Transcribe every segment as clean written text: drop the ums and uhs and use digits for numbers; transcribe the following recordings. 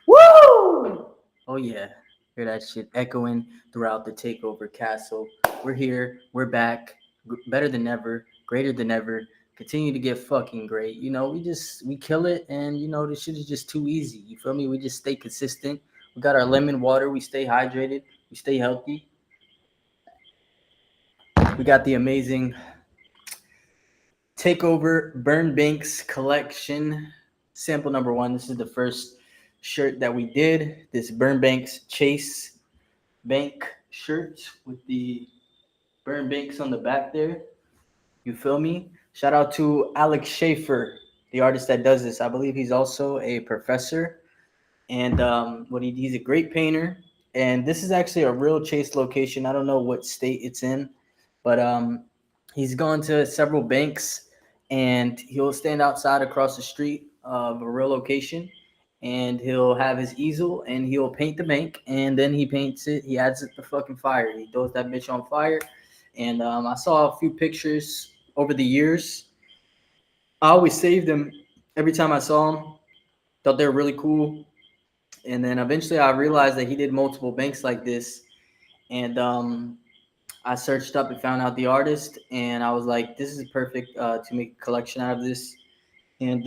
Woo! Oh yeah, hear that shit echoing throughout the takeover castle. We're here, we're back, better than ever, greater than ever. Continue to get fucking great. We kill it, and this shit is just too easy. You feel me? We just stay consistent. We got our lemon water. We stay hydrated. We stay healthy. We got the amazing Takeover Burn Banks collection, sample number 1. This is the first shirt that we did. This Burn Banks Chase Bank shirt with the Burn Banks on the back there. You feel me? Shout out to Alex Schaefer, the artist that does this. I believe he's also a professor, and he's a great painter. And this is actually a real Chase location. I don't know what state it's in, but he's gone to several banks, and he'll stand outside across the street of a real location, and he'll have his easel, and he'll paint the bank, and then he paints it. He adds it to fucking fire. He throws that bitch on fire, and I saw a few pictures over the years. I always saved them every time I saw them. Thought they were really cool, and then eventually I realized that he did multiple banks like this, and I searched up and found out the artist, and I was like, this is perfect to make a collection out of this. And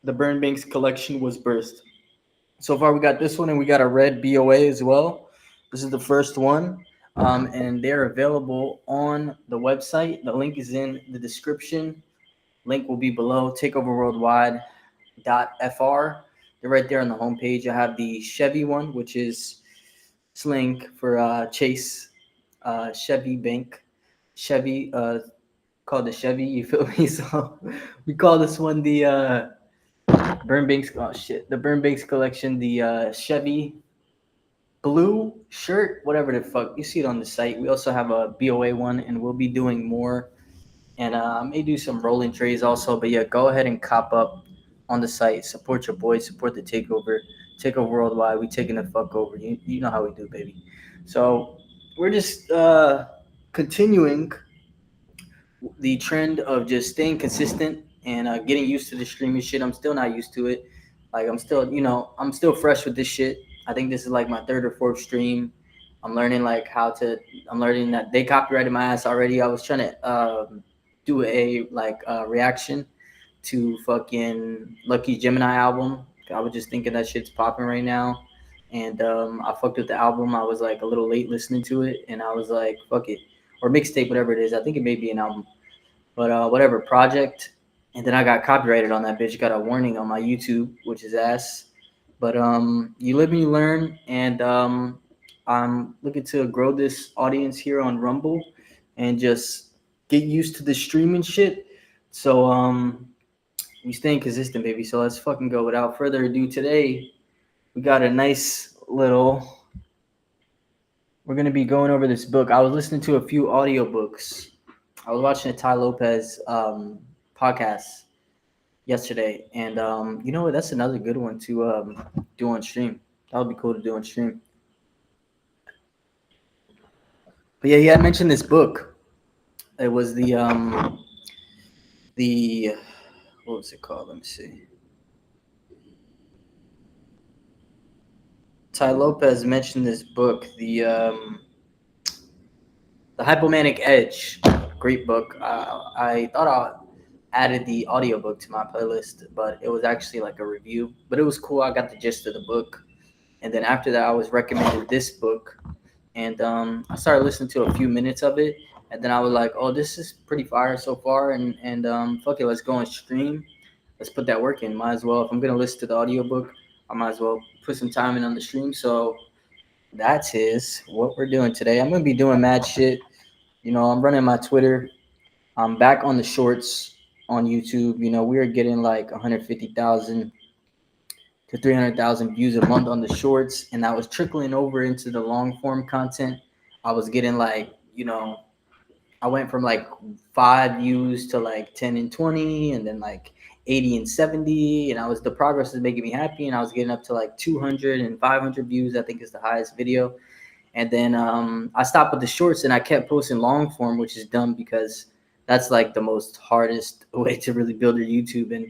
the Burn Banks collection was birthed. So far, we got this one, and we got a red BOA as well. This is the first one, and they're available on the website. The link is in the description. Link will be below, takeoverworldwide.fr. They're right there on the homepage. I have the Chevy one, which is slang for Chase. Chevy Bank, Chevy, called the Chevy. You feel me? So we call this one the Burn Banks. Oh shit, the Burn Banks collection, the Chevy blue shirt, whatever the fuck. You see it on the site. We also have a BOA one, and we'll be doing more. And I may do some rolling trays also. But yeah, go ahead and cop up on the site. Support your boys. Support the takeover. Takeover worldwide. We taking the fuck over. You know how we do, baby. So we're just continuing the trend of just staying consistent and getting used to the streaming shit. I'm still not used to it. Like I'm still fresh with this shit. I think this is like my third or fourth stream. I'm learning I'm learning that they copyrighted my ass already. I was trying to do a reaction to fucking Lucky Gemini album. I was just thinking that shit's popping right now. And I fucked with the album. I was like a little late listening to it, and I was like, fuck it. Or mixtape, whatever it is. I think it may be an album. But whatever, project. And then I got copyrighted on that bitch. Got a warning on my YouTube, which is ass. But you live and you learn. And I'm looking to grow this audience here on Rumble and just get used to the streaming shit. So we staying consistent, baby. So let's fucking go. Without further ado, today we got a nice little. We're going to be going over this book. I was listening to a few audiobooks. I was watching a Ty Lopez podcast yesterday. And you know what? That's another good one to do on stream. That would be cool to do on stream. But yeah, he had mentioned this book. It was the what was it called? Let me see. Ty Lopez mentioned this book, the Hypomanic Edge. Great book. I thought I added the audiobook to my playlist, but it was actually like a review. But it was cool. I got the gist of the book. And then after that, I was recommended this book. And I started listening to a few minutes of it. And then I was like, oh, this is pretty fire so far. And fuck it, let's go and stream. Let's put that work in. Might as well. If I'm going to listen to the audiobook, I might as well put some time in on the stream. So that's what we're doing today. I'm going to be doing mad shit. I'm running my Twitter. I'm back on the shorts on YouTube. We are getting like 150,000 to 300,000 views a month on the shorts. And that was trickling over into the long form content. I was getting I went from like 5 views to like 10 and 20 and then like 80 and 70, and the progress was making me happy, and I was getting up to like 200 and 500 views. I think is the highest video. And then I stopped with the shorts, and I kept posting long form, which is dumb because that's like the most hardest way to really build your YouTube. And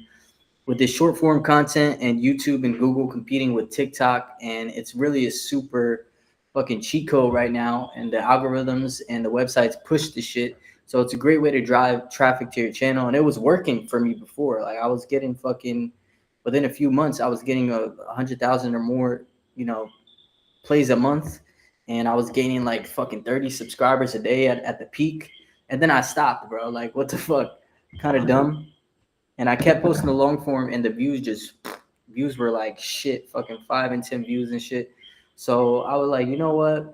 with this short form content and YouTube and Google competing with TikTok, and it's really a super fucking cheat code right now. And the algorithms and the websites push the shit. So it's a great way to drive traffic to your channel, and it was working for me before. Like I was getting fucking within a few months, I was getting 100,000 or more, plays a month, and I was gaining like fucking 30 subscribers a day at the peak. And then I stopped, bro. Like what the fuck? Kind of dumb. And I kept posting the long form, and the views were like shit, fucking 5 and 10 views and shit. So I was like, you know what?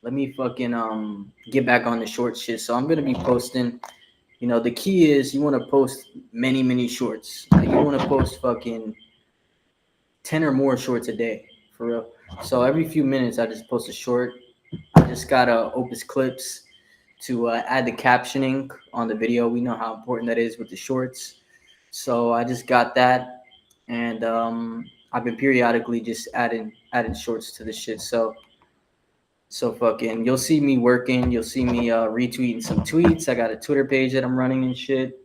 Let me fucking get back on the short shit. So I'm gonna be posting. The key is you want to post many shorts. Like you want to post fucking 10 or more shorts a day, for real. So every few minutes, I just post a short. I just got Opus Clips to add the captioning on the video. We know how important that is with the shorts. So I just got that, and I've been periodically just adding shorts to the shit. So fucking, you'll see me working. You'll see me retweeting some tweets. I got a Twitter page that I'm running and shit,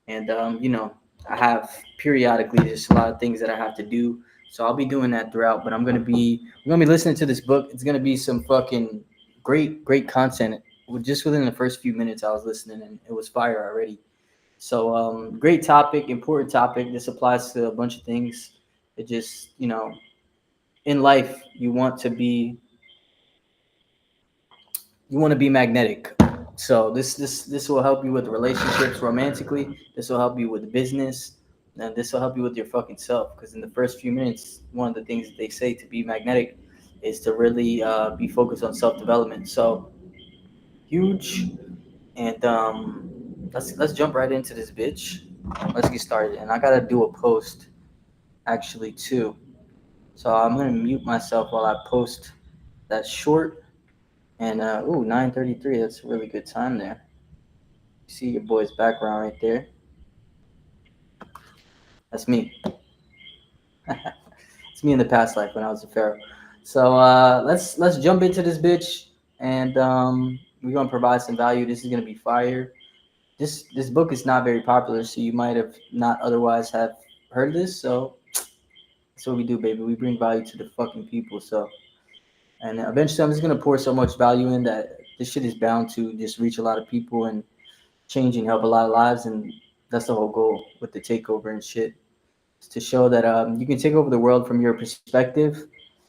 and I have periodically just a lot of things that I have to do. So I'll be doing that throughout. But I'm gonna be listening to this book. It's gonna be some fucking great content. Just within the first few minutes, I was listening, and it was fire already. So great topic, important topic. This applies to a bunch of things. It just, in life, you want to be magnetic. So this will help you with relationships romantically. This will help you with business, and this will help you with your fucking self. Because in the first few minutes, one of the things that they say to be magnetic is to really be focused on self development. So huge, and let's jump right into this bitch. Let's get started. And I gotta do a post actually too. So I'm gonna mute myself while I post that short. And 9:33. That's a really good time there. You see your boy's background right there. That's me. It's me in the past life when I was a pharaoh. So let's jump into this bitch, and we're gonna provide some value. This is gonna be fire. This book is not very popular, so you might have not otherwise have heard this. So that's what we do, baby. We bring value to the fucking people. So, and eventually, I'm just gonna pour so much value in that this shit is bound to just reach a lot of people and change and help a lot of lives. And that's the whole goal with the takeover and shit, is to show that you can take over the world from your perspective.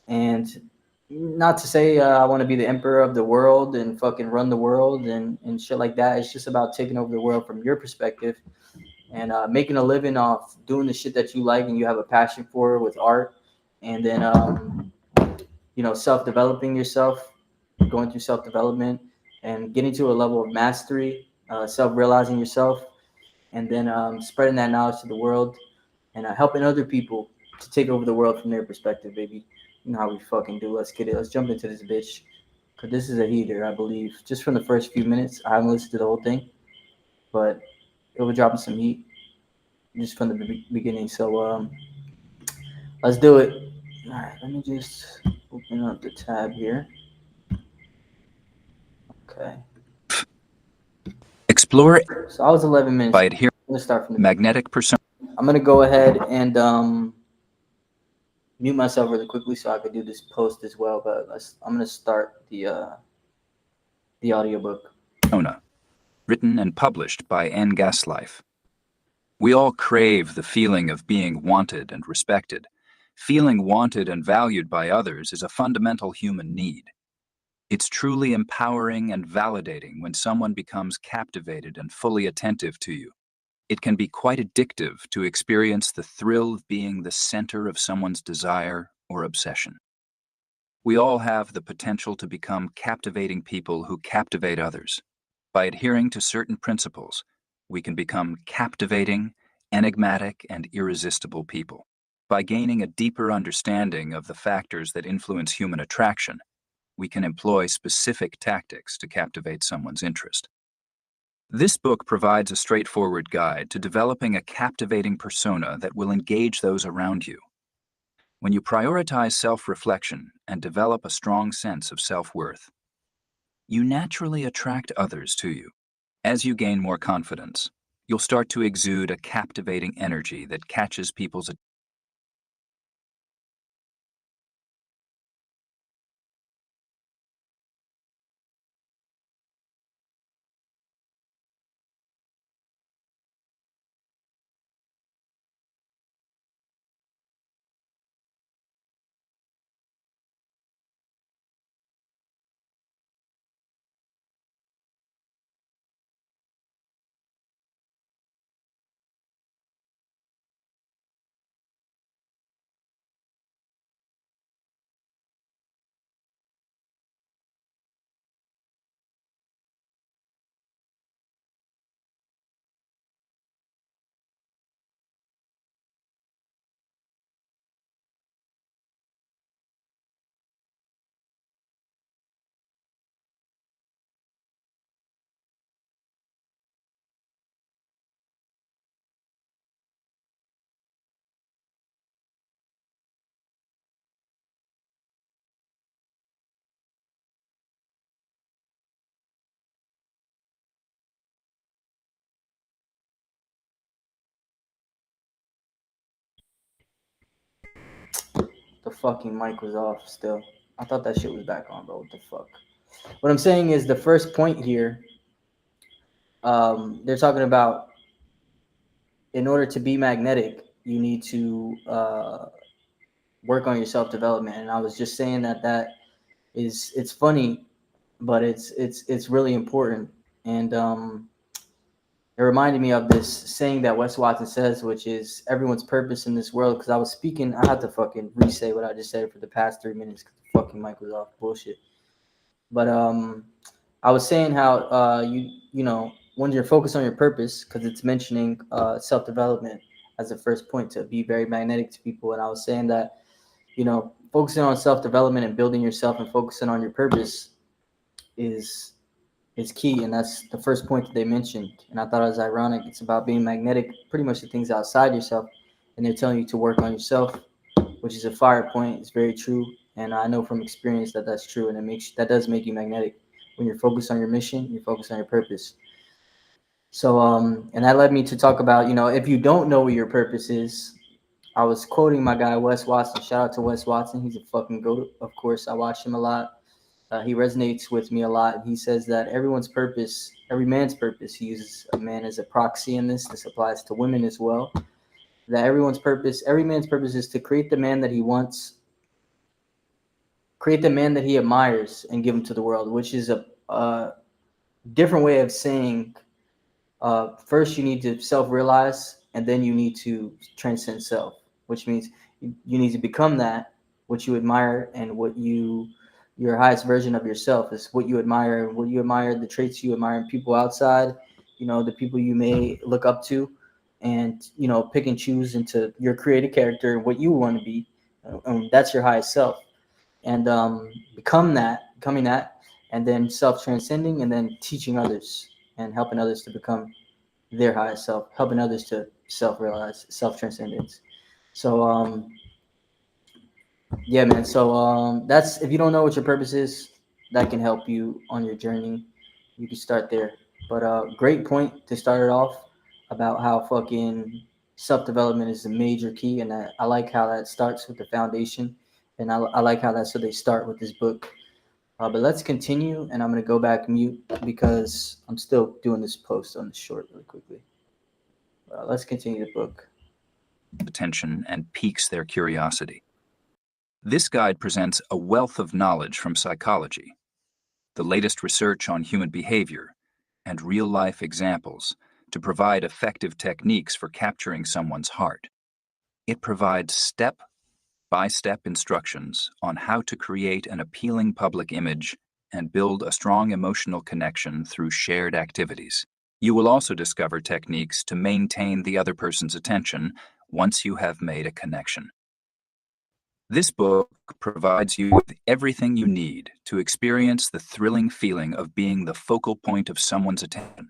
And not to say I want to be the emperor of the world and fucking run the world and shit like that. It's just about taking over the world from your perspective and making a living off doing the shit that you like and you have a passion for with art. And then self-developing yourself, going through self-development and getting to a level of mastery, self-realizing yourself, and then spreading that knowledge to the world and helping other people to take over the world from their perspective, baby. You know how we fucking do. Let's get it. Let's jump into this bitch. Because this is a heater, I believe. Just from the first few minutes. I haven't listened to the whole thing. But it will drop some heat just from the beginning. So let's do it. All right, let me just open up the tab here. Okay. Explore. So I was 11 minutes. By adhering Let's start from the magnetic persona. I'm going to go ahead and mute myself really quickly so I could do this post as well. But I'm going to start the audiobook. Written and published by N. Gaslife. We all crave the feeling of being wanted and respected. Feeling wanted and valued by others is a fundamental human need. It's truly empowering and validating when someone becomes captivated and fully attentive to you. It can be quite addictive to experience the thrill of being the center of someone's desire or obsession. We all have the potential to become captivating people who captivate others. By adhering to certain principles, we can become captivating, enigmatic, and irresistible people. By gaining a deeper understanding of the factors that influence human attraction, we can employ specific tactics to captivate someone's interest. This book provides a straightforward guide to developing a captivating persona that will engage those around you. When you prioritize self-reflection and develop a strong sense of self-worth, you naturally attract others to you. As you gain more confidence, You'll start to exude a captivating energy that catches people's attention. The fucking mic was off still. I thought that shit was back on, bro. What the fuck? What I'm saying is the first point here, they're talking about in order to be magnetic, you need to work on your self development. And I was just saying that it's funny, but it's really important. And it reminded me of this saying that Wes Watson says, which is everyone's purpose in this world. Because I was speaking, I had to fucking re-say what I just said for the past 3 minutes because the fucking mic was off. Bullshit. But I was saying how you know when you're focused on your purpose, because it's mentioning self development as the first point to be very magnetic to people, and I was saying that focusing on self development and building yourself and focusing on your purpose is key, and that's the first point that they mentioned. And I thought it was ironic. It's about being magnetic, pretty much the things outside yourself, and they're telling you to work on yourself, which is a fire point. It's very true, and I know from experience that that's true, and that does make you magnetic when you're focused on your mission, you're focused on your purpose. So and that led me to talk about if you don't know what your purpose is. I was quoting my guy Wes Watson. Shout out to Wes Watson. He's a fucking goat. Of course, I watch him a lot. He resonates with me a lot. He says that everyone's purpose, every man's purpose, he uses a man as a proxy in this. This applies to women as well. That every man's purpose is to create the man that he wants, create the man that he admires, and give him to the world, which is a different way of saying first you need to self-realize, and then you need to transcend self, which means you need to become that what you admire, and your highest version of yourself is what you admire. What you admire, the traits you admire in people outside, the people you may look up to, and pick and choose into your creative character and what you want to be, and that's your highest self. And becoming that, and then self-transcending, and then teaching others and helping others to become their highest self, helping others to self-realize, self-transcendence. So yeah, man. So that's, if you don't know what your purpose is, that can help you on your journey. You can start there. But great point to start it off about how fucking self-development is a major key, and I like how that starts with the foundation, and I like how that's so they start with this book. But let's continue, and I'm gonna go back mute because I'm still doing this post on the short really quickly. Let's continue the book. Attention and piques their curiosity. This guide presents a wealth of knowledge from psychology, the latest research on human behavior, and real-life examples to provide effective techniques for capturing someone's heart. It provides step-by-step instructions on how to create an appealing public image and build a strong emotional connection through shared activities. You will also discover techniques to maintain the other person's attention once you have made a connection. This book provides you with everything you need to experience the thrilling feeling of being the focal point of someone's attention.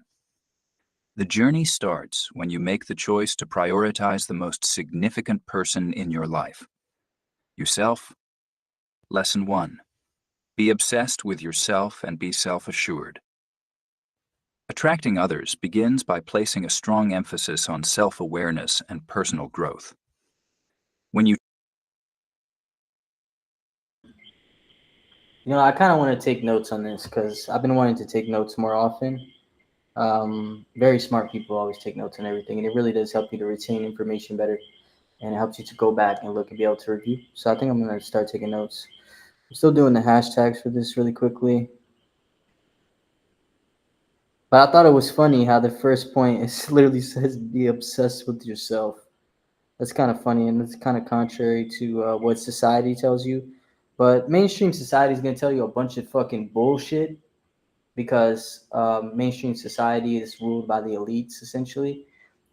The journey starts when you make the choice to prioritize the most significant person in your life, yourself. Lesson 1. Be obsessed with yourself and be self-assured. Attracting others begins by placing a strong emphasis on self-awareness and personal growth. When you I kind of want to take notes on this because I've been wanting to take notes more often. Very smart people always take notes on everything, and it really does help you to retain information better, and it helps you to go back and look and be able to review. So I think I'm going to start taking notes. I'm still doing the hashtags for this really quickly. But I thought it was funny how the first point is literally says be obsessed with yourself. That's kind of funny, and it's kind of contrary to what society tells you. But mainstream society is going to tell you a bunch of fucking bullshit because mainstream society is ruled by the elites, essentially.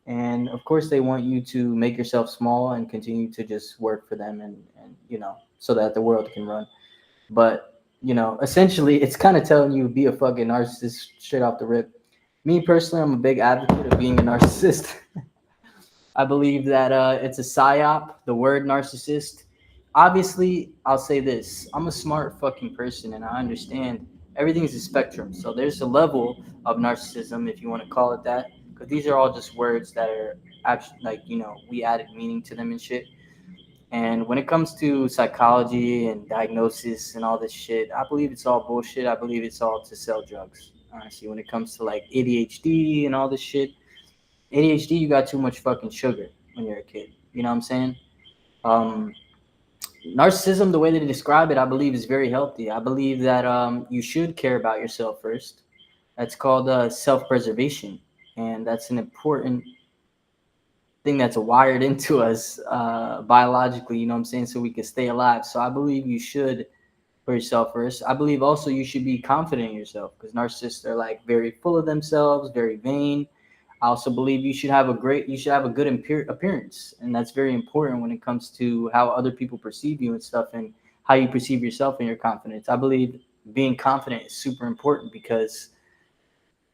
And of course, they want you to make yourself small and continue to just work for them and so that the world can run. But, essentially, it's kind of telling you be a fucking narcissist straight off the rip. Me personally, I'm a big advocate of being a narcissist. I believe that it's a psyop, the word narcissist. Obviously, I'll say this. I'm a smart fucking person and I understand everything's a spectrum. So there's a level of narcissism, if you want to call it that, because these are all just words that are actually we added meaning to them and shit. And when it comes to psychology and diagnosis and all this shit, I believe it's all bullshit. I believe it's all to sell drugs. Honestly, when it comes to like ADHD and all this shit, ADHD, you got too much fucking sugar when you're a kid. You know what I'm saying? Um, Narcissism, the way they describe it, I believe is very healthy. I believe that you should care about yourself first. That's called self-preservation, and that's an important thing that's wired into us biologically. You know what I'm saying? So we can stay alive. So I believe you should put yourself first. I believe also you should be confident in yourself because narcissists are like very full of themselves, very vain. I also believe you should have a good appearance, and that's very important when it comes to how other people perceive you and stuff, and how you perceive yourself and your confidence. I believe being confident is super important because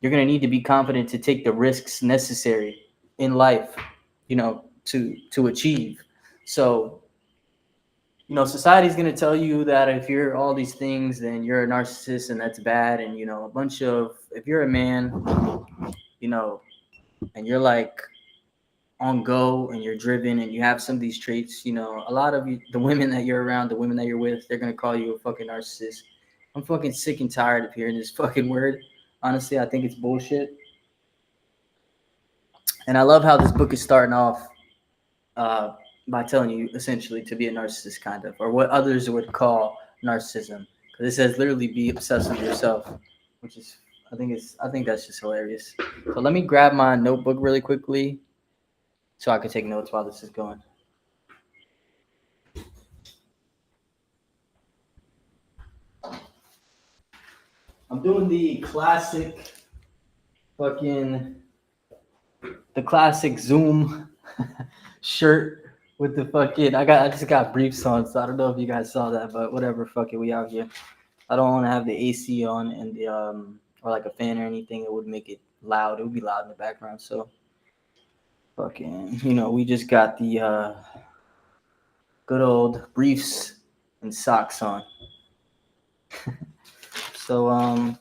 you're going to need to be confident to take the risks necessary in life, to achieve. So, society's going to tell you that if you're all these things, then you're a narcissist and that's bad. And, if you're a man, and you're like on go and you're driven and you have some of these traits, a lot of you, the women that you're around, the women that you're with, they're going to call you a fucking narcissist. I'm fucking sick and tired of hearing this fucking word. Honestly, I think it's bullshit. And I love how this book is starting off by telling you essentially to be a narcissist, kind of, or what others would call narcissism. Because it says literally be obsessed with yourself, which is I think that's just hilarious. So let me grab my notebook really quickly so I can take notes while this is going. I'm doing the classic Zoom shirt with the fucking I just got briefs on, so I don't know if you guys saw that, but whatever, fuck it, we out here. I don't want to have the AC on and the or like a fan or anything. It would make it loud. It would be loud in the background. So fucking, we just got the good old briefs and socks on. So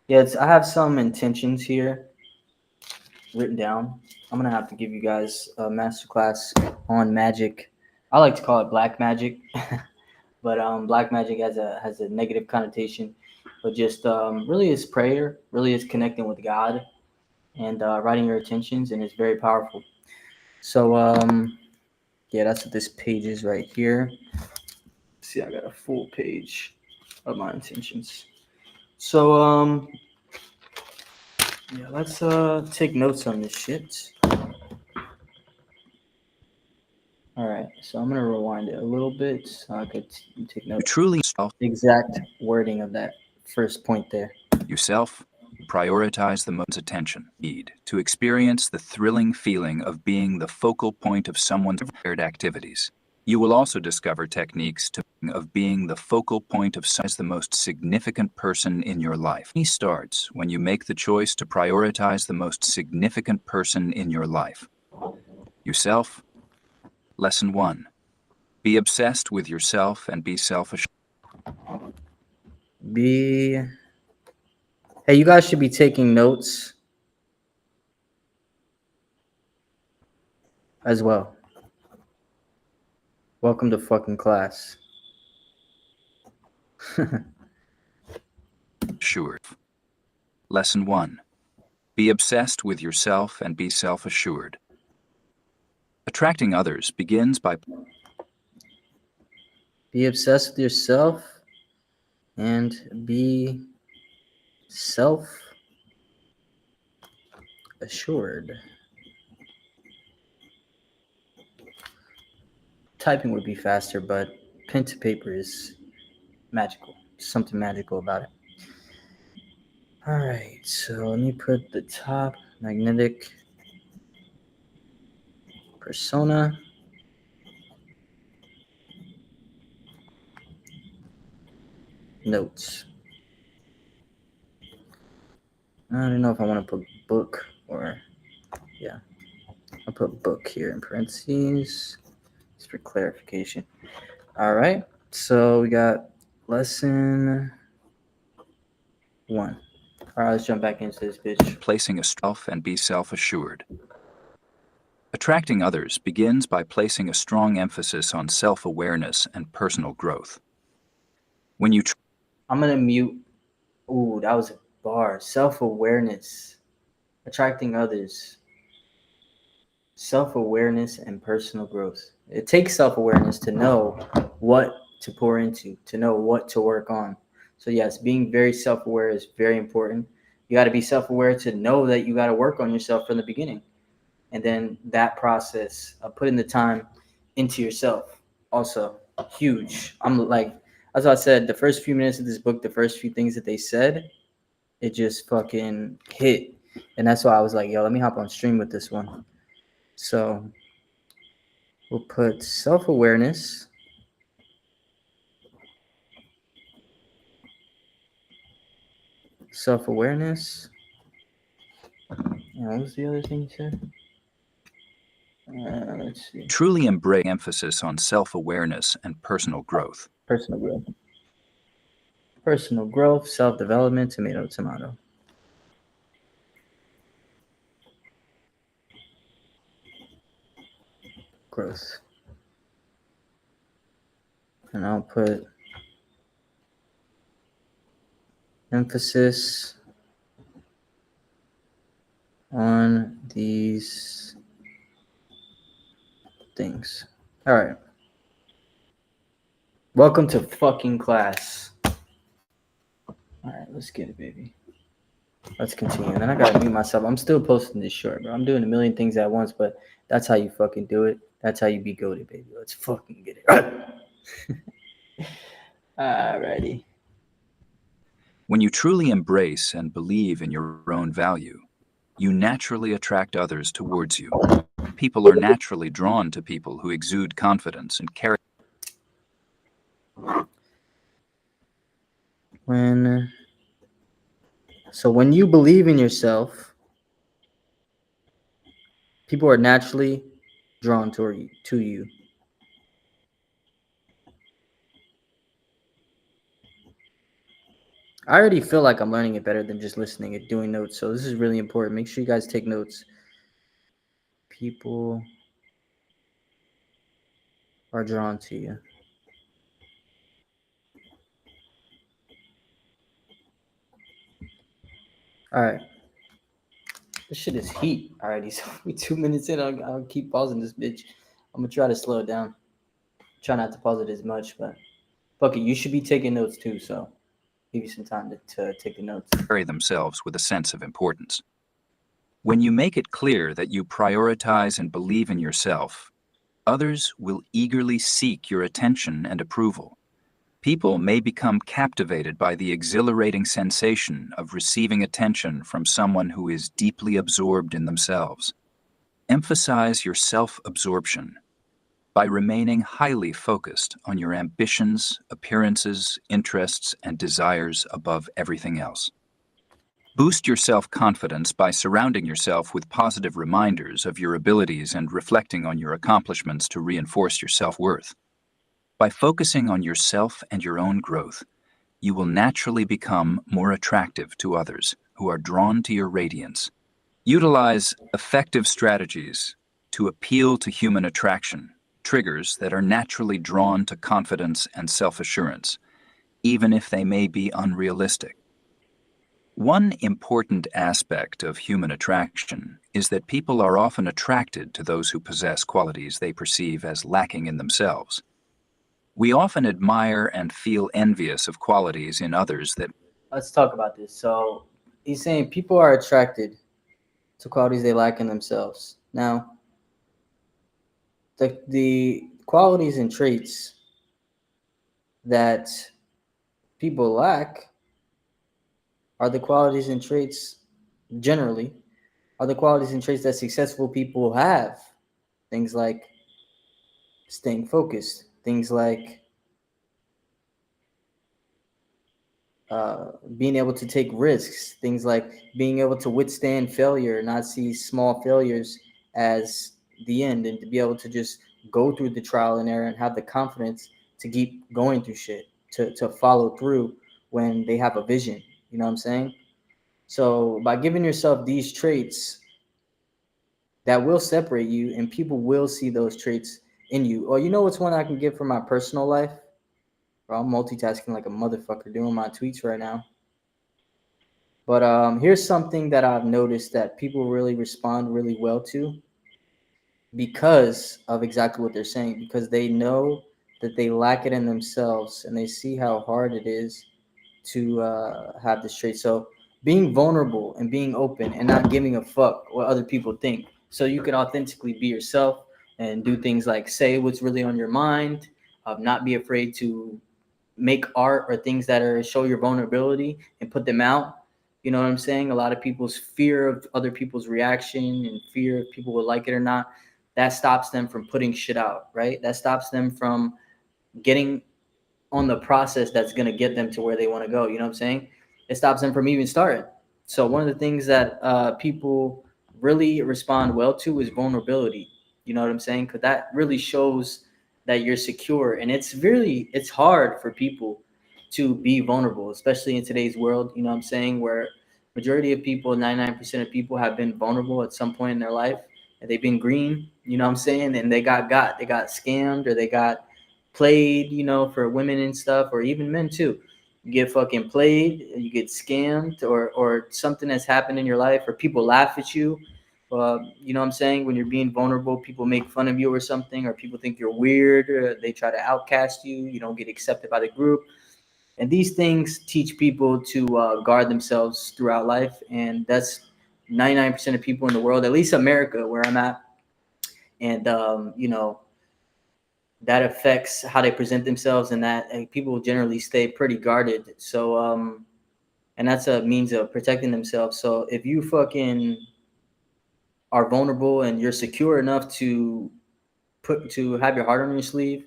yeah, I have some intentions here written down. I'm gonna have to give you guys a masterclass on magic. I like to call it black magic, but black magic has a negative connotation. But just really is prayer, really is connecting with God, and writing your intentions, and it's very powerful. So yeah, that's what this page is right here. See, I got a full page of my intentions. So yeah, let's take notes on this shit. All right, so I'm gonna rewind it a little bit so I could take notes. truly Exact wording of that first point there. yourself, prioritize the most attention need to experience the thrilling feeling of being the focal point of someone's shared activities. You will also discover techniques of being the focal point of the most significant person in your life. It starts when you make the choice to prioritize the most significant person in your life. Yourself. Lesson 1. Be obsessed with yourself and be selfish. Hey, you guys should be taking notes as well. Welcome to fucking class. Assured. Lesson 1. Be obsessed with yourself and be self-assured. Attracting others begins by Be obsessed with yourself and be self-assured. Typing would be faster, but pen to paper is magical. Something magical about it. All right, so let me put the top magnetic persona. Notes. I don't know if I want to put book or, yeah. I'll put book here in parentheses just for clarification. All right, so we got lesson 1. All right, let's jump back into this bitch. placing a self and be self-assured. Attracting others begins by placing a strong emphasis on self-awareness and personal growth. When you I'm going to mute. Ooh, that was a bar. Self-awareness. Attracting others. Self-awareness and personal growth. It takes self-awareness to know what to pour into, to know what to work on. So yes, being very self-aware is very important. You got to be self-aware to know that you got to work on yourself from the beginning. And then that process of putting the time into yourself, also huge. I'm like, as I said, the first few minutes of this book, the first few things that they said, it just fucking hit. And that's why I was like, yo, let me hop on stream with this one. So we'll put self-awareness. Self-awareness. And what was the other thing you said? Let's see. truly embrace emphasis on self-awareness and personal growth. Personal growth. Personal growth, self-development, tomato, tomato. Growth. And I'll put emphasis on these things. All right. Welcome to fucking class. All right, let's get it, baby. Let's continue. And then I gotta mute myself. I'm still posting this short, bro. I'm doing a million things at once, but that's how you fucking do it. That's how you be goated, baby. Let's fucking get it. Alrighty. When you truly embrace and believe in your own value, you naturally attract others towards you. People are naturally drawn to people who exude confidence and character. When you believe in yourself, people are naturally drawn to you. I already feel like I'm learning it better than just listening and doing notes. So this is really important. Make sure you guys take notes. People are drawn to you. All right. This shit is heat already. So we 2 minutes in. I'll keep pausing this bitch. I'm gonna try to slow it down. Try not to pause it as much, but fuck it. You should be taking notes too. So give you some time to take the notes. Carry themselves with a sense of importance. When you make it clear that you prioritize and believe in yourself, others will eagerly seek your attention and approval. People may become captivated by the exhilarating sensation of receiving attention from someone who is deeply absorbed in themselves. Emphasize your self-absorption by remaining highly focused on your ambitions, appearances, interests, and desires above everything else. Boost your self-confidence by surrounding yourself with positive reminders of your abilities and reflecting on your accomplishments to reinforce your self-worth. By focusing on yourself and your own growth, you will naturally become more attractive to others who are drawn to your radiance. Utilize effective strategies to appeal to human attraction, triggers that are naturally drawn to confidence and self-assurance, even if they may be unrealistic. One important aspect of human attraction is that people are often attracted to those who possess qualities they perceive as lacking in themselves. We often admire and feel envious of qualities in others that Let's talk about this. So he's saying people are attracted to qualities they lack in themselves. Now, the qualities and traits that people lack are the qualities and traits generally are the qualities and traits that successful people have. Things like staying focused, things like being able to take risks, things like being able to withstand failure, not see small failures as the end, and to be able to just go through the trial and error and have the confidence to keep going through shit, to follow through when they have a vision. You know what I'm saying? So by giving yourself these traits that will separate you, and people will see those traits in you. Or you know what's one I can give for my personal life? Bro, I'm multitasking like a motherfucker doing my tweets right now. But here's something that I've noticed that people really respond really well to because of exactly what they're saying, because they know that they lack it in themselves and they see how hard it is to have this trait. So being vulnerable and being open and not giving a fuck what other people think, so you can authentically be yourself and do things like say what's really on your mind, not be afraid to make art or things that are show your vulnerability and put them out. You know what I'm saying? A lot of people's fear of other people's reaction and fear if people will like it or not, that stops them from putting shit out, right? That stops them from getting on the process that's going to get them to where they want to go. You know what I'm saying? It stops them from even starting. So one of the things that people really respond well to is vulnerability. You know what I'm saying? Because that really shows that you're secure, and it's hard for people to be vulnerable, especially in today's world. You know what I'm saying? Where majority of people, 99% of people, have been vulnerable at some point in their life, and they've been green. You know what I'm saying? And they got scammed, or they got played, you know, for women and stuff, or even men too. You get fucking played, you get scammed, or something has happened in your life, or people laugh at you. You know what I'm saying? When you're being vulnerable, people make fun of you or something, or people think you're weird, or they try to outcast you. You don't get accepted by the group. And these things teach people to guard themselves throughout life. And that's 99% of people in the world, at least America, where I'm at. And, you know, that affects how they present themselves, and that people generally stay pretty guarded. So and that's a means of protecting themselves. So if you fucking are vulnerable and you're secure enough to have your heart on your sleeve,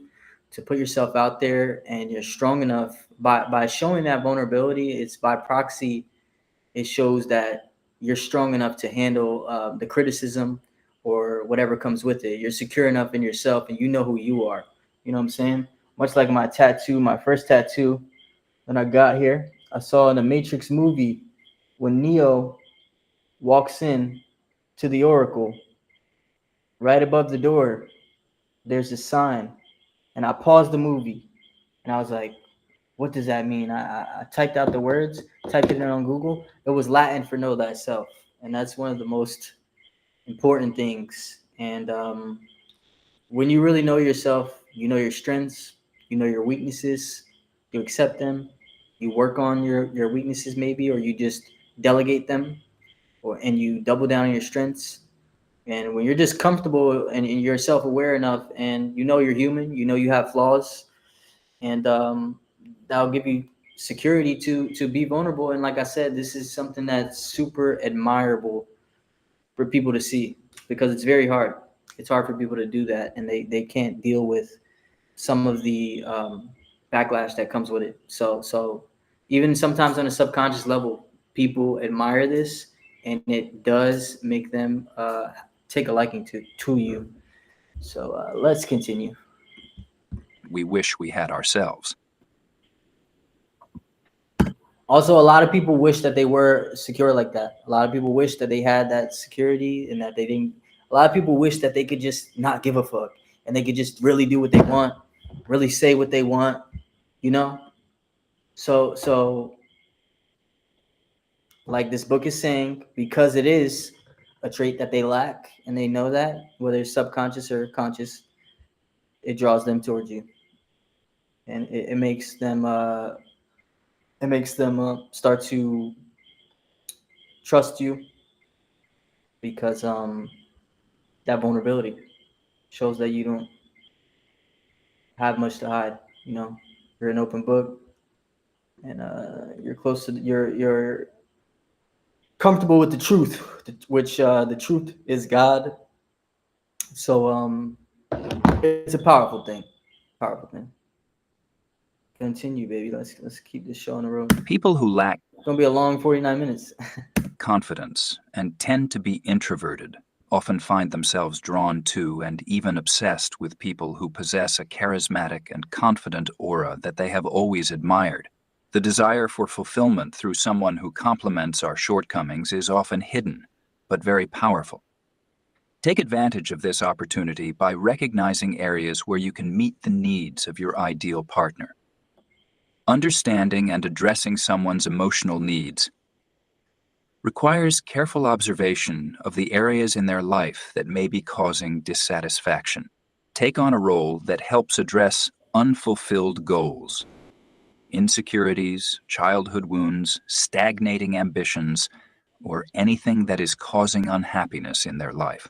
to put yourself out there, and you're strong enough by showing that vulnerability, it's by proxy, it shows that you're strong enough to handle the criticism or whatever comes with it. You're secure enough in yourself, and you know who you are. You know what I'm saying? Much like my tattoo, my first tattoo that I got here, I saw in the Matrix movie when Neo walks in to the Oracle. Right above the door, there's a sign, and I paused the movie, and I was like, "What does that mean?" I typed out the words, typed it in on Google. It was Latin for "Know Thyself," and that's one of the most important things. And when you really know yourself, you know your strengths, you know your weaknesses, you accept them, you work on your weaknesses maybe, or you just delegate them, or and you double down on your strengths. And when you're just comfortable and you're self-aware enough, and you know you're human, you know you have flaws, and that'll give you security to be vulnerable. And like I said, this is something that's super admirable for people to see, because it's very hard. It's hard for people to do that, and they can't deal with some of the backlash that comes with it. So even sometimes on a subconscious level, people admire this, and it does make them take a liking to you. So let's continue. we wish we had ourselves. Also, a lot of people wish that they were secure like that. A lot of people wish that they had that security and that they didn't. A A lot of people wish that they could just not give a fuck and they could just really do what they want, really say what they want, you know? So like this book is saying, because it is a trait that they lack and they know that, whether it's subconscious or conscious, it draws them towards you. And it makes them start to trust you because that vulnerability shows that you don't have much to hide. You know, you're an open book, and you're close to you're comfortable with the truth, which the truth is God. So it's a powerful thing. Powerful thing. Continue, baby. Let's keep this show on the road. People who lack It's gonna be a long 49 minutes. confidence and tend to be introverted often find themselves drawn to and even obsessed with people who possess a charismatic and confident aura that they have always admired. The desire for fulfillment through someone who complements our shortcomings is often hidden, but very powerful. Take advantage of this opportunity by recognizing areas where you can meet the needs of your ideal partner. Understanding and addressing someone's emotional needs requires careful observation of the areas in their life that may be causing dissatisfaction. Take on a role that helps address unfulfilled goals, insecurities, childhood wounds, stagnating ambitions, or anything that is causing unhappiness in their life.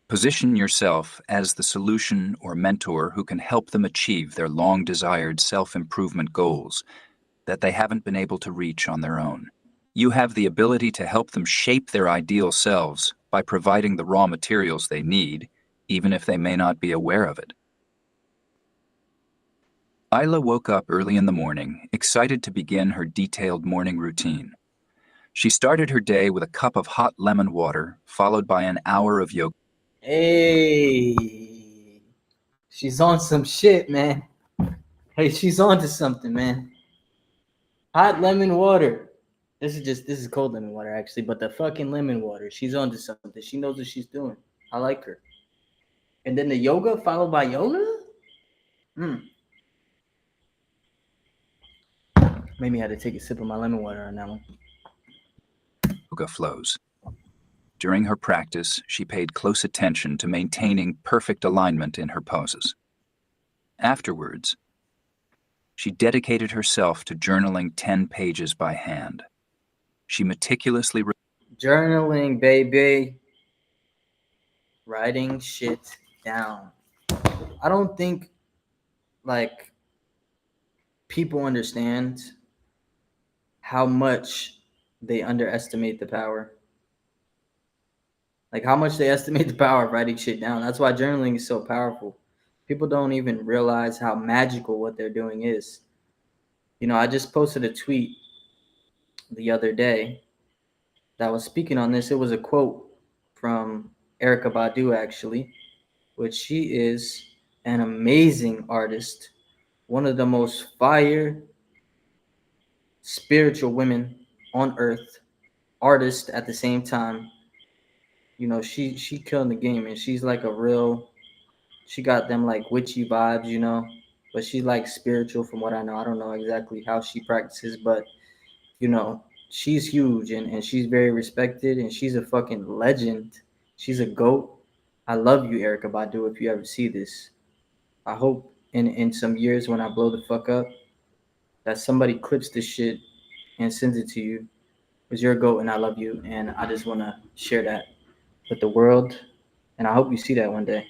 Position yourself as the solution or mentor who can help them achieve their long-desired self-improvement goals that they haven't been able to reach on their own. You have the ability to help them shape their ideal selves by providing the raw materials they need, even if they may not be aware of it. Isla woke up early in the morning, excited to begin her detailed morning routine. She started her day with a cup of hot lemon water, followed by an hour of yoga. Hey, she's on some shit, man. Hey, she's on to something, man. Hot lemon water. This is cold lemon water actually, but the fucking lemon water. She's on to something. She knows what she's doing. I like her. And then the yoga followed by yoga? Made me have to take a sip of my lemon water on that one. Yoga flows. During her practice, she paid close attention to maintaining perfect alignment in her poses. Afterwards, she dedicated herself to journaling 10 pages by hand. She meticulously Journaling, baby. Writing shit down. I don't think like people understand how much they underestimate the power. Like how much they estimate the power of writing shit down. That's why journaling is so powerful. People don't even realize how magical what they're doing is. You know, I just posted a tweet the other day that was speaking on this. It was a quote from Erykah Badu, actually, which she is an amazing artist, one of the most fire spiritual women on earth, artist at the same time. You know, she killing the game, and she's like a real. She got them like witchy vibes, you know, but she's like spiritual from what I know. I don't know exactly how she practices, but you know, she's huge and she's very respected and she's a fucking legend. She's a goat. I love you, Erykah Badu, if you ever see this. I hope in some years when I blow the fuck up that somebody clips this shit and sends it to you. Because you're a goat and I love you and I just want to share that with the world. And I hope you see that one day.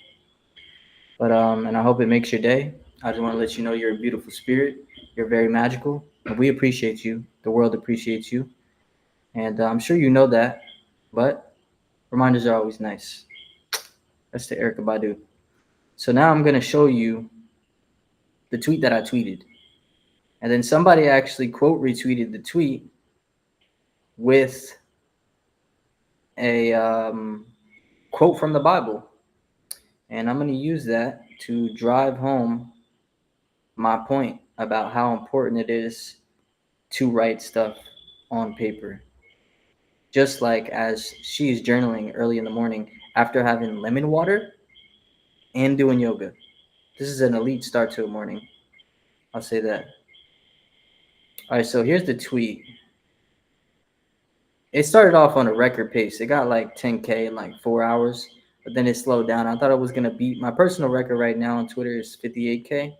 But and I hope it makes your day. I just want to let you know you're a beautiful spirit. You're very magical. And we appreciate you. The world appreciates you. And I'm sure you know that. But reminders are always nice. That's the Erykah Badu. So now I'm going to show you the tweet that I tweeted. And then somebody actually quote retweeted the tweet with a quote from the Bible. And I'm going to use that to drive home my point about how important it is to write stuff on paper. Just like as she's journaling early in the morning after having lemon water and doing yoga. This is an elite start to a morning. I'll say that. All right, so here's the tweet. It started off on a record pace. It got like 10K in like 4 hours, but then it slowed down. I thought it was gonna beat my personal record right now on Twitter is 58K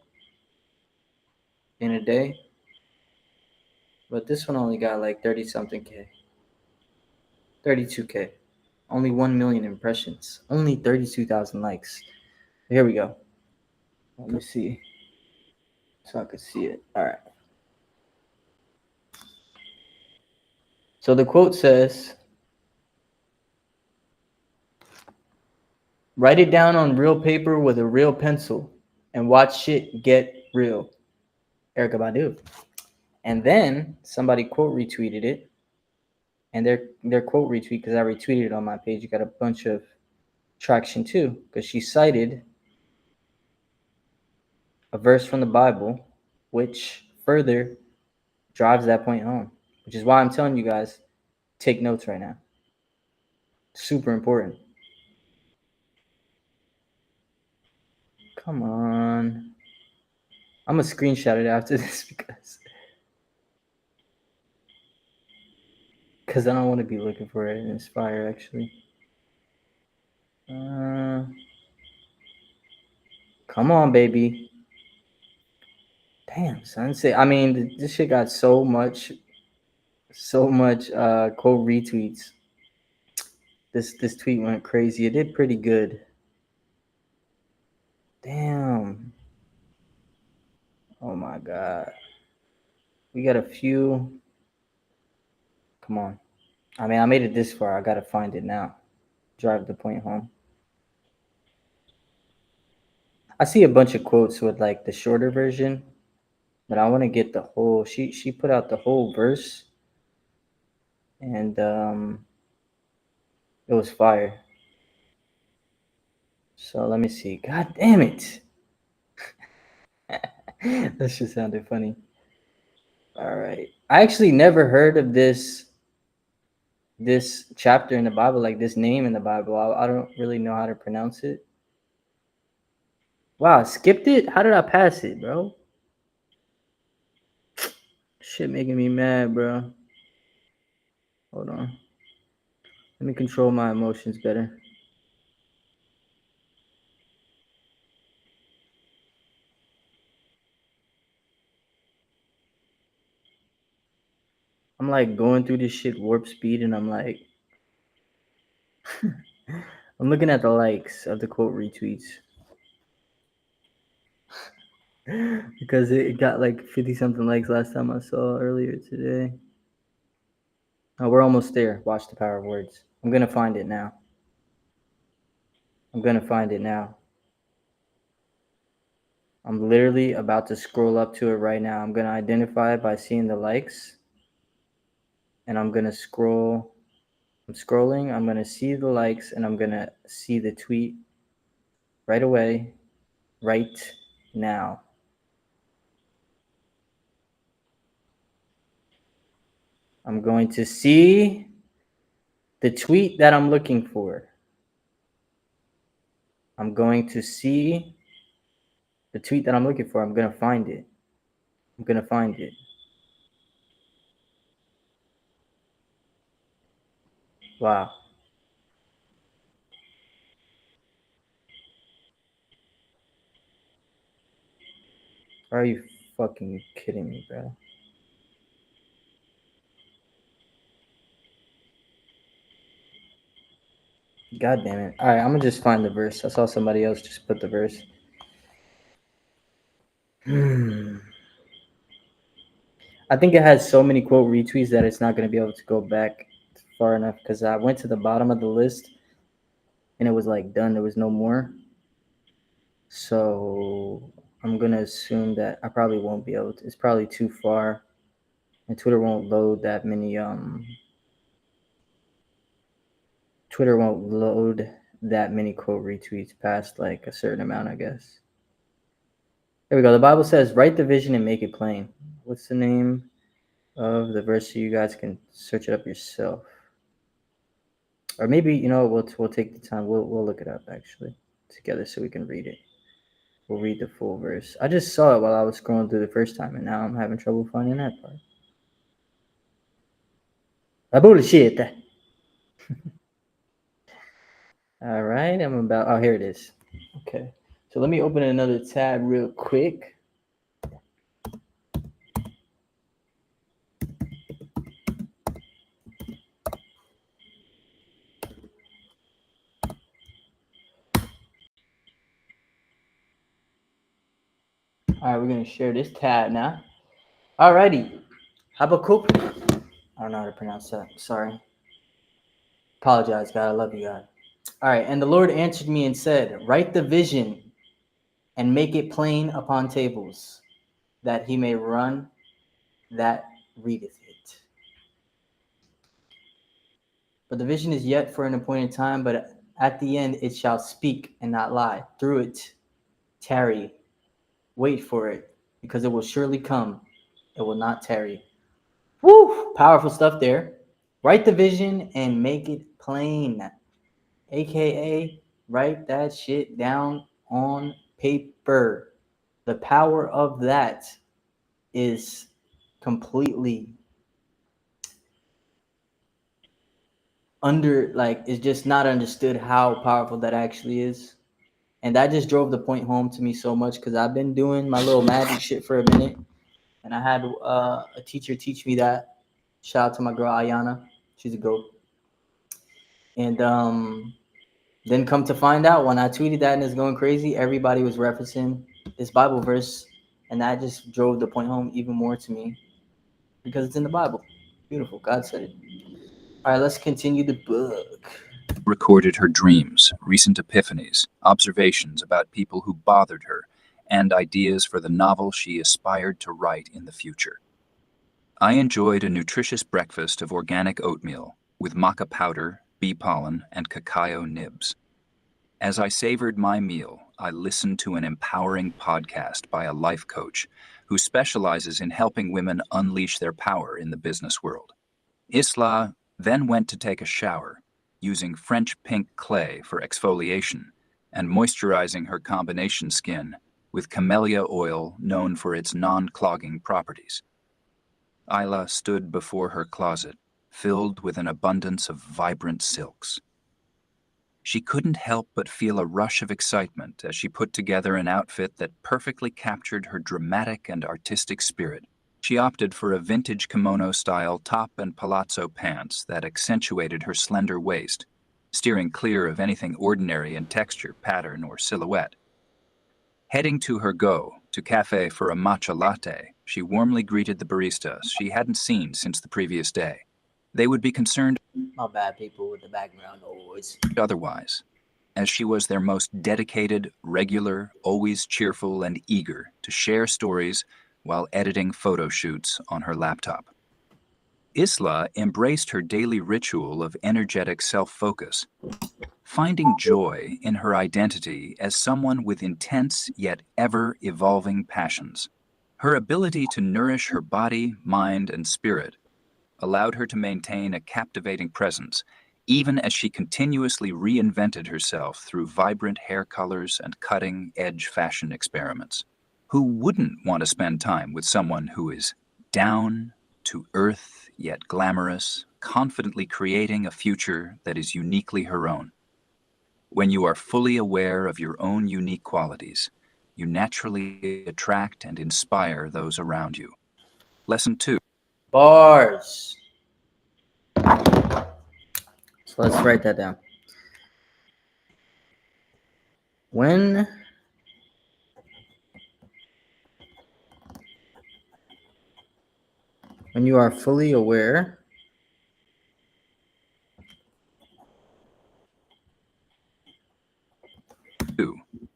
in a day, but this one only got like 30 something K, 32K, only 1 million impressions, only 32,000 likes. Here we go. Let me see, so I could see it. All right. So the quote says, "Write it down on real paper with a real pencil and watch shit get real." Erykah Badu. And then somebody quote retweeted it, and their quote retweet, because I retweeted it on my page, you got a bunch of traction too, because she cited a verse from the Bible, which further drives that point home, which is why I'm telling you guys, take notes right now. Super important. Come on. I'm going to screenshot it after this because I don't want to be looking for it in Inspire, actually. Come on, baby. Damn, son. I mean, this shit got so much quote retweets. This tweet went crazy. It did pretty good. Damn. Oh my god. We got a few. Come on. I mean, I made it this far. I gotta find it now. Drive the point home. I see a bunch of quotes with like the shorter version, but I want to get the whole. She put out the whole verse, and it was fire. So let me see. God damn it. That just sounded funny. All right. I actually never heard of this chapter in the Bible, like this name in the Bible. I don't really know how to pronounce it. Wow, I skipped it? How did I pass it, bro? Shit making me mad, bro. Hold on. Let me control my emotions better. I'm like going through this shit warp speed, and I'm like, I'm looking at the likes of the quote retweets because it got like 50 something likes last time I saw earlier today. Oh, we're almost there. Watch the power of words. I'm gonna find it now. I'm literally about to scroll up to it right now. I'm gonna identify it by seeing the likes, and I'm gonna scroll. I'm scrolling. I'm gonna see the likes, and I'm gonna see the tweet right away, right now. I'm going to see the tweet that I'm looking for. I'm going to see the tweet that I'm looking for. I'm gonna find it. Wow. Are you fucking kidding me, bro? God damn it. All right, I'm gonna just find the verse. I saw somebody else just put the verse. I think it has so many quote retweets that it's not gonna be able to go back far enough, because I went to the bottom of the list and it was like done. There was no more. So I'm gonna assume that I probably won't be able to. It's probably too far, and Twitter won't load that many. Twitter won't load that many quote retweets past like a certain amount, I guess. There we go. The Bible says, "Write the vision and make it plain." What's the name of the verse so you guys can search it up yourself? Or maybe we'll take the time. We'll look it up actually together so we can read it. We'll read the full verse. I just saw it while I was scrolling through the first time, and now I'm having trouble finding that part. Bullshit. All right, I'm about. Oh, here it is. Okay, so let me open another tab real quick. All right, we're gonna share this tab now. Alrighty, Habakkuk. I don't know how to pronounce that. Sorry. Apologize, God. I love you, God. All right, and the Lord answered me and said, "Write the vision and make it plain upon tables, that he may run that readeth it. But the vision is yet for an appointed time, but at the end it shall speak and not lie. Through it, tarry, wait for it, because it will surely come. It will not tarry." Woo! Powerful stuff there. Write the vision and make it plain, aka write that shit down on paper. The power of that is completely it's just not understood how powerful that actually is. And that just drove the point home to me so much because I've been doing my little magic shit for a minute, and I had a teacher teach me that. Shout out to my girl Ayana, she's a goat. And then come to find out, when I tweeted that and it's going crazy, everybody was referencing this Bible verse, and that just drove the point home even more to me because it's in the Bible. Beautiful, God said it. All right, let's continue the book. Recorded her dreams, recent epiphanies, observations about people who bothered her, and ideas for the novel she aspired to write in the future. I enjoyed a nutritious breakfast of organic oatmeal with maca powder, bee pollen, and cacao nibs. As I savored my meal, I listened to an empowering podcast by a life coach who specializes in helping women unleash their power in the business world. Isla then went to take a shower, using French pink clay for exfoliation and moisturizing her combination skin with camellia oil known for its non-clogging properties. Isla stood before her closet, filled with an abundance of vibrant silks. She couldn't help but feel a rush of excitement as she put together an outfit that perfectly captured her dramatic and artistic spirit. She opted for a vintage kimono-style top and palazzo pants that accentuated her slender waist, steering clear of anything ordinary in texture, pattern, or silhouette. Heading to her go-to cafe for a matcha latte, she warmly greeted the baristas she hadn't seen since the previous day. They would be concerned My bad, people with the background noise. otherwise, as she was their most dedicated, regular, always cheerful, and eager to share stories while editing photo shoots on her laptop. Isla embraced her daily ritual of energetic self-focus, finding joy in her identity as someone with intense yet ever-evolving passions. Her ability to nourish her body, mind, and spirit allowed her to maintain a captivating presence, even as she continuously reinvented herself through vibrant hair colors and cutting-edge fashion experiments. Who wouldn't want to spend time with someone who is down to earth yet glamorous, confidently creating a future that is uniquely her own? When you are fully aware of your own unique qualities, you naturally attract and inspire those around you. Lesson 2. Bars. So let's write that down. When you are fully aware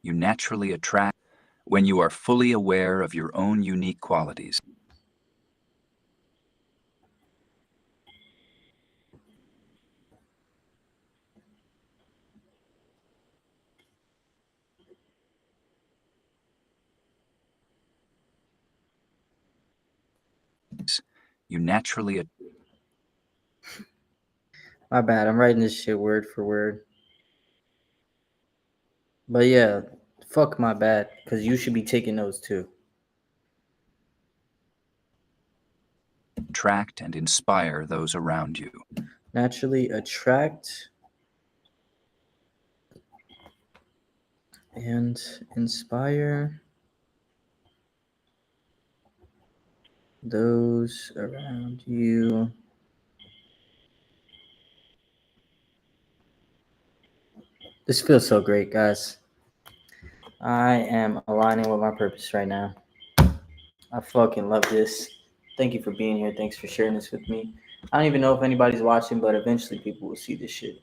You naturally attract when you are fully aware of your own unique qualities. You naturally My bad. I'm writing this shit word for word. But yeah, fuck my bad, because you should be taking notes too. Attract and inspire those around you. Naturally attract and inspire those around you. This feels so great, guys. I am aligning with my purpose right now. I fucking love this. Thank you for being here. Thanks for sharing this with me. I don't even know if anybody's watching, but eventually people will see this shit.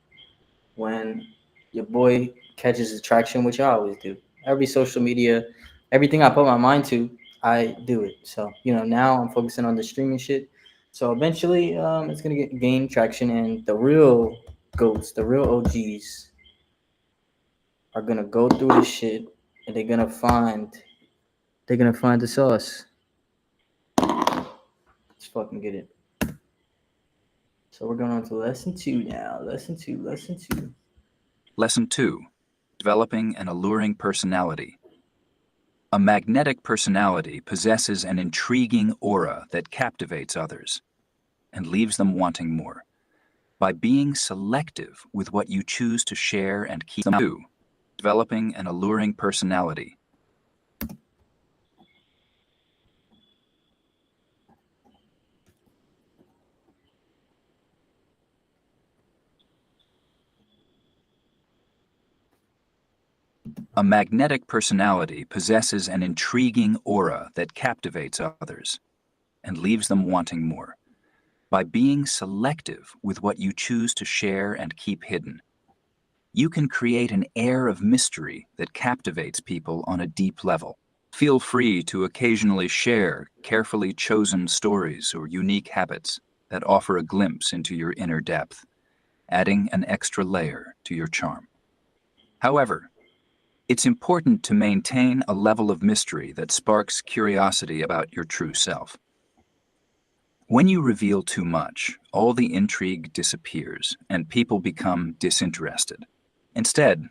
When your boy catches attraction, which I always do. Every social media, everything I put my mind to, I do it. So, now I'm focusing on the streaming shit. So eventually, it's gonna gain traction, and the real goats, the real OGs, are gonna go through this shit, and they're gonna find the sauce. Let's fucking get it. So we're going on to lesson 2 now. Lesson 2. Lesson 2. Developing an alluring personality. A magnetic personality possesses an intriguing aura that captivates others and leaves them wanting more. By being selective with what you choose to share and keep them to, developing an alluring personality. A magnetic personality possesses an intriguing aura that captivates others and leaves them wanting more. By being selective with what you choose to share and keep hidden, you can create an air of mystery that captivates people on a deep level. Feel free to occasionally share carefully chosen stories or unique habits that offer a glimpse into your inner depth, adding an extra layer to your charm. However, it's important to maintain a level of mystery that sparks curiosity about your true self. When you reveal too much, all the intrigue disappears and people become disinterested. Instead,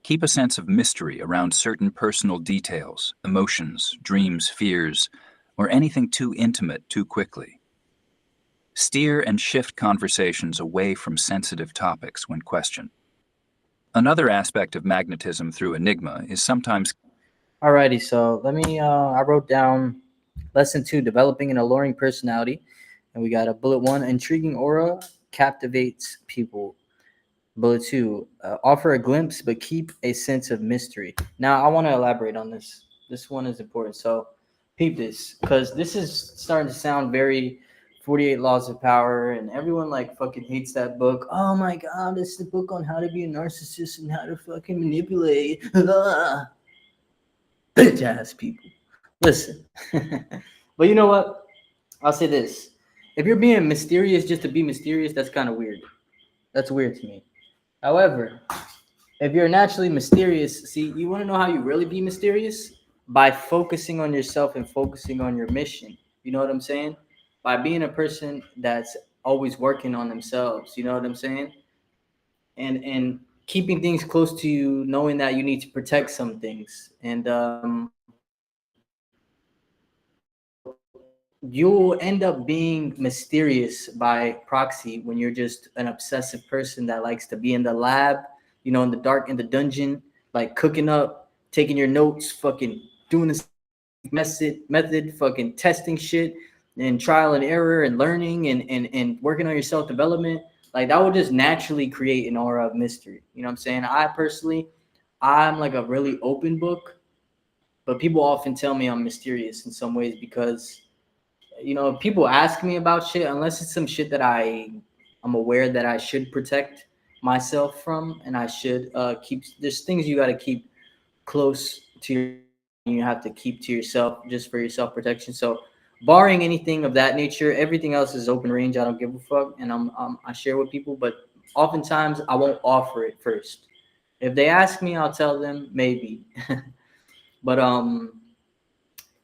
keep a sense of mystery around certain personal details, emotions, dreams, fears, or anything too intimate too quickly. Steer and shift conversations away from sensitive topics when questioned. Another aspect of magnetism through enigma is sometimes. Alrighty, so I wrote down lesson 2, developing an alluring personality. And we got a bullet 1, intriguing aura captivates people. Bullet 2, offer a glimpse but keep a sense of mystery. Now, I want to elaborate on this. This one is important. So, peep this, because this is starting to sound very 48 Laws of Power, and everyone like fucking hates that book. Oh my god, it's the book on how to be a narcissist and how to fucking manipulate. Bitch ass people. Listen. But you know what? I'll say this. If you're being mysterious just to be mysterious, that's kind of weird. That's weird to me. However, if you're naturally mysterious, see, you want to know how you really be mysterious? By focusing on yourself and focusing on your mission. You know what I'm saying? By being a person that's always working on themselves. You know what I'm saying? And keeping things close to you, knowing that you need to protect some things. And you'll end up being mysterious by proxy when you're just an obsessive person that likes to be in the lab, in the dark, in the dungeon, like cooking up, taking your notes, fucking doing this method, fucking testing shit and trial and error and learning and working on your self-development. Like that will just naturally create an aura of mystery. You know what I'm saying? I'm like a really open book, but people often tell me I'm mysterious in some ways because people ask me about shit, unless it's some shit that I'm aware that I should protect myself from, and I should keep. There's things you got to keep close to you have to keep to yourself just for your self protection. So, barring anything of that nature, everything else is open range. I don't give a fuck, and I share with people, but oftentimes I won't offer it first. If they ask me, I'll tell them maybe, but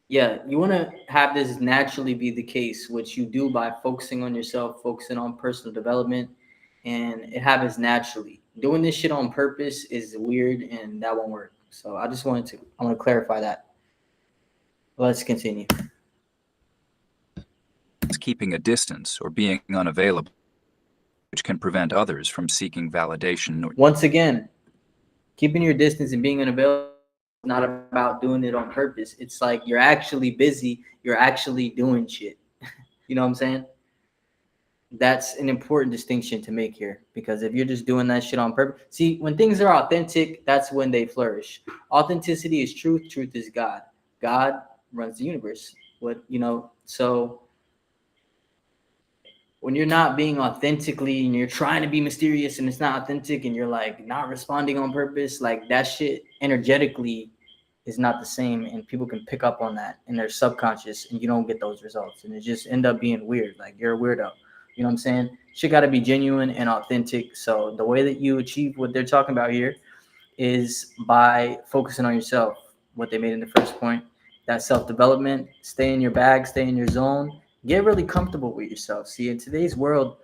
yeah, you want to have this naturally be the case, which you do by focusing on yourself, focusing on personal development, and it happens naturally. Doing this shit on purpose is weird, and that won't work. So I want to clarify that. Let's continue. Keeping a distance or being unavailable, which can prevent others from seeking validation or Once again, keeping your distance and being unavailable is not about doing it on purpose. It's like you're actually busy, you're actually doing shit. You know what I'm saying? That's an important distinction to make here, because if you're just doing that shit on purpose, see, when things are authentic, that's when they flourish. Authenticity is truth, truth is God. God runs the universe. So when you're not being authentically and you're trying to be mysterious and it's not authentic and you're like not responding on purpose, like that shit energetically is not the same, and people can pick up on that in their subconscious, and you don't get those results, and it just end up being weird. Like you're a weirdo. You know what I'm saying? Shit got to be genuine and authentic. So the way that you achieve what they're talking about here is by focusing on yourself. What they made in the first point, that self-development, stay in your bag, stay in your zone, get really comfortable with yourself. See, in today's world,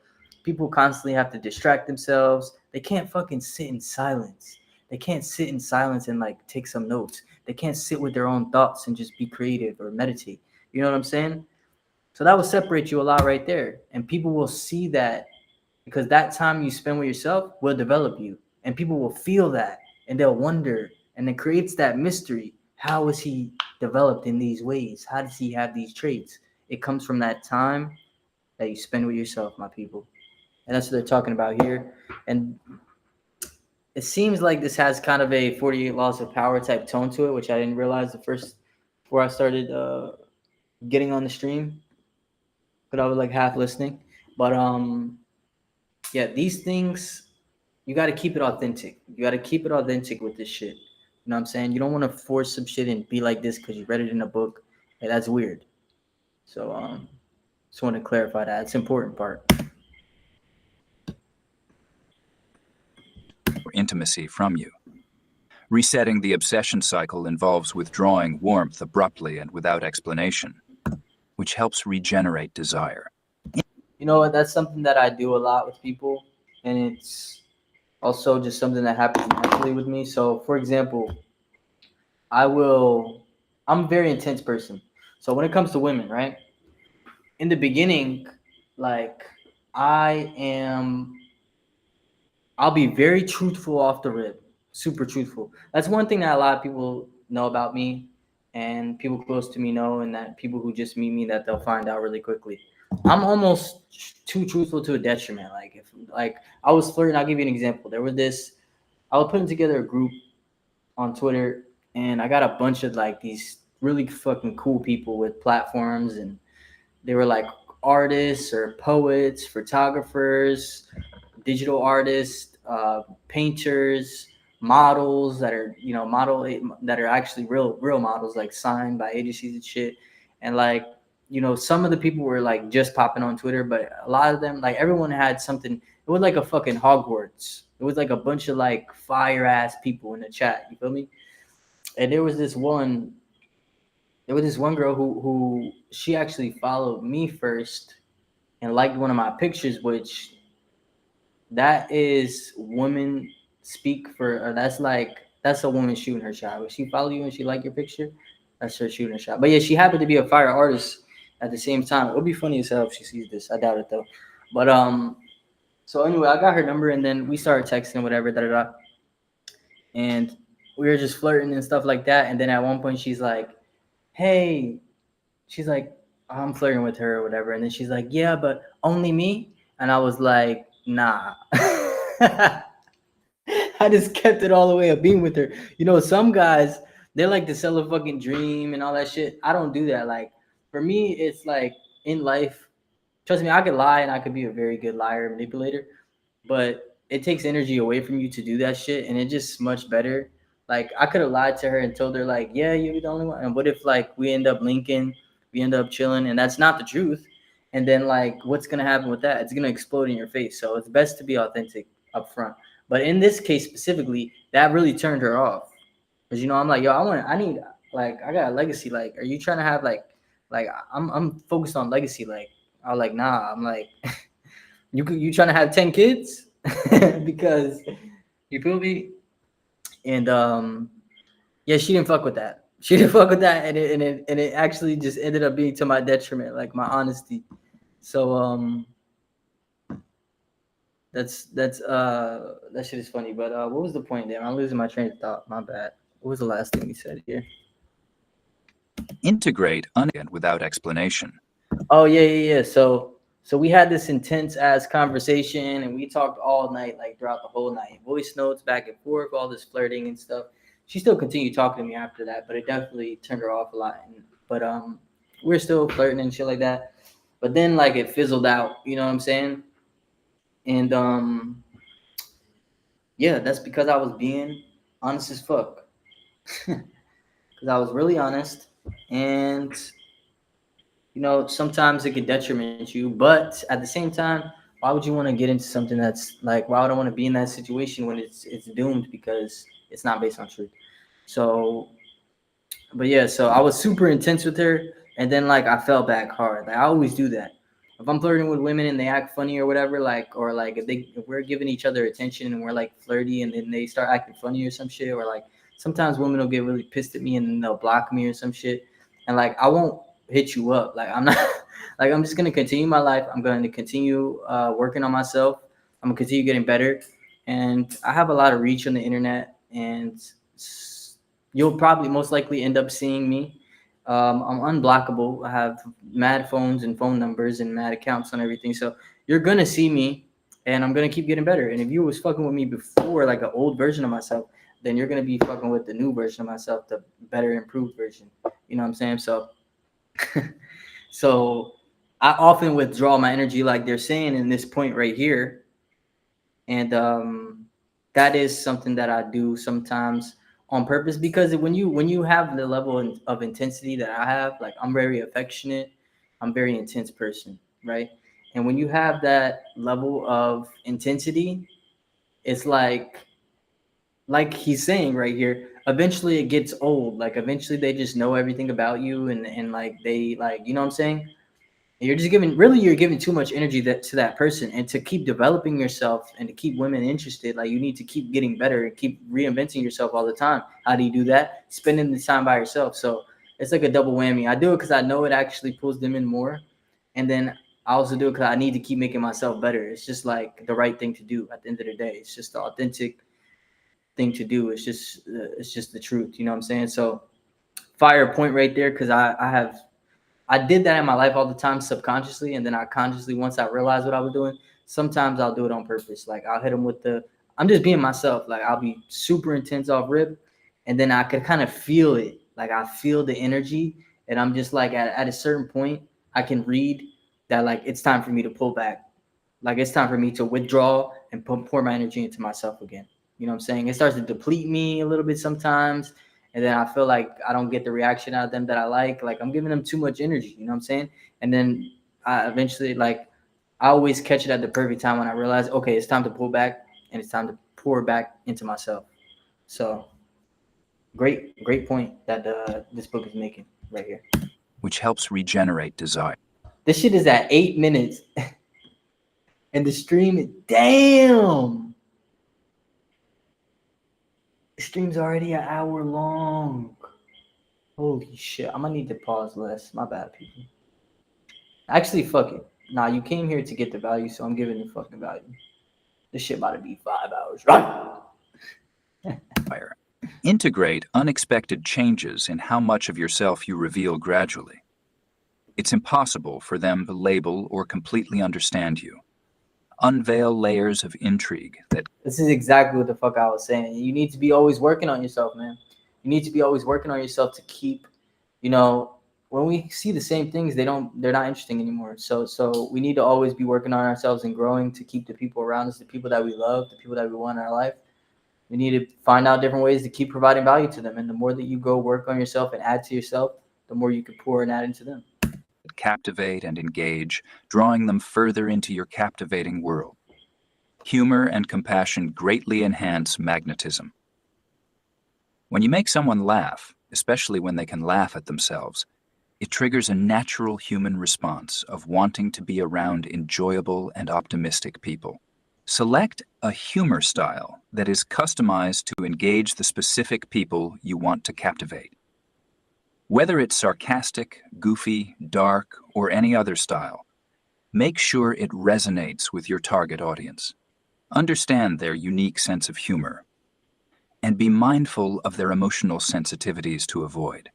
people constantly have to distract themselves. They can't fucking sit in silence. They can't sit in silence and like take some notes. They can't sit with their own thoughts and just be creative or meditate. You know what I'm saying? So that will separate you a lot right there. And people will see that, because that time you spend with yourself will develop you. And people will feel that and they'll wonder. And it creates that mystery. How is he developed in these ways? How does he have these traits? It comes from that time that you spend with yourself, my people. And that's what they're talking about here. And it seems like this has kind of a 48 Laws of Power type tone to it, which I didn't realize before I started getting on the stream, but I was like half listening. But yeah, these things, you got to keep it authentic. You got to keep it authentic with this shit. You know what I'm saying? You don't want to force some shit and be like this because you read it in a book. Hey, that's weird. So just want to clarify that. It's an important part. intimacy from you. Resetting the obsession cycle involves withdrawing warmth abruptly and without explanation, which helps regenerate desire. You know what? That's something that I do a lot with people, and it's also just something that happens naturally with me. So, for example, I'm a very intense person. So when it comes to women, right? In the beginning, like I am I'll be very truthful off the rip, super truthful. That's one thing that a lot of people know about me, and people close to me know, and that people who just meet me, that they'll find out really quickly. I'm almost too truthful to a detriment. Like if like I was flirting, I'll give you an example. There was this. I was putting together a group on Twitter, and I got a bunch of like these really fucking cool people with platforms, and they were like artists or poets, photographers, digital artists, painters, models that are that are actually real models, like signed by agencies and shit. And like some of the people were like just popping on Twitter, but a lot of them, like everyone had something. It was like a fucking Hogwarts. It was like a bunch of like fire ass people in the chat. You feel me? And there was this one girl who she actually followed me first and liked one of my pictures, which that is women speak for, or that's a woman shooting her shot. When she follow you and she like your picture, that's her shooting her shot. But yeah, she happened to be a fire artist at the same time. It would be funny as hell if she sees this. I doubt it though. But so anyway, I got her number, and then we started texting, whatever, da da da. And we were just flirting and stuff like that. And then at one point she's like, hey, she's like, I'm flirting with her or whatever. And then she's like, yeah, but only me. And I was like, nah. I just kept it all the way up being with her. Some guys, they like to sell a fucking dream and all that shit. I don't do that. Like, for me, it's like in life, trust me, I could lie and I could be a very good liar and manipulator, but it takes energy away from you to do that shit, and it's just much better. Like, I could have lied to her and told her, like, yeah, you're the only one. And what if, like, we end up linking, we end up chilling, and that's not the truth? And then, like, what's going to happen with that? It's going to explode in your face. So it's best to be authentic up front. But in this case specifically, that really turned her off. Because, I'm like, yo, I got a legacy. Like, are you trying to have, like, I'm focused on legacy. Like, I was like, nah, I'm like, you trying to have 10 kids? because you feel me. And yeah, she didn't fuck with that. She didn't fuck with that, and it actually just ended up being to my detriment, like my honesty. So that shit is funny. But what was the point there? I'm losing my train of thought. My bad. What was the last thing we said here? Integrate without explanation. Oh yeah. So we had this intense ass conversation, and we talked all night, like throughout the whole night, voice notes back and forth, all this flirting and stuff. She still continued talking to me after that, but it definitely turned her off a lot. But we're still flirting and shit like that. But then like it fizzled out. You know what I'm saying? And yeah, that's because I was being honest as fuck. Because I was really honest, and sometimes it could detriment you, but at the same time, why would you want to get into something that's like, why would I want to be in that situation when it's doomed because it's not based on truth? So, but yeah, so I was super intense with her, and then like I fell back hard. Like I always do that. If I'm flirting with women and they act funny or whatever, like, or like if we're giving each other attention and we're like flirty and then they start acting funny or some shit, or like sometimes women will get really pissed at me and then they'll block me or some shit, and like I won't hit you up. Like I'm not, like I'm just gonna continue my life. I'm going to continue working on myself. I'm gonna continue getting better, and I have a lot of reach on the internet, and you'll probably most likely end up seeing me. I'm unblockable. I have mad phones and phone numbers and mad accounts on everything. So you're gonna see me, and I'm gonna keep getting better. And if you was fucking with me before, like an old version of myself, then you're gonna be fucking with the new version of myself, the better, improved version. You know what I'm saying? So, so I often withdraw my energy, like they're saying in this point right here, and that is something that I do sometimes on purpose, because when you have the level of intensity that I have, like I'm very affectionate, I'm a very intense person, right? And when you have that level of intensity, it's like he's saying right here, eventually it gets old. Like eventually they just know everything about you, and like they, like, you know what I'm saying? You're giving too much energy to that person, and to keep developing yourself and to keep women interested, like you need to keep getting better and keep reinventing yourself all the time. How do you do that? Spending the time by yourself. So it's like a double whammy. I do it because I know it actually pulls them in more, and then I also do it because I need to keep making myself better. It's just like the right thing to do at the end of the day. It's just the authentic thing to do. It's just the truth. You know what I'm saying? So fire point right there, because I did that in my life all the time subconsciously, and then I consciously, once I realized what I was doing, sometimes I'll do it on purpose. Like I'll hit them with I'm just being myself. Like I'll be super intense off rip, and then I could kind of feel it. Like I feel the energy, and I'm just like at a certain point, I can read that like it's time for me to pull back. Like it's time for me to withdraw and pour my energy into myself again. You know what I'm saying? It starts to deplete me a little bit sometimes, and then I feel like I don't get the reaction out of them that I like. Like I'm giving them too much energy. You know what I'm saying? And then I eventually, like, I always catch it at the perfect time when I realize, okay, it's time to pull back and it's time to pour back into myself. So great point that this book is making right here. Which helps regenerate desire. This shit is at 8 minutes. And the stream, damn. The stream's already an hour long. Holy shit. I'm gonna need to pause less. My bad, people. Actually, fuck it. Nah, you came here to get the value, so I'm giving the fucking value. This shit about to be 5 hours, right? Integrate unexpected changes in how much of yourself you reveal gradually. It's impossible for them to label or completely understand you. Unveil layers of intrigue that... This is exactly what the fuck I was saying. You need to be always working on yourself, man. You need to be always working on yourself to keep, when we see the same things, they're not interesting anymore. So we need to always be working on ourselves and growing to keep the people around us, the people that we love, the people that we want in our life. We need to find out different ways to keep providing value to them. And the more that you go work on yourself and add to yourself, the more you can pour and add into them. Captivate and engage, drawing them further into your captivating world. Humor and compassion greatly enhance magnetism. When you make someone laugh, especially when they can laugh at themselves, it triggers a natural human response of wanting to be around enjoyable and optimistic people. Select a humor style that is customized to engage the specific people you want to captivate. Whether it's sarcastic, goofy, dark, or any other style, make sure it resonates with your target audience. Understand their unique sense of humor, and be mindful of their emotional sensitivities to avoid.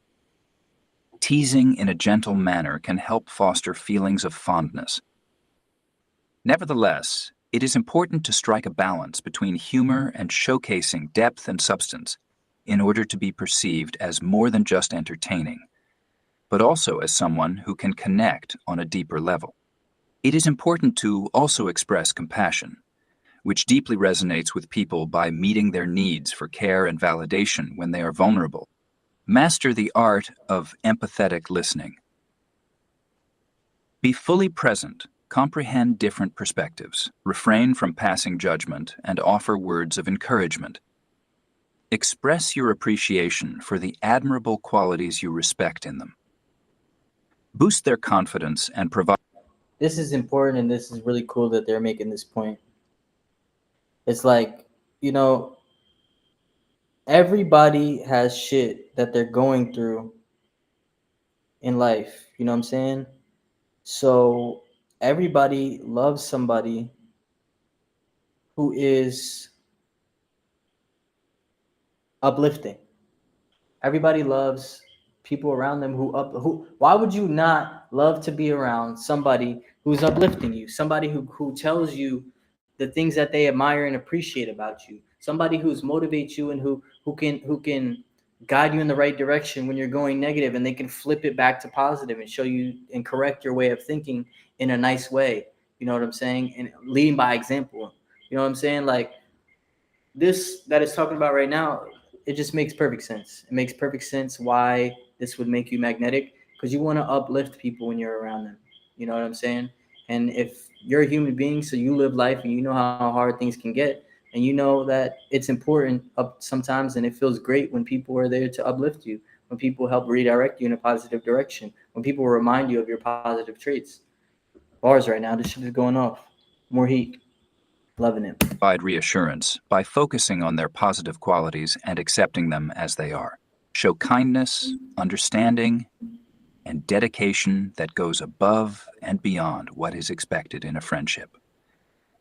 Teasing in a gentle manner can help foster feelings of fondness. Nevertheless, it is important to strike a balance between humor and showcasing depth and substance in order to be perceived as more than just entertaining, but also as someone who can connect on a deeper level. It is important to also express compassion, which deeply resonates with people by meeting their needs for care and validation when they are vulnerable. Master the art of empathetic listening. Be fully present, comprehend different perspectives, refrain from passing judgment, and offer words of encouragement. Express your appreciation for the admirable qualities you respect in them. Boost their confidence and provide. This is important, and this is really cool that they're making this point. It's like, you know, everybody has shit that they're going through in life. You know what I'm saying? So everybody loves somebody who is uplifting. Everybody loves people around them who why would you not love to be around somebody who's uplifting you? Somebody who tells you the things that they admire and appreciate about you. Somebody who's motivates you and who can guide you in the right direction when you're going negative, and they can flip it back to positive and show you and correct your way of thinking in a nice way. You know what I'm saying? And leading by example. You know what I'm saying? Like, this that it's talking about right now, it just makes perfect sense. It makes perfect sense why this would make you magnetic, because you want to uplift people when you're around them. You know what I'm saying? And if you're a human being, so you live life and you know how hard things can get, and you know that it's important up sometimes, and it feels great when people are there to uplift you, when people help redirect you in a positive direction, when people remind you of your positive traits. Bars right now, this shit is going off. More heat. Loving it. Provide reassurance by focusing on their positive qualities and accepting them as they are. Show kindness, understanding, and dedication that goes above and beyond what is expected in a friendship.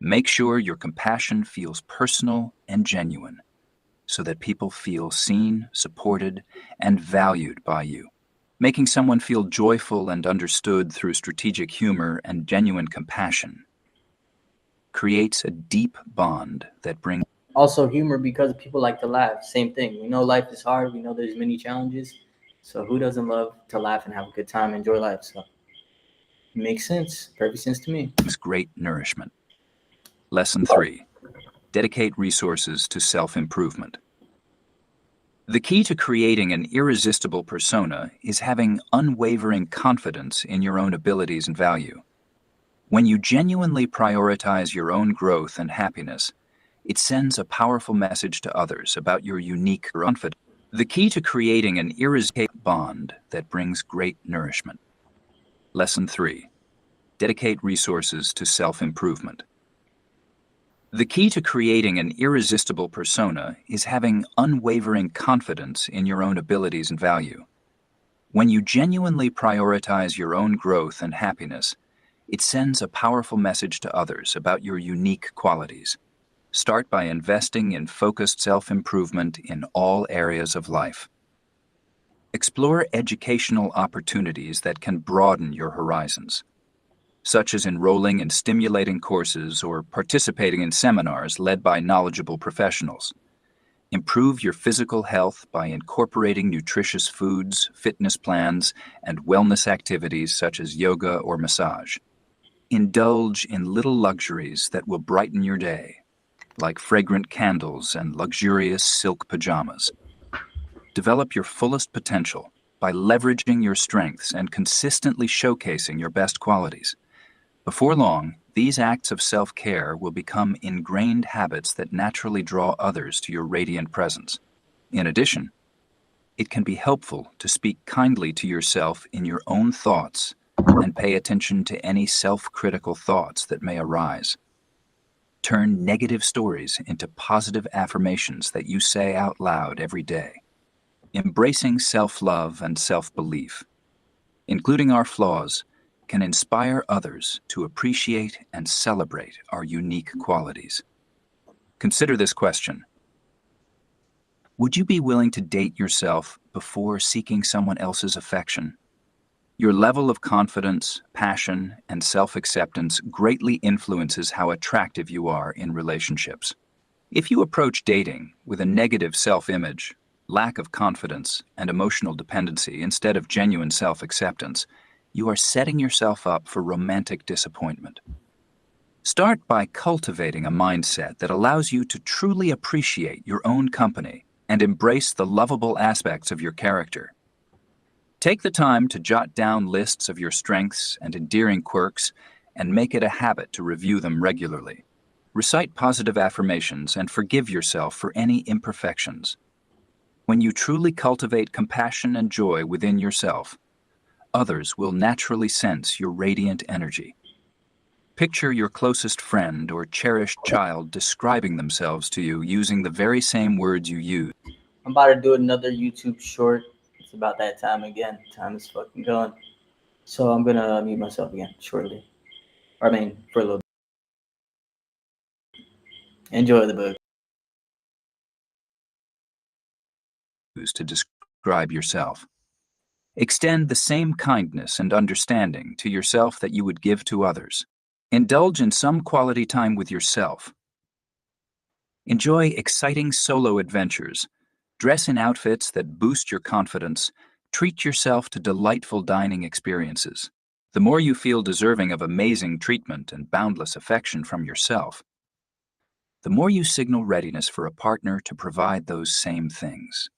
Make sure your compassion feels personal and genuine so that people feel seen, supported, and valued by you. Making someone feel joyful and understood through strategic humor and genuine compassion creates a deep bond that brings. Also humor, because people like to laugh. Same thing. We know life is hard. We know there's many challenges. So who doesn't love to laugh and have a good time, enjoy life? So it makes sense. Perfect sense to me. Great nourishment. Lesson 3. Dedicate resources to self-improvement. The key to creating an irresistible persona is having unwavering confidence in your own abilities and value. When you genuinely prioritize your own growth and happiness, it sends a powerful message to others about your unique confidence. The key to creating an irresistible bond that brings great nourishment. Lesson 3. Dedicate resources to self-improvement. The key to creating an irresistible persona is having unwavering confidence in your own abilities and value. When you genuinely prioritize your own growth and happiness, it sends a powerful message to others about your unique qualities. Start by investing in focused self-improvement in all areas of life. Explore educational opportunities that can broaden your horizons, such as enrolling in stimulating courses or participating in seminars led by knowledgeable professionals. Improve your physical health by incorporating nutritious foods, fitness plans, and wellness activities such as yoga or massage. Indulge in little luxuries that will brighten your day, like fragrant candles and luxurious silk pajamas. Develop your fullest potential by leveraging your strengths and consistently showcasing your best qualities. Before long, these acts of self-care will become ingrained habits that naturally draw others to your radiant presence. In addition, it can be helpful to speak kindly to yourself in your own thoughts and pay attention to any self-critical thoughts that may arise. Turn negative stories into positive affirmations that you say out loud every day. Embracing self-love and self-belief, including our flaws, can inspire others to appreciate and celebrate our unique qualities. Consider this question. Would you be willing to date yourself before seeking someone else's affection? Your level of confidence, passion, and self-acceptance greatly influences how attractive you are in relationships. If you approach dating with a negative self-image, lack of confidence, and emotional dependency instead of genuine self-acceptance, you are setting yourself up for romantic disappointment. Start by cultivating a mindset that allows you to truly appreciate your own company and embrace the lovable aspects of your character. Take the time to jot down lists of your strengths and endearing quirks and make it a habit to review them regularly. Recite positive affirmations and forgive yourself for any imperfections. When you truly cultivate compassion and joy within yourself, others will naturally sense your radiant energy. Picture your closest friend or cherished child describing themselves to you using the very same words you use. I'm about to do another YouTube short. It's about that time again. Time is fucking going. So I'm gonna mute myself again shortly. For a little bit. Enjoy the book. To describe yourself. Extend the same kindness and understanding to yourself that you would give to others. Indulge in some quality time with yourself. Enjoy exciting solo adventures. Dress in outfits that boost your confidence. Treat yourself to delightful dining experiences. The more you feel deserving of amazing treatment and boundless affection from yourself, the more you signal readiness for a partner to provide those same things.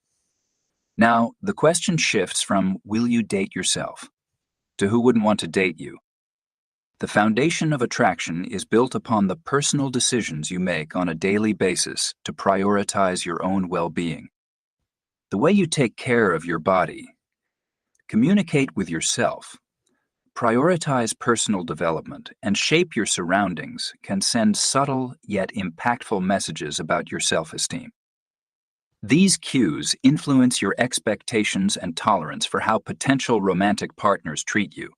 Now, the question shifts from will you date yourself to who wouldn't want to date you? The foundation of attraction is built upon the personal decisions you make on a daily basis to prioritize your own well-being. The way you take care of your body, communicate with yourself, prioritize personal development, and shape your surroundings can send subtle yet impactful messages about your self-esteem. These cues influence your expectations and tolerance for how potential romantic partners treat you.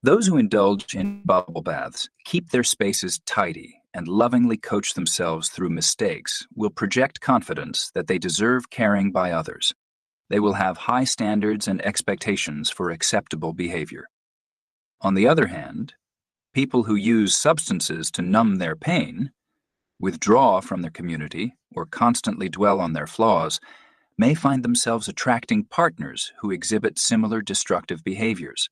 Those who indulge in bubble baths, keep their spaces tidy, and lovingly coach themselves through mistakes will project confidence that they deserve caring by others. They will have high standards and expectations for acceptable behavior. On the other hand, people who use substances to numb their pain, withdraw from their community, or constantly dwell on their flaws may find themselves attracting partners who exhibit similar destructive behaviors.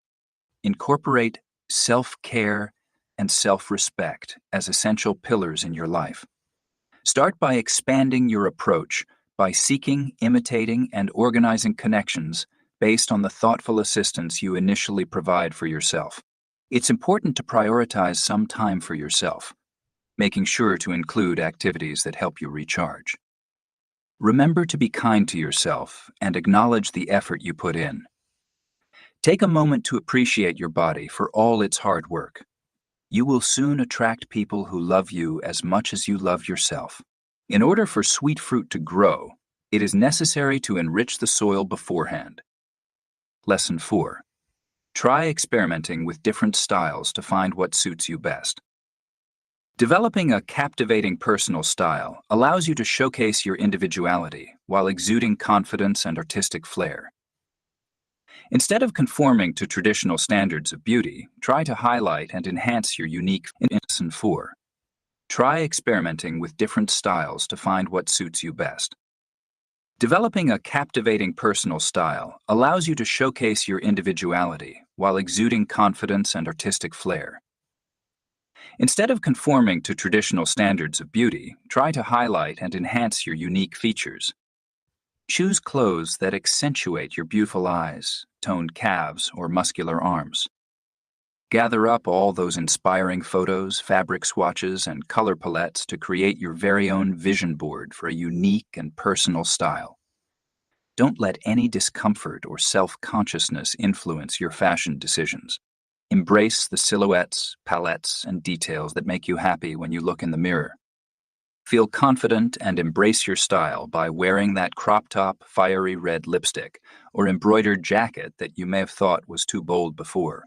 Incorporate self-care and self-respect as essential pillars in your life. Start by expanding your approach by seeking, imitating, and organizing connections based on the thoughtful assistance you initially provide for yourself. It's important to prioritize some time for yourself, making sure to include activities that help you recharge. Remember to be kind to yourself and acknowledge the effort you put in. Take a moment to appreciate your body for all its hard work. You will soon attract people who love you as much as you love yourself. In order for sweet fruit to grow, it is necessary to enrich the soil beforehand. Lesson 4. Try experimenting with different styles to find what suits you best. Developing a captivating personal style allows you to showcase your individuality while exuding confidence and artistic flair. Instead of conforming to traditional standards of beauty, try to highlight and enhance your unique. Lesson 4. Try experimenting with different styles to find what suits you best. Developing a captivating personal style allows you to showcase your individuality while exuding confidence and artistic flair. Instead of conforming to traditional standards of beauty, try to highlight and enhance your unique features. Choose clothes that accentuate your beautiful eyes, toned calves, or muscular arms. Gather up all those inspiring photos, fabric swatches, and color palettes to create your very own vision board for a unique and personal style. Don't let any discomfort or self-consciousness influence your fashion decisions. Embrace the silhouettes, palettes, and details that make you happy when you look in the mirror. Feel confident and embrace your style by wearing that crop top, fiery red lipstick or embroidered jacket that you may have thought was too bold before.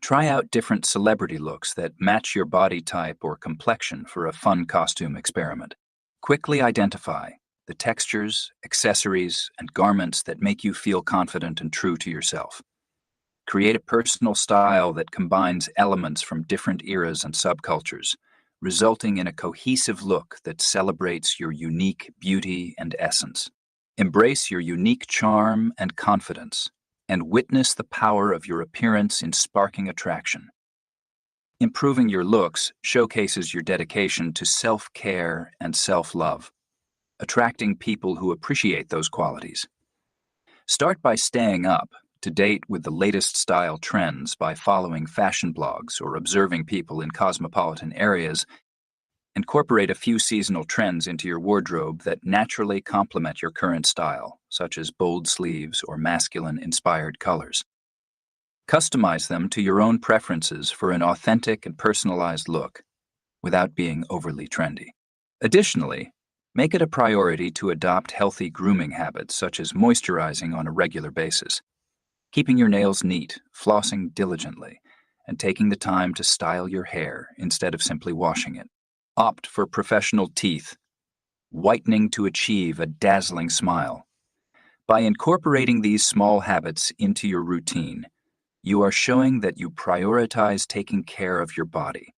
Try out different celebrity looks that match your body type or complexion for a fun costume experiment. Quickly identify the textures, accessories, and garments that make you feel confident and true to yourself. Create a personal style that combines elements from different eras and subcultures, resulting in a cohesive look that celebrates your unique beauty and essence. Embrace your unique charm and confidence, and witness the power of your appearance in sparking attraction. Improving your looks showcases your dedication to self-care and self-love, attracting people who appreciate those qualities. Start by staying up to date with the latest style trends by following fashion blogs or observing people in cosmopolitan areas. Incorporate a few seasonal trends into your wardrobe that naturally complement your current style, such as bold sleeves or masculine-inspired colors. Customize them to your own preferences for an authentic and personalized look, without being overly trendy. Additionally, make it a priority to adopt healthy grooming habits such as moisturizing on a regular basis, keeping your nails neat, flossing diligently, and taking the time to style your hair instead of simply washing it. Opt for professional teeth, whitening to achieve a dazzling smile. By incorporating these small habits into your routine, you are showing that you prioritize taking care of your body.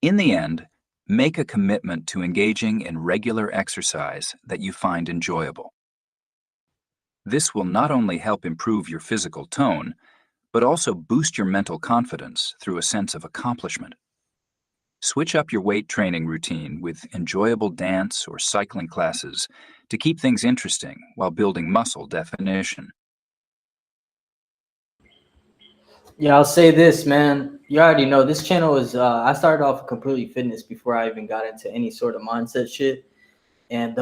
In the end, make a commitment to engaging in regular exercise that you find enjoyable. This will not only help improve your physical tone, but also boost your mental confidence through a sense of accomplishment. Switch up your weight training routine with enjoyable dance or cycling classes to keep things interesting while building muscle definition. Yeah, I'll say this, man. You already know this channel is. I started off completely fitness before I even got into any sort of mindset shit, and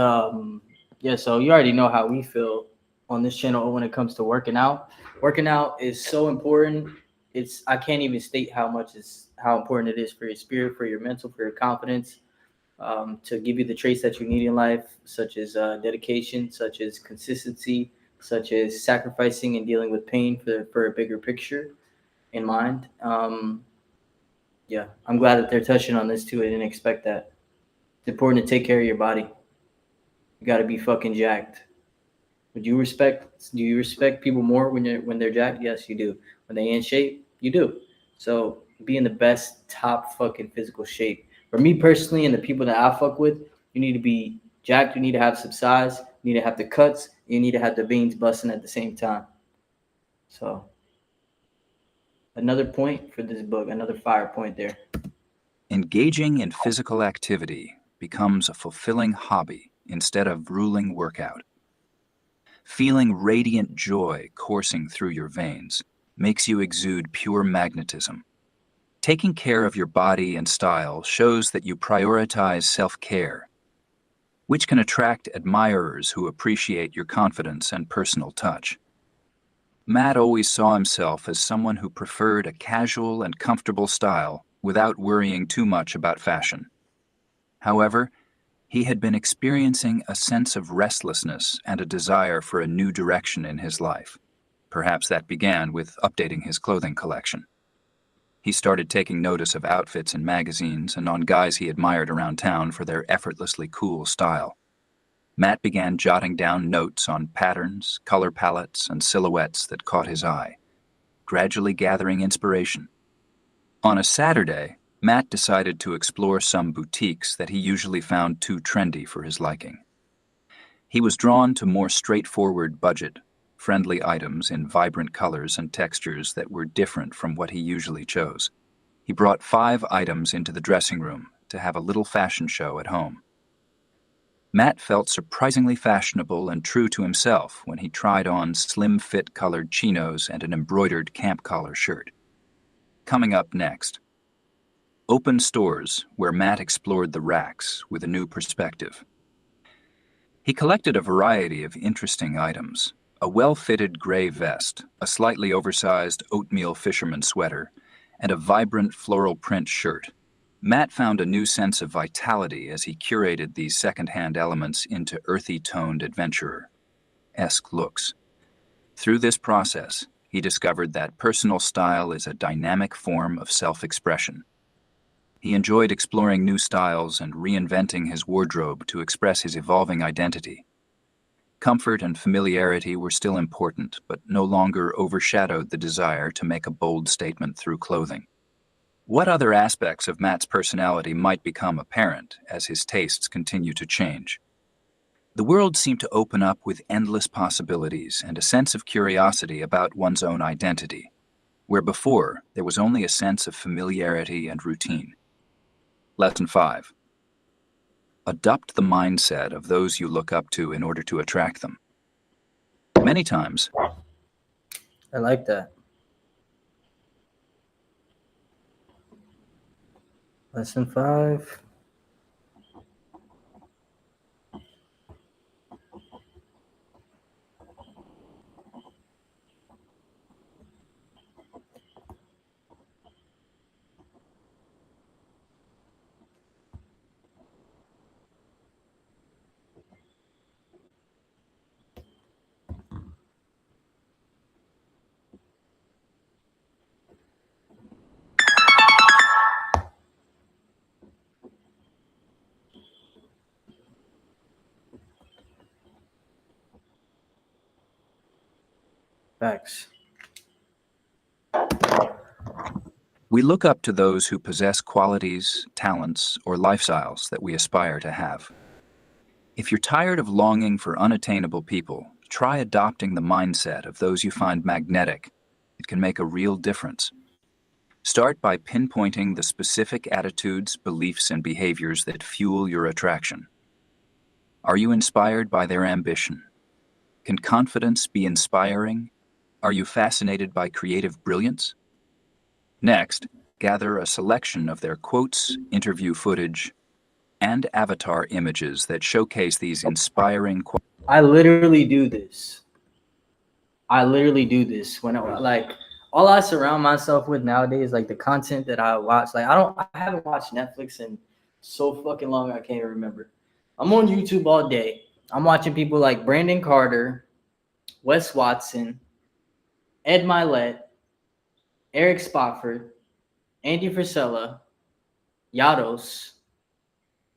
yeah, so you already know how we feel on this channel when it comes to working out. Working out is so important. I can't even state how important it is for your spirit, for your mental, for your confidence, to give you the traits that you need in life, such as dedication, such as consistency, such as sacrificing and dealing with pain for a bigger picture in mind. Yeah, I'm glad that they're touching on this too. I didn't expect that. It's important to take care of your body. You got to be fucking jacked. Do you respect people more when they're jacked? Yes, you do. When they in shape, you do. So be in the best top fucking physical shape. For me personally, and the people that I fuck with, you need to be jacked. You need to have some size. You need to have the cuts. You need to have the veins busting at the same time. So another point for this book, another fire point there. Engaging in physical activity becomes a fulfilling hobby instead of grueling workout. Feeling radiant joy coursing through your veins makes you exude pure magnetism. Taking care of your body and style shows that you prioritize self-care, which can attract admirers who appreciate your confidence and personal touch. Matt always saw himself as someone who preferred a casual and comfortable style without worrying too much about fashion. However, he had been experiencing a sense of restlessness and a desire for a new direction in his life. Perhaps that began with updating his clothing collection. He started taking notice of outfits in magazines and on guys he admired around town for their effortlessly cool style. Matt began jotting down notes on patterns, color palettes, and silhouettes that caught his eye, gradually gathering inspiration. On a Saturday, Matt decided to explore some boutiques that he usually found too trendy for his liking. He was drawn to more straightforward, budget-friendly items in vibrant colors and textures that were different from what he usually chose. He brought 5 items into the dressing room to have a little fashion show at home. Matt felt surprisingly fashionable and true to himself when he tried on slim-fit colored chinos and an embroidered camp collar shirt. Coming up next, open stores where Matt explored the racks with a new perspective. He collected a variety of interesting items, A well-fitted gray vest, a slightly oversized oatmeal fisherman sweater, and a vibrant floral print shirt. Matt found a new sense of vitality as he curated these second-hand elements into earthy-toned adventurer-esque looks. Through this process, he discovered that personal style is a dynamic form of self-expression. He enjoyed exploring new styles and reinventing his wardrobe to express his evolving identity. Comfort and familiarity were still important, but no longer overshadowed the desire to make a bold statement through clothing. What other aspects of Matt's personality might become apparent as his tastes continue to change? The world seemed to open up with endless possibilities and a sense of curiosity about one's own identity, where before there was only a sense of familiarity and routine. Lesson 5. Adopt the mindset of those you look up to in order to attract them. Many times, I like that. Lesson 5. Facts. we look up to those who possess qualities, talents, or lifestyles that we aspire to have. If you're tired of longing for unattainable people, try adopting the mindset of those you find magnetic. It can make a real difference. Start by pinpointing the specific attitudes, beliefs, and behaviors that fuel your attraction. Are you inspired by their ambition? Can confidence be inspiring? Are you fascinated by creative brilliance? Next, gather a selection of their quotes, interview footage, and avatar images that showcase these inspiring qualities. I literally do this. When all I surround myself with nowadays, like the content that I watch. Like I haven't watched Netflix in so fucking long I can't even remember. I'm on YouTube all day. I'm watching people like Brandon Carter, Wes Watson, Ed Milet, Eric Spofford, Andy Frisella, Yados,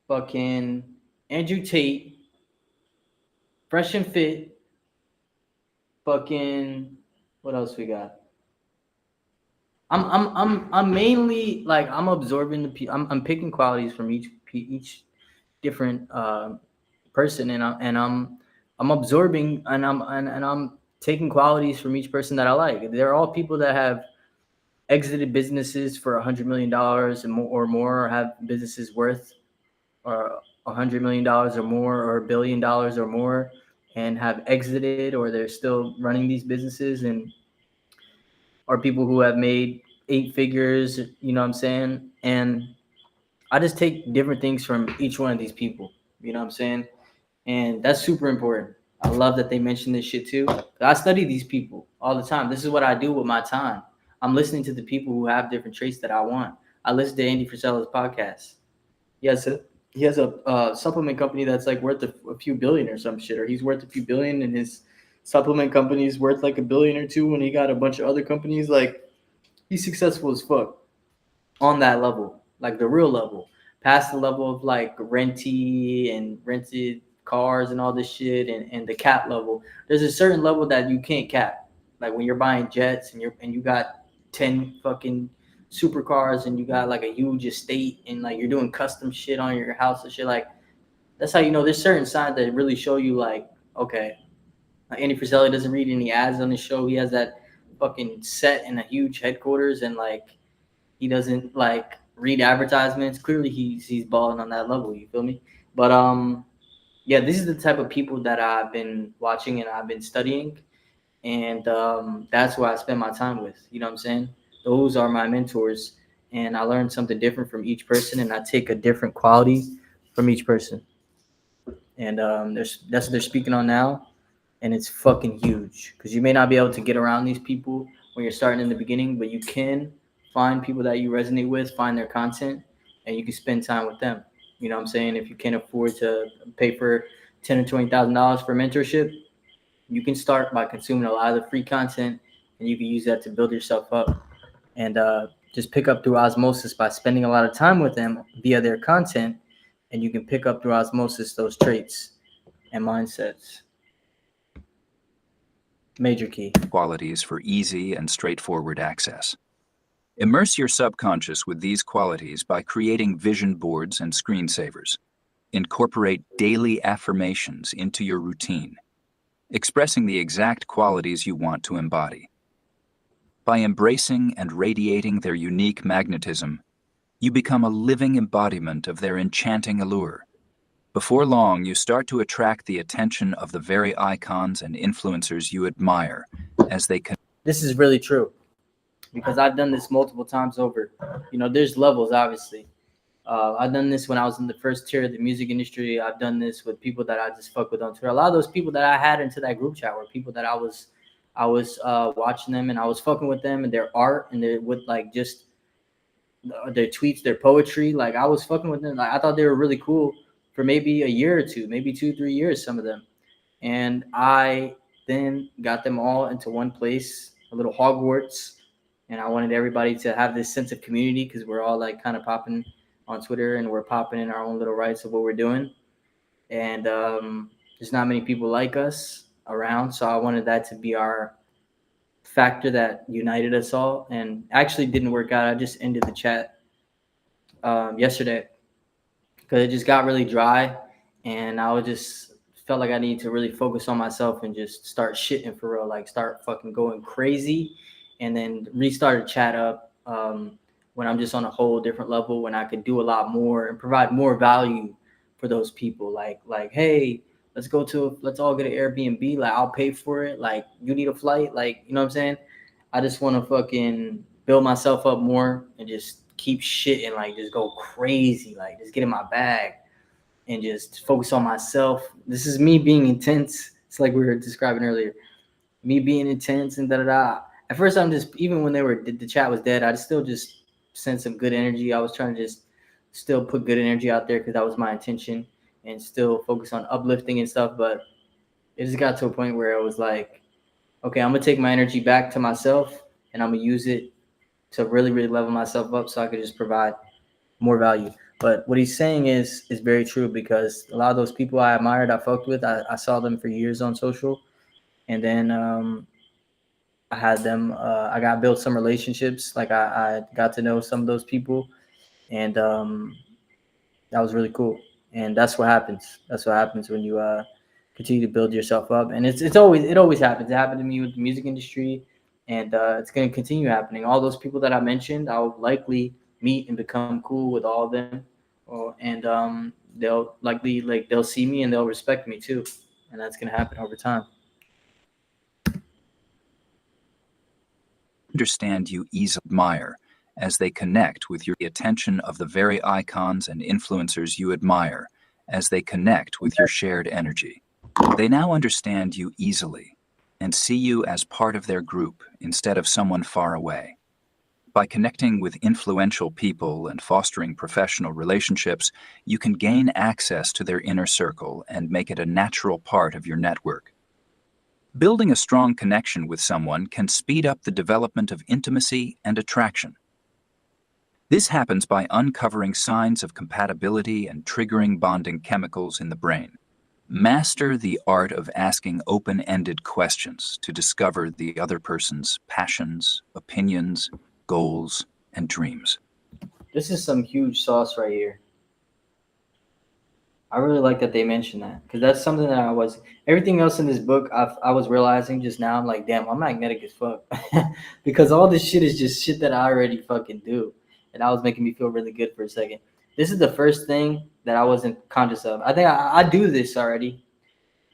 fucking Andrew Tate, Fresh and Fit, fucking what else we got? I'm mainly like I'm absorbing I'm picking qualities from each different person, and I'm absorbing and I'm taking qualities from each person that I like. They're all people that have exited businesses for $100 million or more, or have businesses worth or $100 million or more, or $1 billion or more, and have exited, or they're still running these businesses, and are people who have made 8 figures, you know what I'm saying? And I just take different things from each one of these people, you know what I'm saying? And that's super important. I love that they mention this shit too. I study these people all the time. This is what I do with my time. I'm listening to the people who have different traits that I want. I listen to Andy Frisella's podcast. He has a supplement company that's like worth a few billion or some shit, or he's worth a few billion, and his supplement company is worth like $1 billion or $2 billion, and he got a bunch of other companies. Like, he's successful as fuck on that level, like the real level, past the level of like renty and rented cars and all this shit, and the cap level. There's a certain level that you can't cap, like when you're buying jets and you got 10 fucking supercars, and you got like a huge estate, and like you're doing custom shit on your house and shit. Like, that's how you know there's certain signs that really show you, like, okay, like Andy Frisella doesn't read any ads on his show. He has that fucking set in a huge headquarters, and like he doesn't like read advertisements. Clearly he's balling on that level, you feel me? But yeah, this is the type of people that I've been watching and I've been studying, and that's who I spend my time with, you know what I'm saying? Those are my mentors, and I learn something different from each person, and I take a different quality from each person. And that's what they're speaking on now. and it's fucking huge because you may not be able to get around these people when you're starting in the beginning, but you can find people that you resonate with, find their content, and you can spend time with them. You know what I'm saying? If you can't afford to pay for $10,000 or $20,000 for mentorship, you can start by consuming a lot of the free content, and you can use that to build yourself up and just pick up through osmosis by spending a lot of time with them via their content, and you can pick up through osmosis those traits and mindsets. Major key. Qualities for easy and straightforward access. Immerse your subconscious with these qualities by creating vision boards and screensavers. Incorporate daily affirmations into your routine, expressing the exact qualities you want to embody. By embracing and radiating their unique magnetism, you become a living embodiment of their enchanting allure. Before long, you start to attract the attention of the very icons and influencers you admire as they This is really true because I've done this multiple times over. You know, there's levels, obviously. I've done this when I was in the first tier of the music industry. I've done this with people that I just fuck with on Twitter. A lot of those people that I had into that group chat were people that I was watching them and I was fucking with them and their art and their with like just their tweets, their poetry. Like I was fucking with them. Like I thought they were really cool for maybe a year or two, maybe 2-3 years, some of them. And I then got them all into one place, a little Hogwarts, and I wanted everybody to have this sense of community because we're all like kind of popping on Twitter and we're popping in our own little rights of what we're doing. And there's not many people like us around, so I wanted that to be our factor that united us all. And actually didn't work out. I just ended the chat yesterday because it just got really dry, and I was just felt like I needed to really focus on myself and just start shitting for real, like start fucking going crazy, and then restart a chat up when I'm just on a whole different level, when I could do a lot more and provide more value for those people. Like, hey, let's all get an Airbnb. Like, I'll pay for it. Like, you need a flight. Like, you know what I'm saying? I just want to fucking build myself up more and just keep shitting, like just go crazy, like just get in my bag and just focus on myself. This is me being intense. It's like we were describing earlier. Me being intense and da-da-da. At first, I'm just, even when the chat was dead, I still just sent some good energy. I was trying to just still put good energy out there because that was my intention and still focus on uplifting and stuff. But it just got to a point where it was like, okay, I'm going to take my energy back to myself and I'm going to use it to really, really level myself up so I could just provide more value. But what he's saying is very true because a lot of those people I admired, I fucked with, I saw them for years on social. And then I had them, I got built some relationships. Like I got to know some of those people. And that was really cool. And that's what happens. That's what happens when you continue to build yourself up. And it always happens. It happened to me with the music industry. And it's going to continue happening. All those people that I mentioned, I'll likely meet and become cool with all of them. And they'll likely, like, they'll see me and they'll respect me too. And that's going to happen over time. understand you easily admire as they connect with your attention of the very icons and influencers you admire as they connect with your shared energy. They now understand you easily and see you as part of their group instead of someone far away. By connecting with influential people and fostering professional relationships, you can gain access to their inner circle and make it a natural part of your network. Building a strong connection with someone can speed up the development of intimacy and attraction. This happens by uncovering signs of compatibility and triggering bonding chemicals in the brain. Master the art of asking open-ended questions to discover the other person's passions, opinions, goals, and dreams. This is some huge sauce right here. I really like that they mentioned that because that's something that everything else in this book, I was realizing just now. I'm like, damn, I'm magnetic as fuck because all this shit is just shit that I already fucking do. And that was making me feel really good for a second. This is the first thing that I wasn't conscious of. I think I do this already.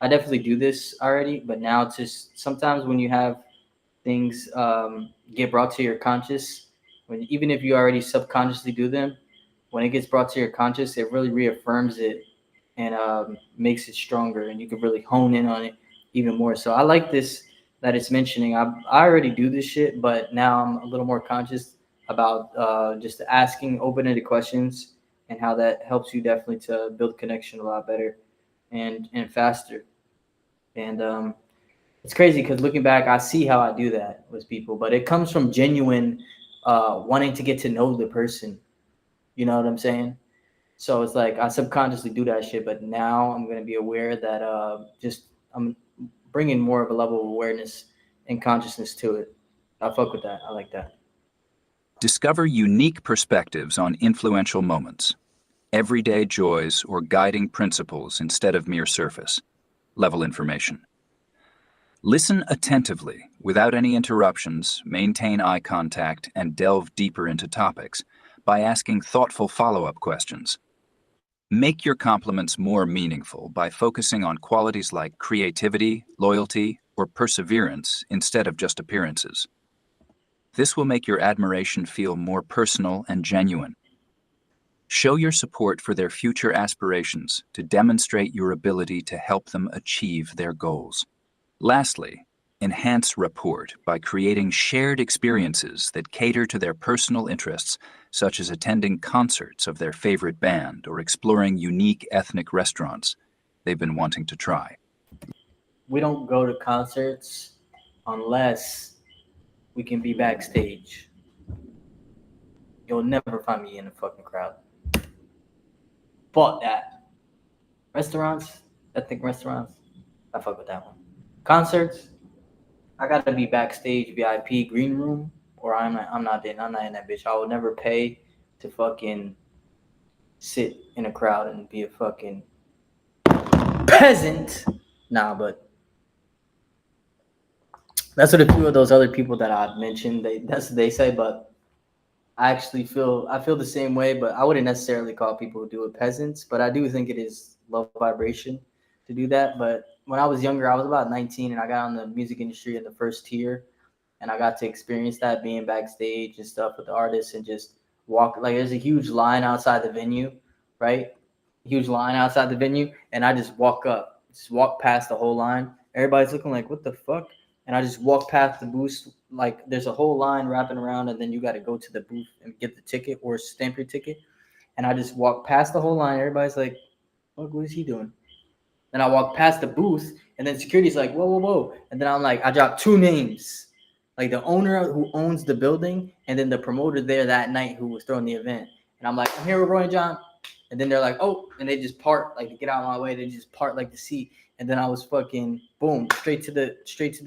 I definitely do this already, but now it's just sometimes when you have things get brought to your conscious, even if you already subconsciously do them, when it gets brought to your conscious, it really reaffirms it and makes it stronger, and you can really hone in on it even more. So I like this that it's mentioning. I already do this shit, but now I'm a little more conscious about just asking open-ended questions and how that helps you definitely to build connection a lot better and faster. And it's crazy because looking back, I see how I do that with people, but it comes from genuine wanting to get to know the person. You know what I'm saying? So it's like I subconsciously do that shit, but now I'm gonna be aware that just I'm bringing more of a level of awareness and consciousness to it. I fuck with that. I like that. Discover unique perspectives on influential moments, everyday joys or guiding principles instead of mere surface level information. Listen attentively, without any interruptions, maintain eye contact, and delve deeper into topics by asking thoughtful follow-up questions. Make your compliments more meaningful by focusing on qualities like creativity, loyalty, or perseverance instead of just appearances. This will make your admiration feel more personal and genuine. Show your support for their future aspirations to demonstrate your ability to help them achieve their goals. Lastly, enhance rapport by creating shared experiences that cater to their personal interests, such as attending concerts of their favorite band or exploring unique ethnic restaurants they've been wanting to try. We don't go to concerts unless we can be backstage. You'll never find me in a fucking crowd. Fuck that. Restaurants, ethnic restaurants, I fuck with that one. Concerts, I gotta be backstage, VIP, green room, or I'm not in that bitch. I will never pay to fucking sit in a crowd and be a fucking peasant. Nah, but that's what a few of those other people that I've mentioned. That's what they say, but I feel the same way, but I wouldn't necessarily call people who do it peasants. But I do think it is low vibration to do that. But when I was younger, I was about 19, and I got on the music industry at the first tier, and I got to experience that being backstage and stuff with the artists and just walk. Like there's a huge line outside the venue, right? Huge line outside the venue, and I just walk past the whole line. Everybody's looking like, what the fuck? And I just walk past the booth. Like there's a whole line wrapping around, and then you got to go to the booth and get the ticket or stamp your ticket. And I just walk past the whole line. Everybody's like, fuck, what is he doing? Then I walk past the booth, and then security's like, whoa, whoa, whoa. And then I'm like, I drop two names, like the owner who owns the building, and then the promoter there that night who was throwing the event. And I'm like, I'm here with Roy and John. And then they're like, oh, and they just part, like to get out of my way. They just part like the seat. And then I was fucking boom, straight to the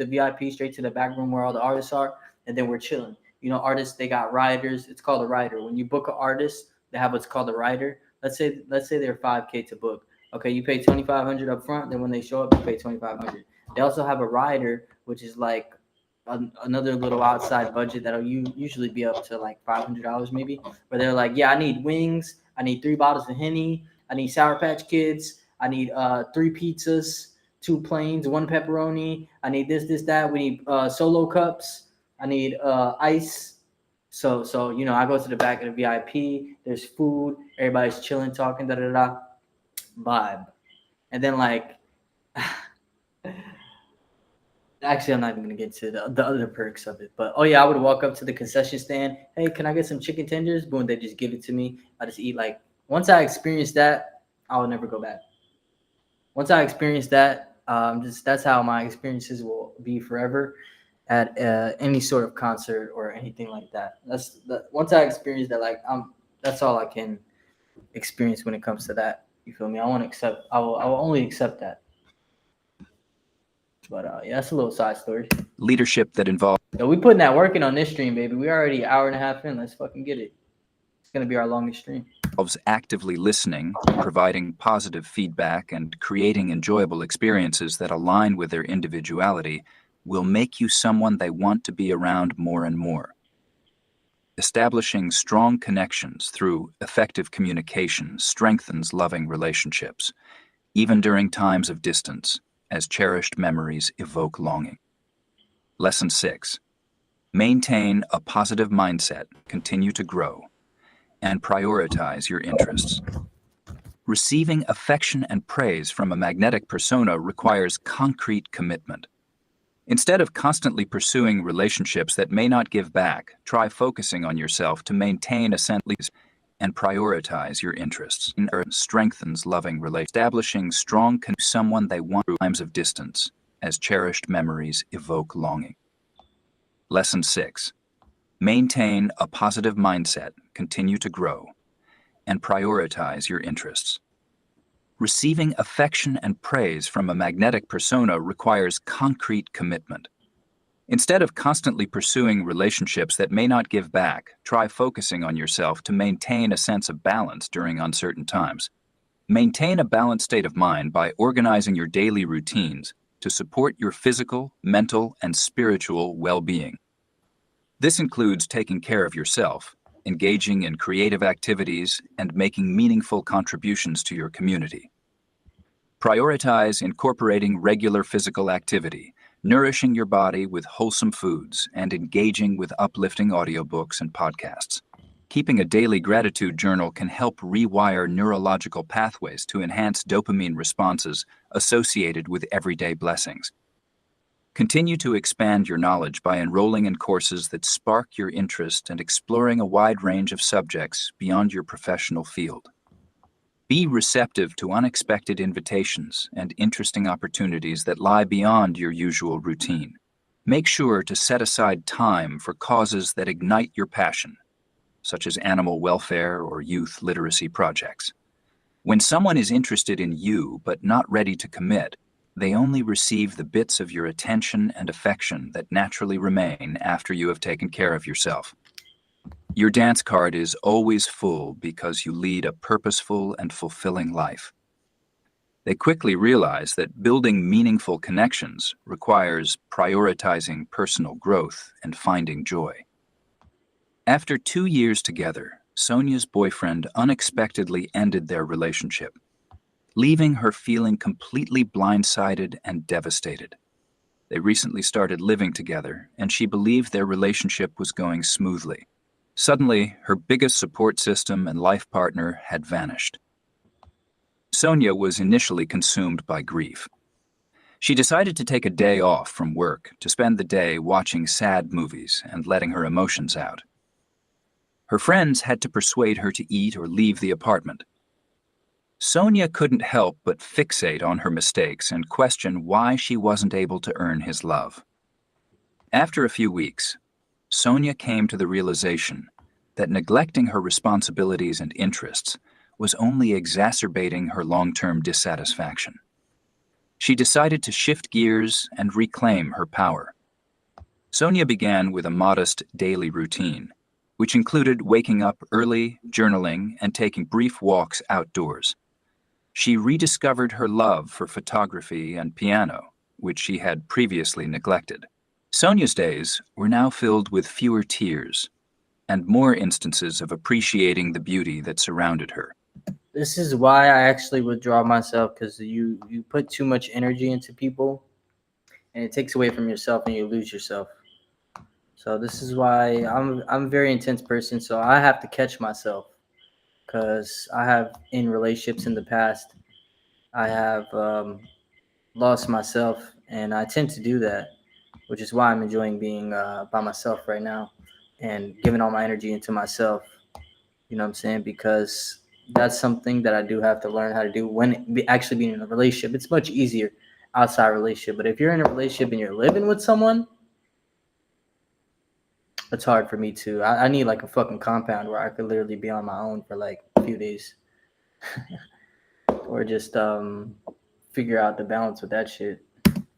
VIP, straight to the back room where all the artists are. And then we're chilling. You know, artists, they got riders. It's called a rider. When you book an artist, they have what's called a rider. Let's say they're 5K to book. Okay, you pay 2,500 up front. Then when they show up, you pay 2,500. They also have a rider, which is like another little outside budget that'll usually be up to like $500 maybe. Where they're like, yeah, I need wings. I need 3 bottles of Henny. I need Sour Patch Kids. I need 3 pizzas, 2 plains, 1 pepperoni. I need this, that. We need solo cups. I need ice. So you know, I go to the back of the VIP. There's food. Everybody's chilling, talking, da da da. Vibe. And then like, actually, I'm not even gonna get to the other perks of it. But oh yeah, I would walk up to the concession stand. Hey, can I get some chicken tenders? Boom, they just give it to me. I just eat like. Once I experience that, I will never go back. Once I experience that, that's how my experiences will be forever at any sort of concert or anything like that. Once I experience that, like that's all I can experience when it comes to that. You feel me? I won't accept. I will only accept that. But yeah, that's a little side story. Leadership that involves Yo, we putting that work in on this stream, baby. We already an hour and a half in. Let's fucking get it. It's gonna be our longest stream. actively listening, providing positive feedback, and creating enjoyable experiences that align with their individuality will make you someone they want to be around more and more. Establishing strong connections through effective communication strengthens loving relationships, even during times of distance, as cherished memories evoke longing. Lesson 6. Maintain a positive mindset, continue to grow, and prioritize your interests. Receiving affection and praise from a magnetic persona requires concrete commitment. Instead of constantly pursuing relationships that may not give back, try focusing on yourself to maintain a sense of and prioritize your interests. Strengthens loving relationships. Establishing strong connection with someone they want through times of distance, as cherished memories evoke longing. Lesson 6. Maintain a positive mindset, continue to grow, and prioritize your interests. Receiving affection and praise from a magnetic persona requires concrete commitment. Instead of constantly pursuing relationships that may not give back, try focusing on yourself to maintain a sense of balance during uncertain times. Maintain a balanced state of mind by organizing your daily routines to support your physical, mental, and spiritual well-being. This includes taking care of yourself, engaging in creative activities, and making meaningful contributions to your community. Prioritize incorporating regular physical activity, nourishing your body with wholesome foods, and engaging with uplifting audiobooks and podcasts. Keeping a daily gratitude journal can help rewire neurological pathways to enhance dopamine responses associated with everyday blessings. Continue to expand your knowledge by enrolling in courses that spark your interest and exploring a wide range of subjects beyond your professional field. Be receptive to unexpected invitations and interesting opportunities that lie beyond your usual routine. Make sure to set aside time for causes that ignite your passion, such as animal welfare or youth literacy projects. When someone is interested in you but not ready to commit, they only receive the bits of your attention and affection that naturally remain after you have taken care of yourself. Your dance card is always full because you lead a purposeful and fulfilling life. They quickly realize that building meaningful connections requires prioritizing personal growth and finding joy. After 2 years together, Sonia's boyfriend unexpectedly ended their relationship, leaving her feeling completely blindsided and devastated. They recently started living together, and she believed their relationship was going smoothly. Suddenly, her biggest support system and life partner had vanished. Sonia was initially consumed by grief. She decided to take a day off from work to spend the day watching sad movies and letting her emotions out. Her friends had to persuade her to eat or leave the apartment. Sonia couldn't help but fixate on her mistakes and question why she wasn't able to earn his love. After a few weeks, Sonia came to the realization that neglecting her responsibilities and interests was only exacerbating her long-term dissatisfaction. She decided to shift gears and reclaim her power. Sonia began with a modest daily routine, which included waking up early, journaling, and taking brief walks outdoors. She rediscovered her love for photography and piano, which she had previously neglected. Sonia's days were now filled with fewer tears and more instances of appreciating the beauty that surrounded her. This is why I actually withdraw myself, because you put too much energy into people and it takes away from yourself and you lose yourself. So this is why I'm a very intense person, so I have to catch myself, because I have, in relationships in the past, I have lost myself, and I tend to do that, which is why I'm enjoying being by myself right now and giving all my energy into myself. You know what I'm saying? Because that's something that I do have to learn how to do when actually being in a relationship. It's much easier outside relationship, but if you're in a relationship and you're living with someone, it's hard for me to. I need like a fucking compound where I could literally be on my own for like a few days, or just figure out the balance with that shit.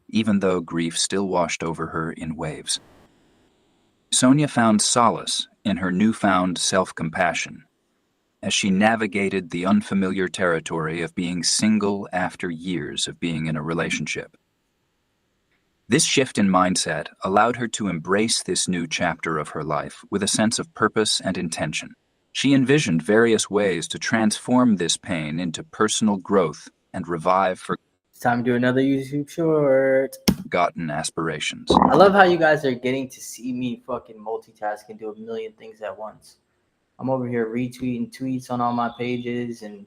Even though grief still washed over her in waves, Sonia found solace in her newfound self-compassion as she navigated the unfamiliar territory of being single after years of being in a relationship. This shift in mindset allowed her to embrace this new chapter of her life with a sense of purpose and intention. She envisioned various ways to transform this pain into personal growth and revive It's time to do another YouTube short. forgotten aspirations. I love how you guys are getting to see me fucking multitask and do a million things at once. I'm over here retweeting tweets on all my pages and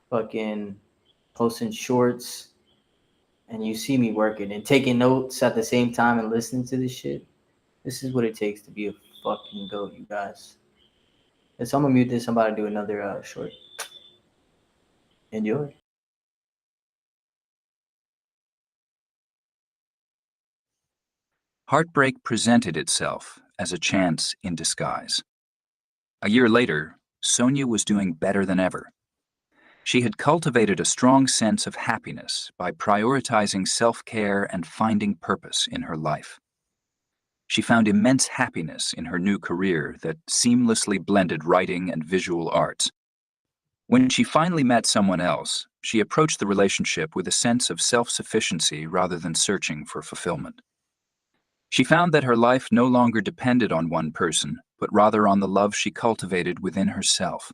fucking posting shorts, and you see me working and taking notes at the same time and listening to this shit, this is what it takes to be a fucking goat, you guys. And so I'm gonna mute this. I'm about to do another short. Enjoy. Heartbreak presented itself as a chance in disguise. A year later, Sonia was doing better than ever. She had cultivated a strong sense of happiness by prioritizing self-care and finding purpose in her life. She found immense happiness in her new career that seamlessly blended writing and visual arts. When she finally met someone else, she approached the relationship with a sense of self-sufficiency rather than searching for fulfillment. She found that her life no longer depended on one person, but rather on the love she cultivated within herself.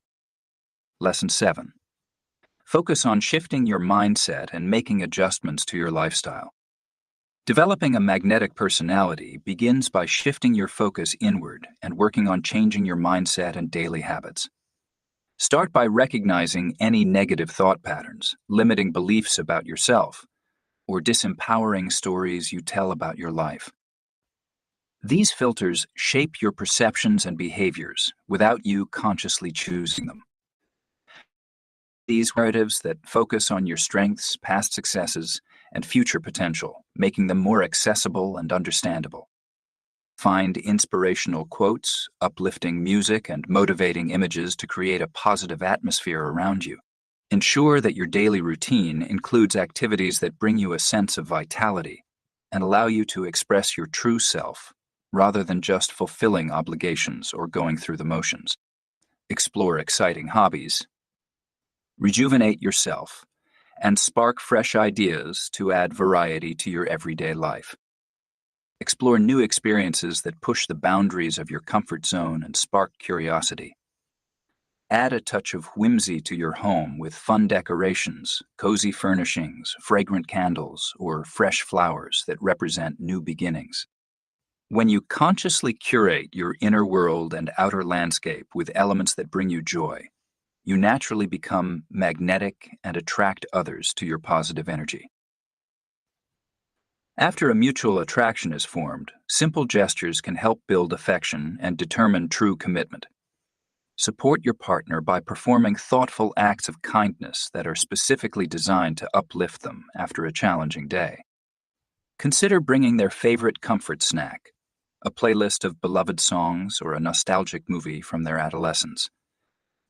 Lesson 7. Focus on shifting your mindset and making adjustments to your lifestyle. Developing a magnetic personality begins by shifting your focus inward and working on changing your mindset and daily habits. Start by recognizing any negative thought patterns, limiting beliefs about yourself, or disempowering stories you tell about your life. These filters shape your perceptions and behaviors without you consciously choosing them. These narratives that focus on your strengths, past successes, and future potential, making them more accessible and understandable. Find inspirational quotes, uplifting music, and motivating images to create a positive atmosphere around you. Ensure that your daily routine includes activities that bring you a sense of vitality and allow you to express your true self, rather than just fulfilling obligations or going through the motions. Explore exciting hobbies. Rejuvenate yourself and spark fresh ideas to add variety to your everyday life. Explore new experiences that push the boundaries of your comfort zone and spark curiosity. Add a touch of whimsy to your home with fun decorations, cozy furnishings, fragrant candles, or fresh flowers that represent new beginnings. When you consciously curate your inner world and outer landscape with elements that bring you joy, you naturally become magnetic and attract others to your positive energy. After a mutual attraction is formed, simple gestures can help build affection and determine true commitment. Support your partner by performing thoughtful acts of kindness that are specifically designed to uplift them after a challenging day. Consider bringing their favorite comfort snack, a playlist of beloved songs, or a nostalgic movie from their adolescence.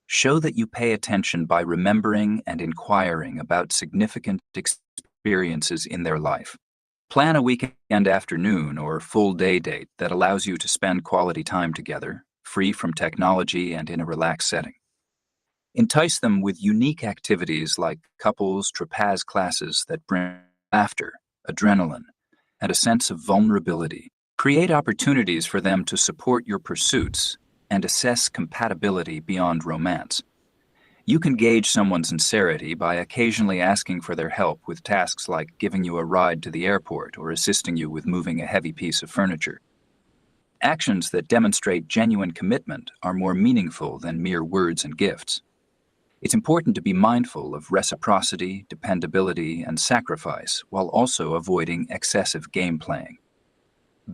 Show that you pay attention by remembering and inquiring about significant experiences in their life. Plan a weekend afternoon or full day date that allows you to spend quality time together, free from technology and in a relaxed setting. Entice them with unique activities like couples trapeze classes that bring laughter, adrenaline, and a sense of vulnerability. Create opportunities for them to support your pursuits and assess compatibility beyond romance. You can gauge someone's sincerity by occasionally asking for their help with tasks like giving you a ride to the airport or assisting you with moving a heavy piece of furniture. Actions that demonstrate genuine commitment are more meaningful than mere words and gifts. It's important to be mindful of reciprocity, dependability, and sacrifice while also avoiding excessive game playing.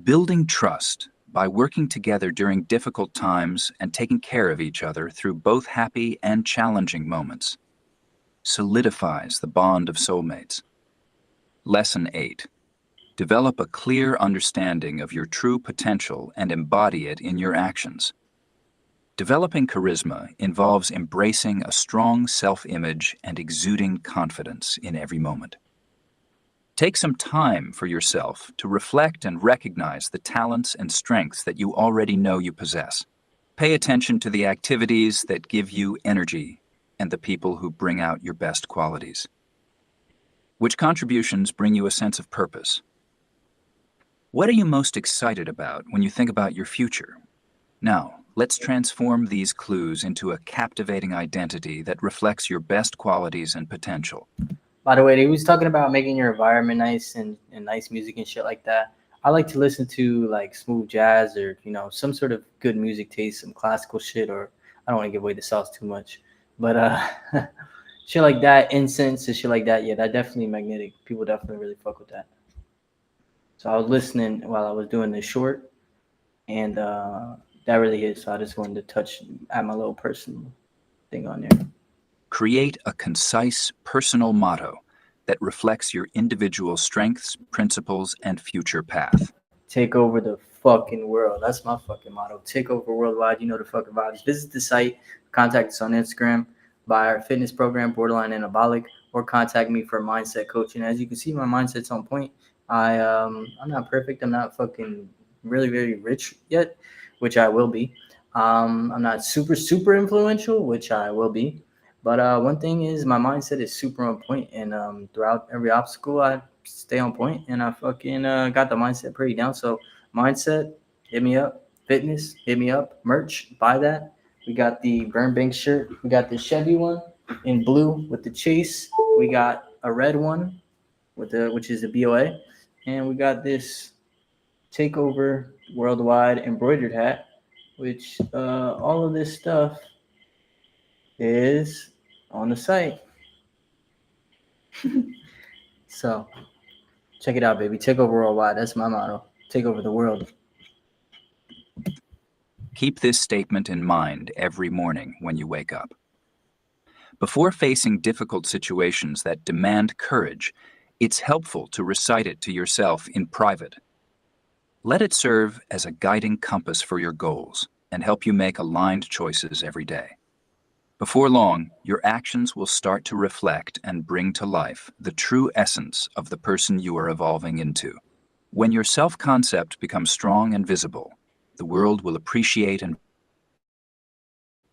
Building trust by working together during difficult times and taking care of each other through both happy and challenging moments solidifies the bond of soulmates. Lesson 8. Develop a clear understanding of your true potential and embody it in your actions. Developing charisma involves embracing a strong self-image and exuding confidence in every moment. Take some time for yourself to reflect and recognize the talents and strengths that you already know you possess. Pay attention to the activities that give you energy and the people who bring out your best qualities. Which contributions bring you a sense of purpose? What are you most excited about when you think about your future? Now, let's transform these clues into a captivating identity that reflects your best qualities and potential. By the way, he was talking about making your environment nice and nice music and shit like that. I like to listen to like smooth jazz or, some sort of good music taste, some classical shit, or I don't want to give away the sauce too much. But shit like that, incense and shit like that. Yeah, that definitely magnetic. People definitely really fuck with that. So I was listening while I was doing this short, and that really hit. So I just wanted to touch, add my little personal thing on there. Create a concise, personal motto that reflects your individual strengths, principles, and future path. Take over the fucking world. That's my fucking motto. Take over worldwide. You know the fucking vibes. Visit the site. Contact us on Instagram, buy our fitness program, Borderline Anabolic, or contact me for mindset coaching. As you can see, my mindset's on point. I'm not perfect. I'm not fucking really very rich yet, which I will be. I'm not super influential, which I will be. But one thing is, my mindset is super on point, and throughout every obstacle, I stay on point, and I fucking got the mindset pretty down. So mindset, hit me up. Fitness, hit me up. Merch, buy that. We got the Burn Bank shirt. We got the Chevy one in blue with the chase. We got a red one with the which is the BOA, and we got this takeover worldwide embroidered hat, which all of this stuff is on the site. So check it out, baby. Take over worldwide. That's my motto. Take over the world. Keep this statement in mind every morning when you wake up. Before facing difficult situations that demand courage, it's helpful to recite it to yourself in private. Let it serve as a guiding compass for your goals and help you make aligned choices every day. Before long, your actions will start to reflect and bring to life the true essence of the person you are evolving into. When your self-concept becomes strong and visible, the world will appreciate and...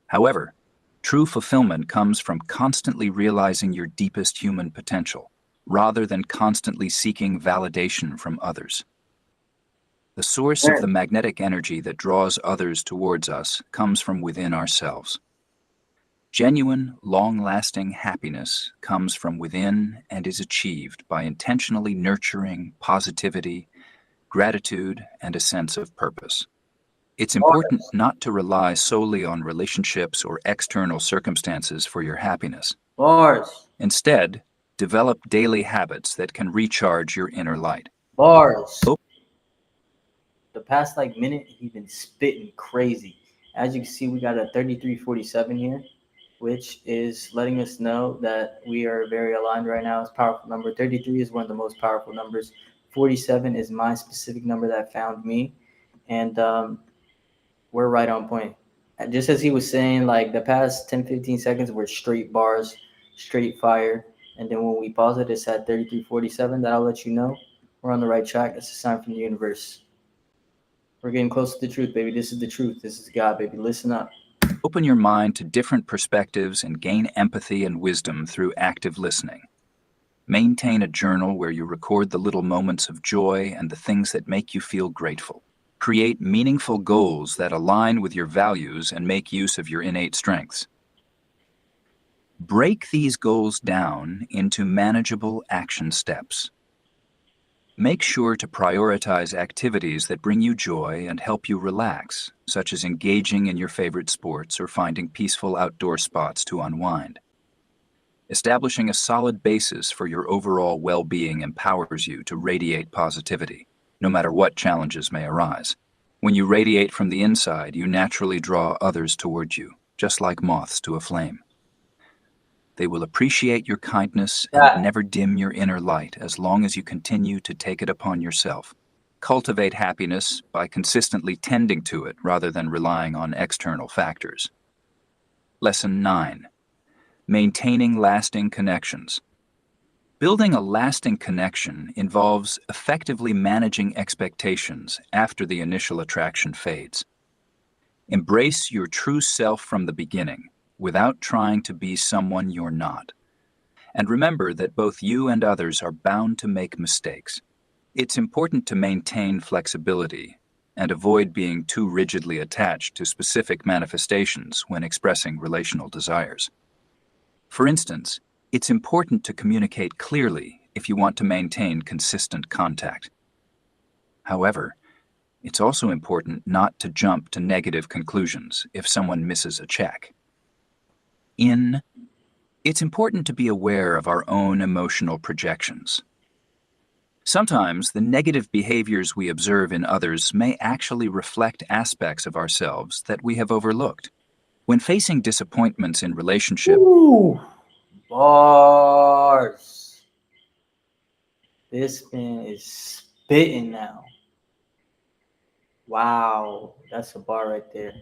However, true fulfillment comes from constantly realizing your deepest human potential, rather than constantly seeking validation from others. The source of the magnetic energy that draws others towards us comes from within ourselves. Genuine, long-lasting happiness comes from within and is achieved by intentionally nurturing positivity, gratitude, and a sense of purpose. It's important not to rely solely on relationships or external circumstances for your happiness. Bars. Instead, develop daily habits that can recharge your inner light. Bars. The past like minute, he's been spitting crazy. As you can see, we got a 3347 here, which is letting us know that we are very aligned right now. It's a powerful number. 33 is one of the most powerful numbers. 47 is my specific number that found me. And we're right on point. Just as he was saying, like the past 10, 15 seconds were straight bars, straight fire. And then when we pause it, it's at 3347. That'll let you know we're on the right track. It's a sign from the universe. We're getting close to the truth, baby. This is the truth. This is God, baby. Listen up. Open your mind to different perspectives and gain empathy and wisdom through active listening. Maintain a journal where you record the little moments of joy and the things that make you feel grateful. Create meaningful goals that align with your values and make use of your innate strengths. Break these goals down into manageable action steps. Make sure to prioritize activities that bring you joy and help you relax, such as engaging in your favorite sports or finding peaceful outdoor spots to unwind. Establishing a solid basis for your overall well-being empowers you to radiate positivity, no matter what challenges may arise. When you radiate from the inside, you naturally draw others toward you, just like moths to a flame. They will appreciate your kindness and never dim your inner light as long as you continue to take it upon yourself. Cultivate happiness by consistently tending to it rather than relying on external factors. Lesson 9. Maintaining lasting connections. Building a lasting connection involves effectively managing expectations after the initial attraction fades. Embrace your true self from the beginning, without trying to be someone you're not. And remember that both you and others are bound to make mistakes. It's important to maintain flexibility and avoid being too rigidly attached to specific manifestations when expressing relational desires. For instance, it's important to communicate clearly if you want to maintain consistent contact. However, it's also important not to jump to negative conclusions if someone misses a check. In It's important to be aware of our own emotional projections. Sometimes the negative behaviors we observe in others may actually reflect aspects of ourselves that we have overlooked. When facing disappointments in relationships, Ooh, bars. This man is spitting now. Wow, that's a bar right there.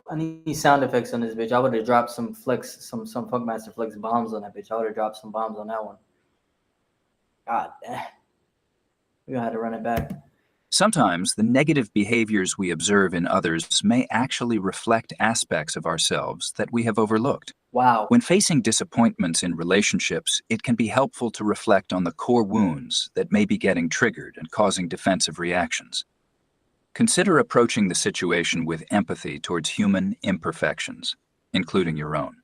I need sound effects on this bitch. I would have dropped some flex, some Funkmaster Flex bombs on that bitch. I would have dropped some bombs on that one. God damn. We gotta run it back. sometimes the negative behaviors we observe in others may actually reflect aspects of ourselves that we have overlooked. Wow. When facing disappointments in relationships, it can be helpful to reflect on the core wounds that may be getting triggered and causing defensive reactions. Consider approaching the situation with empathy towards human imperfections, including your own.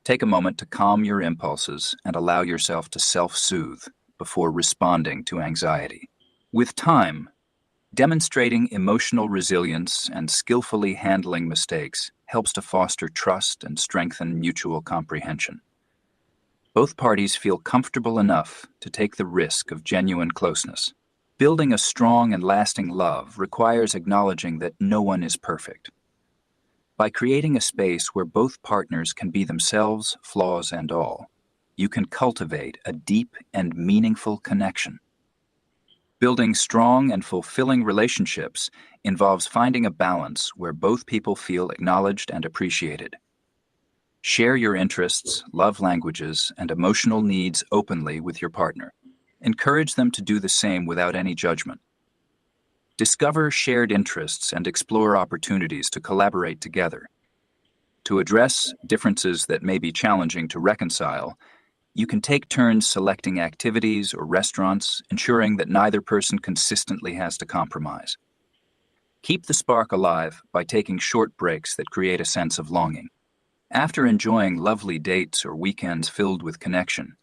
Take a moment to calm your impulses and allow yourself to self-soothe before responding to anxiety. With time, demonstrating emotional resilience and skillfully handling mistakes helps to foster trust and strengthen mutual comprehension. Both parties feel comfortable enough to take the risk of genuine closeness. Building a strong and lasting love requires acknowledging that no one is perfect. By creating a space where both partners can be themselves, flaws and all, you can cultivate a deep and meaningful connection. Building strong and fulfilling relationships involves finding a balance where both people feel acknowledged and appreciated. Share your interests, love languages, and emotional needs openly with your partner. Encourage them to do the same without any judgment. Discover shared interests and explore opportunities to collaborate together. To address differences that may be challenging to reconcile, you can take turns selecting activities or restaurants, ensuring that neither person consistently has to compromise. Keep the spark alive by taking short breaks that create a sense of longing. After enjoying lovely dates or weekends filled with connection,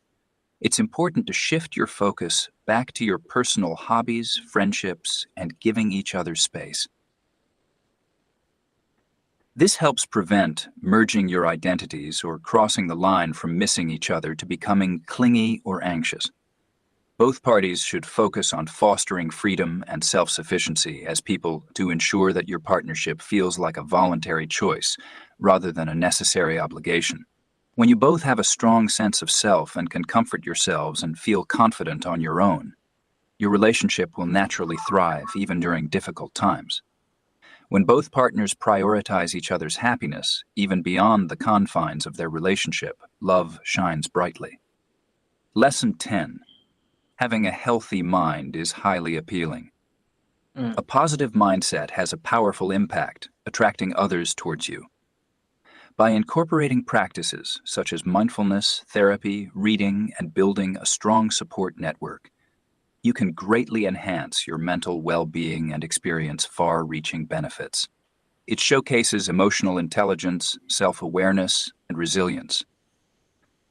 it's important to shift your focus back to your personal hobbies, friendships, and giving each other space. This helps prevent merging your identities or crossing the line from missing each other to becoming clingy or anxious. Both parties should focus on fostering freedom and self-sufficiency as people to ensure that your partnership feels like a voluntary choice rather than a necessary obligation. When you both have a strong sense of self and can comfort yourselves and feel confident on your own, your relationship will naturally thrive even during difficult times. When both partners prioritize each other's happiness, even beyond the confines of their relationship, love shines brightly. Lesson 10. Having a healthy mind is highly appealing. A positive mindset has a powerful impact, attracting others towards you. By incorporating practices such as mindfulness, therapy, reading, and building a strong support network, you can greatly enhance your mental well-being and experience far-reaching benefits. It showcases emotional intelligence, self-awareness, and resilience,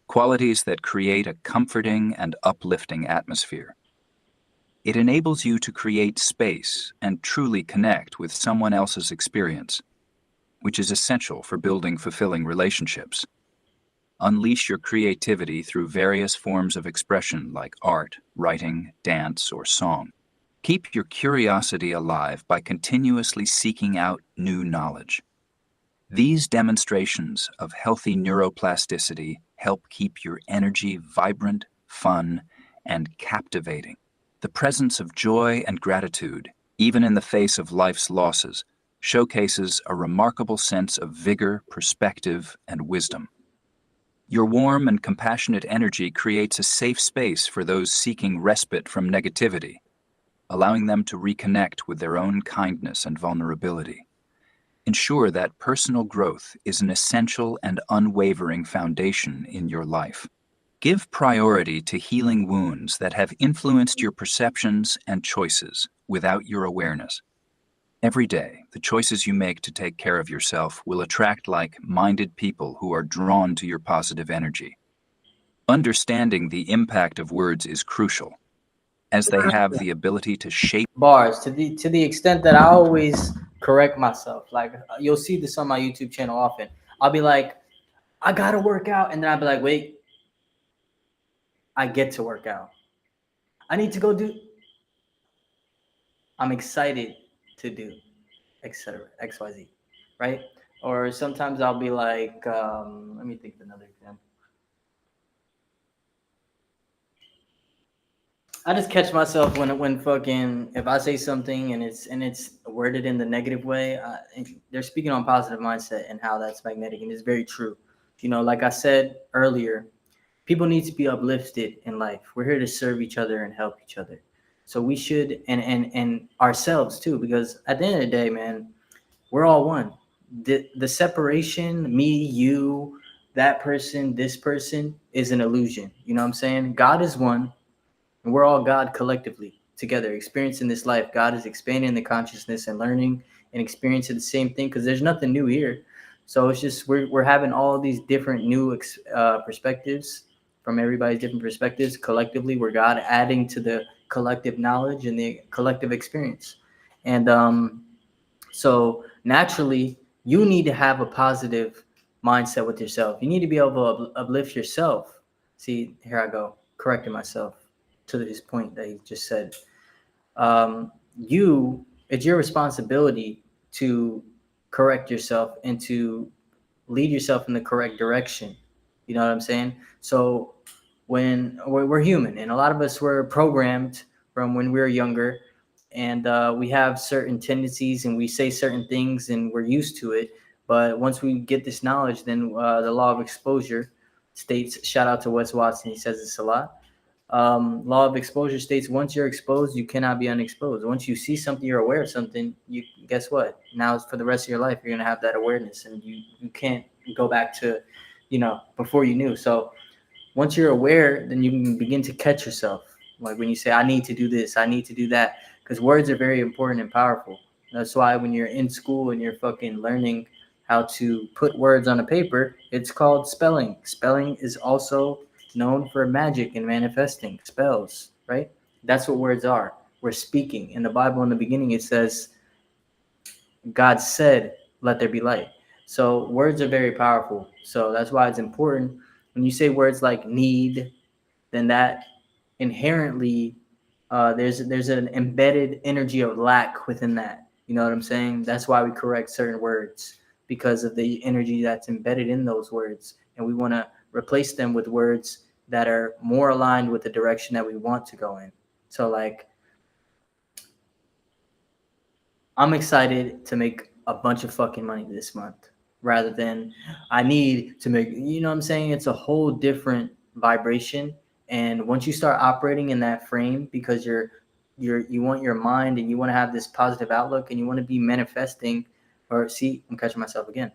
qualities that create a comforting and uplifting atmosphere. It enables you to create space and truly connect with someone else's experience, which is essential for building fulfilling relationships. Unleash your creativity through various forms of expression like art, writing, dance, or song. Keep your curiosity alive by continuously seeking out new knowledge. These demonstrations of healthy neuroplasticity help keep your energy vibrant, fun, and captivating. The presence of joy and gratitude, even in the face of life's losses, showcases a remarkable sense of vigor, perspective, and wisdom. Your warm and compassionate energy creates a safe space for those seeking respite from negativity, allowing them to reconnect with their own kindness and vulnerability. Ensure that personal growth is an essential and unwavering foundation in your life. Give priority to healing wounds that have influenced your perceptions and choices without your awareness. Every day, the choices you make to take care of yourself will attract like-minded people who are drawn to your positive energy. Understanding the impact of words is crucial, as they have the ability to shape Bars to the extent that I always correct myself. Like you'll see this on my YouTube channel often. I'll be like, I gotta work out, and then I'd be like, wait, I get to work out. I need to go do. I'm excited to do, etc. XYZ, right? Or sometimes I'll be like, let me think of another example. I just catch myself when fucking if I say something and it's worded in the negative way. They're speaking on positive mindset and how that's magnetic, and it's very true. Like I said earlier, people need to be uplifted in life. We're here to serve each other and help each other. So we should and ourselves too, because at the end of the day, man, we're all one. The separation, me, you, that person, this person, is an illusion. You know what I'm saying? God is one, and we're all God collectively together, experiencing this life. God is expanding the consciousness and learning and experiencing the same thing because there's nothing new here. So it's just we're having all these different new perspectives from everybody's different perspectives. Collectively, we're God adding to the collective knowledge and the collective experience. And so naturally, you need to have a positive mindset with yourself. You need to be able to uplift yourself. See, here I go, correcting myself to his point that he just said. It's your responsibility to correct yourself and to lead yourself in the correct direction. You know what I'm saying? So when we're human, and a lot of us were programmed from when we were younger, and we have certain tendencies, and we say certain things, and we're used to it. But once we get this knowledge, then the law of exposure states, shout out to Wes Watson, he says this a lot. Law of exposure states once you're exposed, you cannot be unexposed. Once you see something, you're aware of something, you guess what? Now for the rest of your life, you're gonna have that awareness, and you can't go back to, before you knew. So once you're aware, then you can begin to catch yourself. Like when you say, I need to do this, I need to do that, because words are very important and powerful. That's why when you're in school and you're fucking learning how to put words on a paper, it's called spelling. Spelling is also known for magic and manifesting spells, right? That's what words are. We're speaking. In the Bible, in the beginning, it says, God said, let there be light. So words are very powerful. So that's why it's important when you say words like need, then that inherently there's an embedded energy of lack within that. You know what I'm saying? That's why we correct certain words, because of the energy that's embedded in those words, and we want to replace them with words that are more aligned with the direction that we want to go in. So like, I'm excited to make a bunch of fucking money this month rather than I need to make, you know what I'm saying? It's a whole different vibration. And once you start operating in that frame, because you want your mind and you want to have this positive outlook and you want to be manifesting, or see, I'm catching myself again.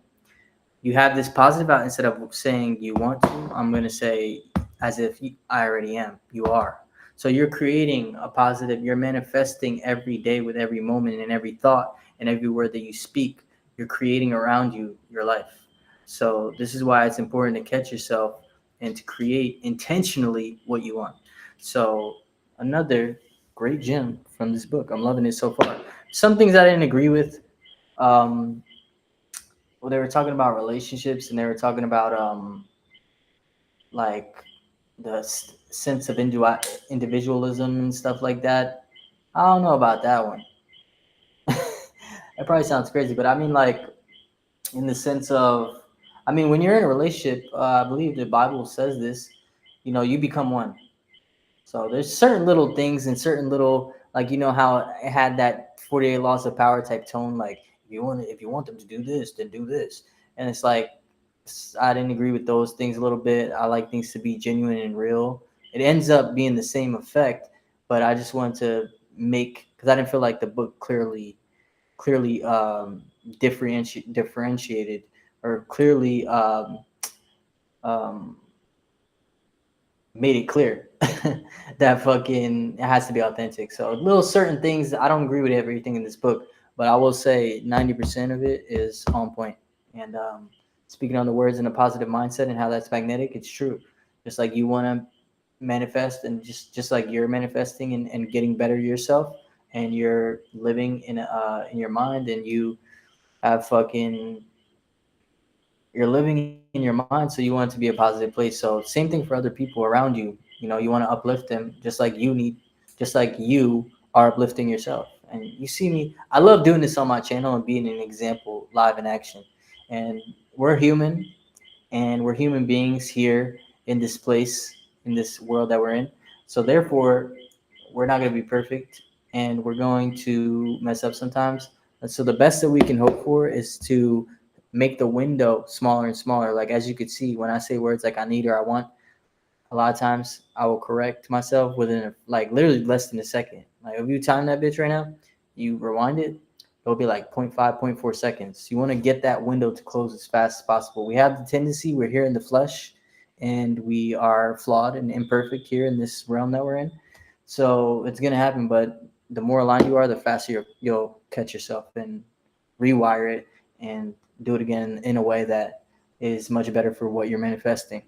You have this positive out instead of saying you want to, I'm going to say as if I already am. You are. So you're creating a positive, you're manifesting every day with every moment and every thought and every word that you speak. You're creating around you your life. So this is why it's important to catch yourself and to create intentionally what you want. So another great gem from this book. I'm loving it so far. Some things I didn't agree with. Um, well, they were talking about relationships, and they were talking about like the sense of individualism and stuff like that. I don't know about that one. That probably sounds crazy, but I mean, like, in the sense of, I mean, when you're in a relationship, I believe the Bible says this, you become one. So there's certain little things and certain little, like, how it had that 48 laws of power type tone, like, if you want them to do this, then do this. And it's like, I didn't agree with those things a little bit. I like things to be genuine and real. It ends up being the same effect, but I just wanted to make, because I didn't feel like the book clearly differentiated, or clearly um, made it clear that fucking it has to be authentic. So little certain things, I don't agree with everything in this book, but I will say 90% of it is on point. And speaking on the words and a positive mindset and how that's magnetic, it's true. Just like you want to manifest, and just like you're manifesting and getting better yourself, and you're living in your mind, and you have fucking you're living in your in your mind, so you want it to be a positive place. So same thing for other people around you. You want to uplift them just like you are uplifting yourself. And you see me, I love doing this on my channel and being an example live in action. And we're human, and we're human beings here in this place, in this world that we're in. So therefore, we're not going to be perfect, and we're going to mess up sometimes. And so the best that we can hope for is to make the window smaller and smaller. Like, as you could see, when I say words like I need or I want, a lot of times I will correct myself within like literally less than a second. Like, if you time that bitch right now, you rewind it, it'll be like 0.5, 0.4 seconds. You want to get that window to close as fast as possible. We have the tendency, we're here in the flesh, and we are flawed and imperfect here in this realm that we're in. So it's going to happen, but the more aligned you are, the faster you'll catch yourself and rewire it and do it again in a way that is much better for what you're manifesting.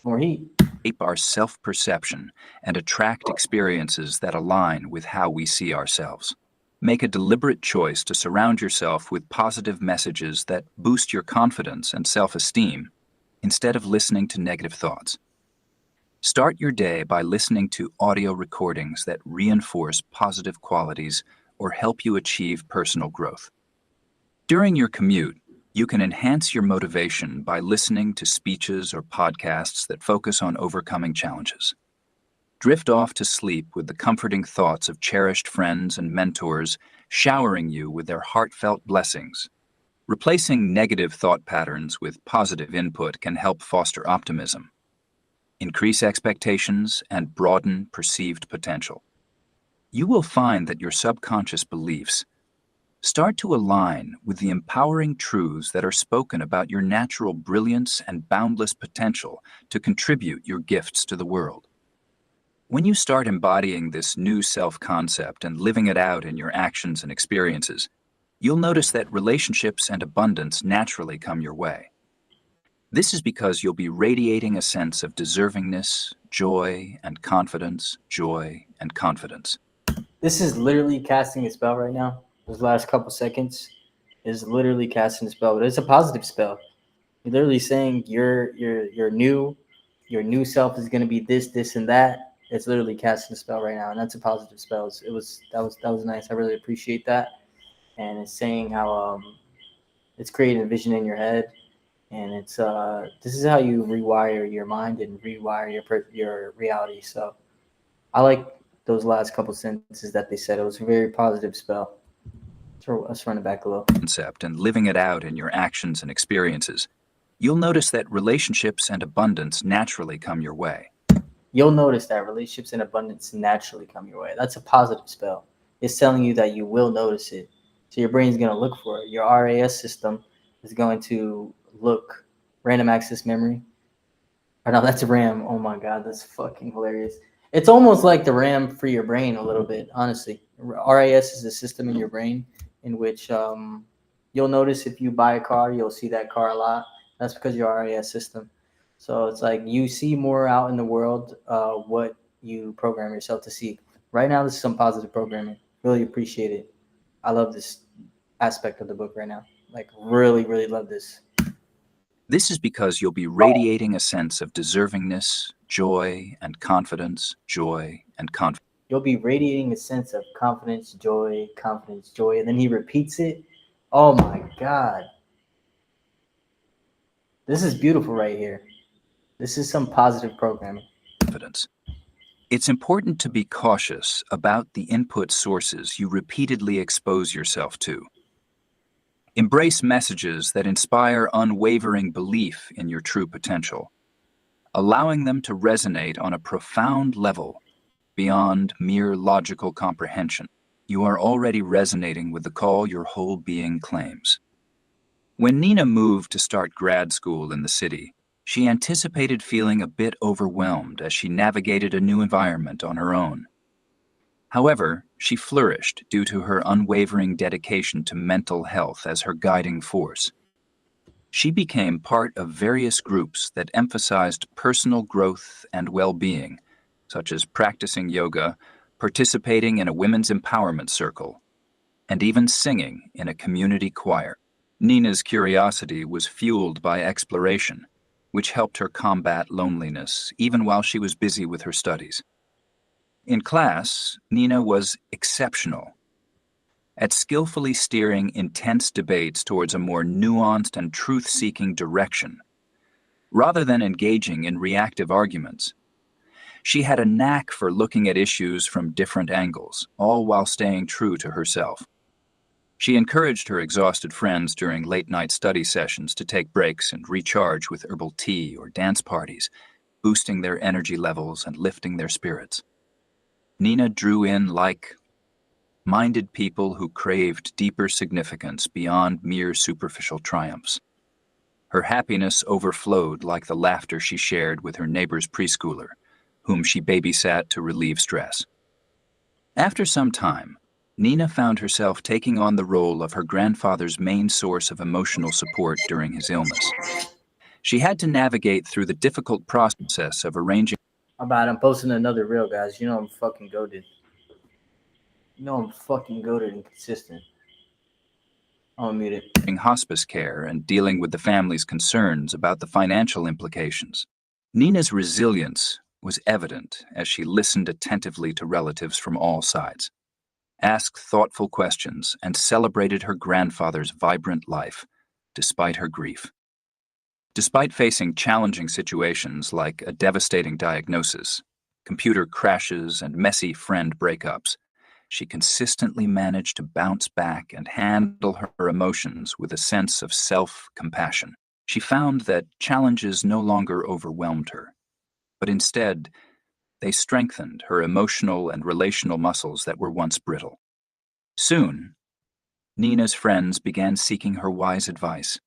More heat. Shape our self-perception and attract experiences that align with how we see ourselves. Make a deliberate choice to surround yourself with positive messages that boost your confidence and self-esteem instead of listening to negative thoughts. Start your day by listening to audio recordings that reinforce positive qualities or help you achieve personal growth. During your commute, you can enhance your motivation by listening to speeches or podcasts that focus on overcoming challenges. Drift off to sleep with the comforting thoughts of cherished friends and mentors showering you with their heartfelt blessings. Replacing negative thought patterns with positive input can help foster optimism, increase expectations, and broaden perceived potential. You will find that your subconscious beliefs start to align with the empowering truths that are spoken about your natural brilliance and boundless potential to contribute your gifts to the world. When you start embodying this new self-concept and living it out in your actions and experiences, you'll notice that relationships and abundance naturally come your way. This is because you'll be radiating a sense of deservingness, joy, and confidence, joy, and confidence. This is literally casting a spell right now. Those last couple seconds is literally casting a spell, but it's a positive spell. You're literally saying your new self is going to be this, and that. It's literally casting a spell right now, and that's a positive spell. That was nice. I really appreciate that. And it's saying how it's creating a vision in your head, and it's this is how you rewire your mind and rewire your reality. So I like those last couple sentences that they said. It was a very positive spell. So let's run it back a little. Concept and living it out in your actions and experiences, you'll notice that relationships and abundance naturally come your way. You'll notice that relationships and abundance naturally come your way. That's a positive spell. It's telling you that you will notice it. So your brain's going to look for it. Your RAS system is going to look, random access memory. Or no, that's RAM. Oh my God, that's fucking hilarious. It's almost like the RAM for your brain a little bit, honestly. RAS is a system in your brain in which you'll notice if you buy a car, you'll see that car a lot. That's because your RAS system. So it's like you see more out in the world what you program yourself to see. Right now, this is some positive programming. Really appreciate it. I love this aspect of the book right now. Like, really, really love this. This is because you'll be radiating a sense of deservingness, joy, and confidence, joy, and confidence. You'll be radiating a sense of confidence, joy, and then he repeats it. Oh my God. This is beautiful right here. This is some positive programming. It's important to be cautious about the input sources you repeatedly expose yourself to. Embrace messages that inspire unwavering belief in your true potential, allowing them to resonate on a profound level beyond mere logical comprehension. You are already resonating with the call your whole being claims. When Nina moved to start grad school in the city, she anticipated feeling a bit overwhelmed as she navigated a new environment on her own. However, she flourished due to her unwavering dedication to mental health as her guiding force. She became part of various groups that emphasized personal growth and well-being, such as practicing yoga, participating in a women's empowerment circle, and even singing in a community choir. Nina's curiosity was fueled by exploration, which helped her combat loneliness even while she was busy with her studies. In class, Nina was exceptional at skillfully steering intense debates towards a more nuanced and truth-seeking direction. Rather than engaging in reactive arguments, she had a knack for looking at issues from different angles, all while staying true to herself. She encouraged her exhausted friends during late-night study sessions to take breaks and recharge with herbal tea or dance parties, boosting their energy levels and lifting their spirits. Nina drew in like-minded people who craved deeper significance beyond mere superficial triumphs. Her happiness overflowed like the laughter she shared with her neighbor's preschooler, whom she babysat to relieve stress. After some time, Nina found herself taking on the role of her grandfather's main source of emotional support during his illness. She had to navigate through the difficult process of arranging I'm posting another reel, guys. You know I'm fucking goated. You know I'm fucking goated and consistent. I'll mute it. hospice care and dealing with the family's concerns about the financial implications. Nina's resilience was evident as she listened attentively to relatives from all sides, asked thoughtful questions, and celebrated her grandfather's vibrant life despite her grief. Despite facing challenging situations like a devastating diagnosis, computer crashes, and messy friend breakups, she consistently managed to bounce back and handle her emotions with a sense of self-compassion. She found that challenges no longer overwhelmed her, but instead, they strengthened her emotional and relational muscles that were once brittle. Soon, Nina's friends began seeking her wise advice.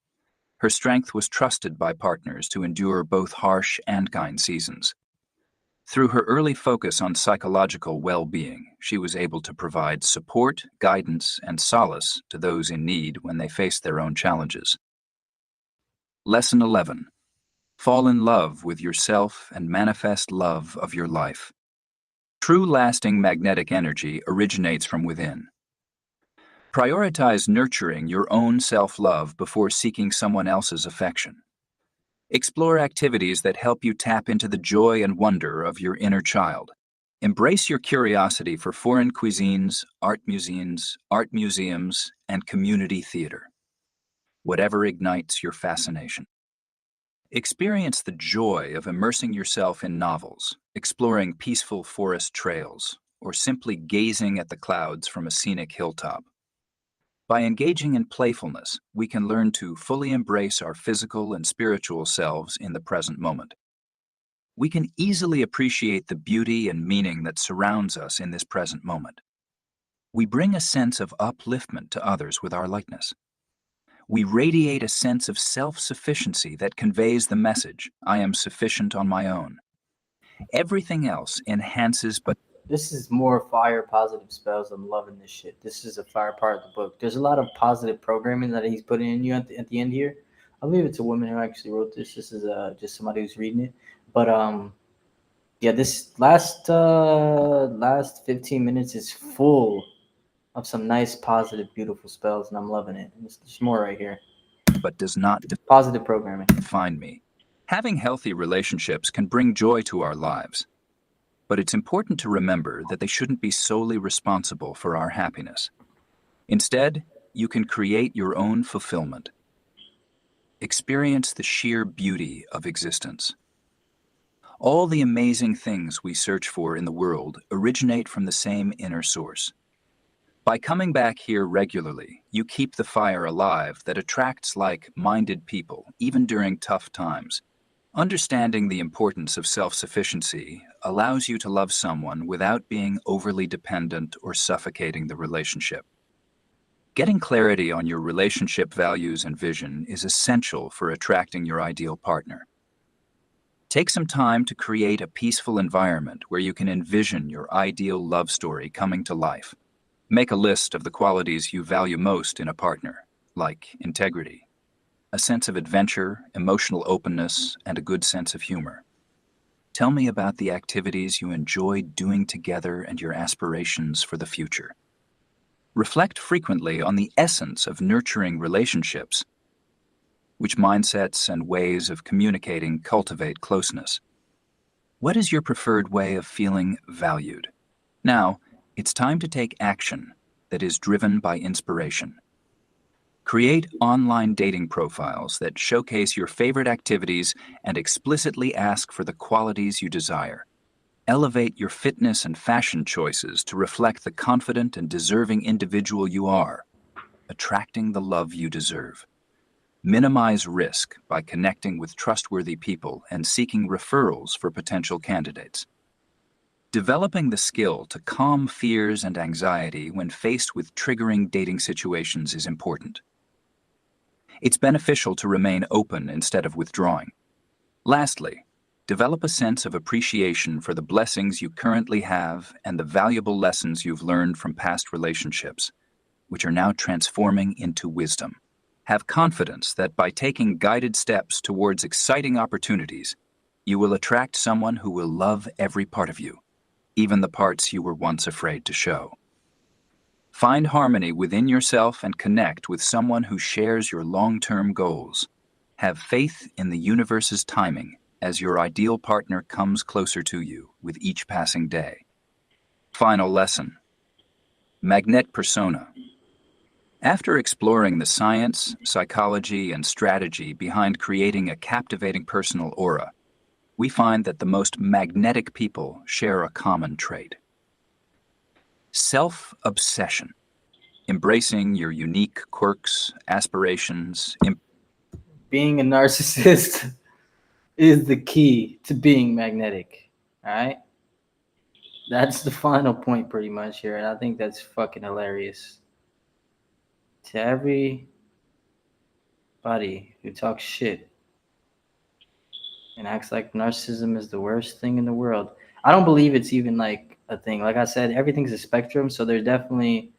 Her strength was trusted by partners to endure both harsh and kind seasons. Through her early focus on psychological well-being, she was able to provide support, guidance, and solace to those in need when they faced their own challenges. Lesson 11. Fall in love with yourself and manifest love of your life. True lasting magnetic energy originates from within. Prioritize nurturing your own self-love before seeking someone else's affection. Explore activities that help you tap into the joy and wonder of your inner child. Embrace your curiosity for foreign cuisines, art museums, and community theater. Whatever ignites your fascination. Experience the joy of immersing yourself in novels, exploring peaceful forest trails, or simply gazing at the clouds from a scenic hilltop. By engaging in playfulness, we can learn to fully embrace our physical and spiritual selves in the present moment. We can easily appreciate the beauty and meaning that surrounds us in this present moment. We bring a sense of upliftment to others with our lightness. We radiate a sense of self-sufficiency that conveys the message, I am sufficient on my own. Everything else enhances but This is more fire positive spells. I'm loving this shit. This is a fire part of the book. There's a lot of positive programming that he's putting in you at the end here. I believe it's a woman who actually wrote this. This is just somebody who's reading it. But yeah, this last 15 minutes is full of some nice, positive, beautiful spells, and I'm loving it. And there's more right here. does not Positive programming. define me. Having healthy relationships can bring joy to our lives, but it's important to remember that they shouldn't be solely responsible for our happiness. Instead, you can create your own fulfillment. Experience the sheer beauty of existence. All the amazing things we search for in the world originate from the same inner source. By coming back here regularly, you keep the fire alive that attracts like-minded people, even during tough times. Understanding the importance of self-sufficiency allows you to love someone without being overly dependent or suffocating the relationship. Getting clarity on your relationship values and vision is essential for attracting your ideal partner. Take some time to create a peaceful environment where you can envision your ideal love story coming to life. Make a list of the qualities you value most in a partner, like integrity, a sense of adventure, emotional openness, and a good sense of humor. Tell me about the activities you enjoy doing together and your aspirations for the future. Reflect frequently on the essence of nurturing relationships. Which mindsets and ways of communicating cultivate closeness? What is your preferred way of feeling valued? Now, it's time to take action that is driven by inspiration. Create online dating profiles that showcase your favorite activities and explicitly ask for the qualities you desire. Elevate your fitness and fashion choices to reflect the confident and deserving individual you are, attracting the love you deserve. Minimize risk by connecting with trustworthy people and seeking referrals for potential candidates. Developing the skill to calm fears and anxiety when faced with triggering dating situations is important. It's beneficial to remain open instead of withdrawing. Lastly, develop a sense of appreciation for the blessings you currently have and the valuable lessons you've learned from past relationships, which are now transforming into wisdom. Have confidence that by taking guided steps towards exciting opportunities, you will attract someone who will love every part of you, even the parts you were once afraid to show. Find harmony within yourself and connect with someone who shares your long-term goals. Have faith in the universe's timing as your ideal partner comes closer to you with each passing day. Final lesson. Magnet persona. After exploring the science, psychology, and strategy behind creating a captivating personal aura, we find that the most magnetic people share a common trait. Self-obsession. Embracing your unique quirks, aspirations. Being a narcissist is the key to being magnetic. All right? That's the final point pretty much here, and I think that's fucking hilarious. To everybody who talks shit and acts like narcissism is the worst thing in the world. I don't believe it's even like a thing. Like I said, everything's a spectrum, so there's definitely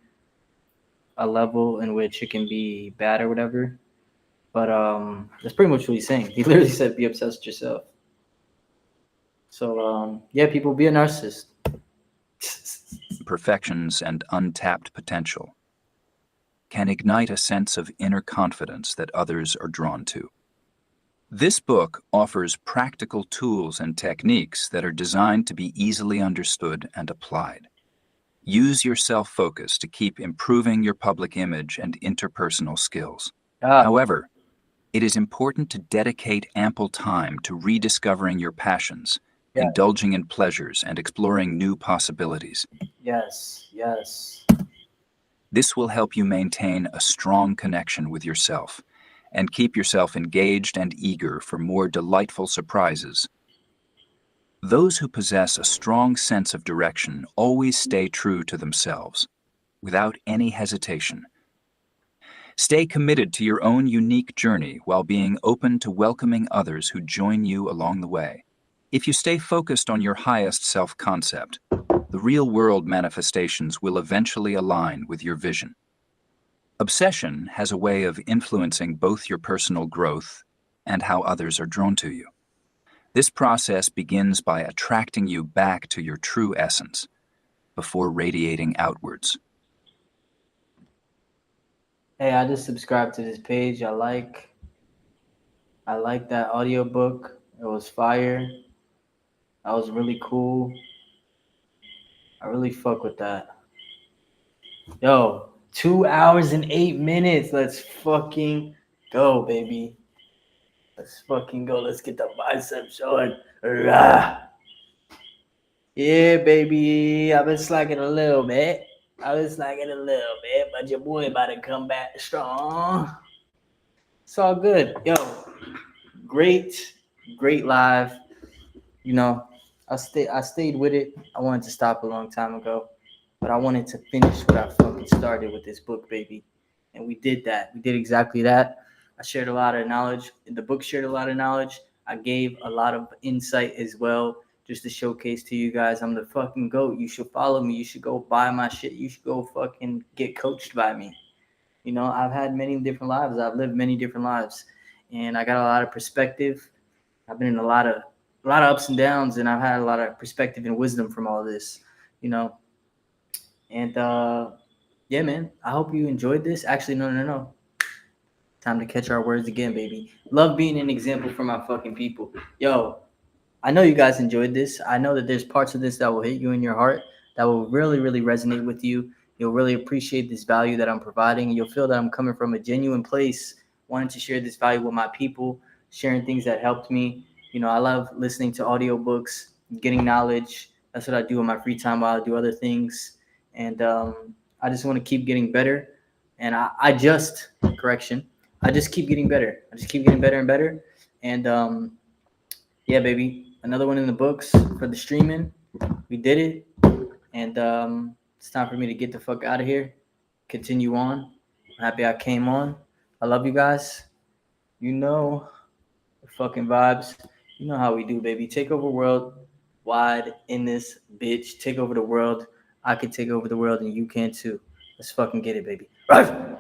a level in which it can be bad or whatever. But that's pretty much what he's saying. He literally said, "Be obsessed with yourself." So yeah, people, be a narcissist. Imperfections and untapped potential can ignite a sense of inner confidence that others are drawn to. This book offers practical tools and techniques that are designed to be easily understood and applied. Use your self-focus to keep improving your public image and interpersonal skills. However, it is important to dedicate ample time to rediscovering your passions, indulging in pleasures, and exploring new possibilities. Yes, yes. This will help you maintain a strong connection with yourself and keep yourself engaged and eager for more delightful surprises. Those who possess a strong sense of direction always stay true to themselves, without any hesitation. Stay committed to your own unique journey while being open to welcoming others who join you along the way. If you stay focused on your highest self-concept, the real-world manifestations will eventually align with your vision. Obsession has a way of influencing both your personal growth and how others are drawn to you. This process begins by attracting you back to your true essence before radiating outwards. Hey, I just subscribed to this page. I like that audiobook. It was fire. That was really cool. I really fuck with that. Yo, 2 hours and 8 minutes. Let's fucking go, baby. Let's fucking go. Let's get the biceps showing. Rah. Yeah, baby. I've been slacking a little bit. But your boy about to come back strong. It's all good. Yo, great, great live. You know, I stayed with it. I wanted to stop a long time ago, but I wanted to finish what I fucking started with this book, baby. And we did that. We did exactly that. I shared a lot of knowledge. The book shared a lot of knowledge. I gave a lot of insight as well, just to showcase to you guys I'm the fucking GOAT. You should follow me. You should go buy my shit. You should go fucking get coached by me. You know, I've had many different lives. I've lived many different lives, and I got a lot of perspective. I've been in a lot of ups and downs, and I've had a lot of perspective and wisdom from all this, you know. And yeah, man, I hope you enjoyed this. Actually, no. Time to catch our words again, baby. Love being an example for my fucking people. Yo, I know you guys enjoyed this. I know that there's parts of this that will hit you in your heart, that will really, really resonate with you. You'll really appreciate this value that I'm providing. You'll feel that I'm coming from a genuine place, wanting to share this value with my people, sharing things that helped me. I love listening to audiobooks, getting knowledge. That's what I do in my free time while I do other things. And I just want to keep getting better. And correction, I just keep getting better. I just keep getting better and better. And yeah, baby, another one in the books for the streaming. We did it, and it's time for me to get the fuck out of here. Continue on. I'm happy I came on. I love you guys. You know the fucking vibes. You know how we do, baby. Take over world wide in this bitch. Take over the world. I can take over the world, and you can too. Let's fucking get it, baby. Right.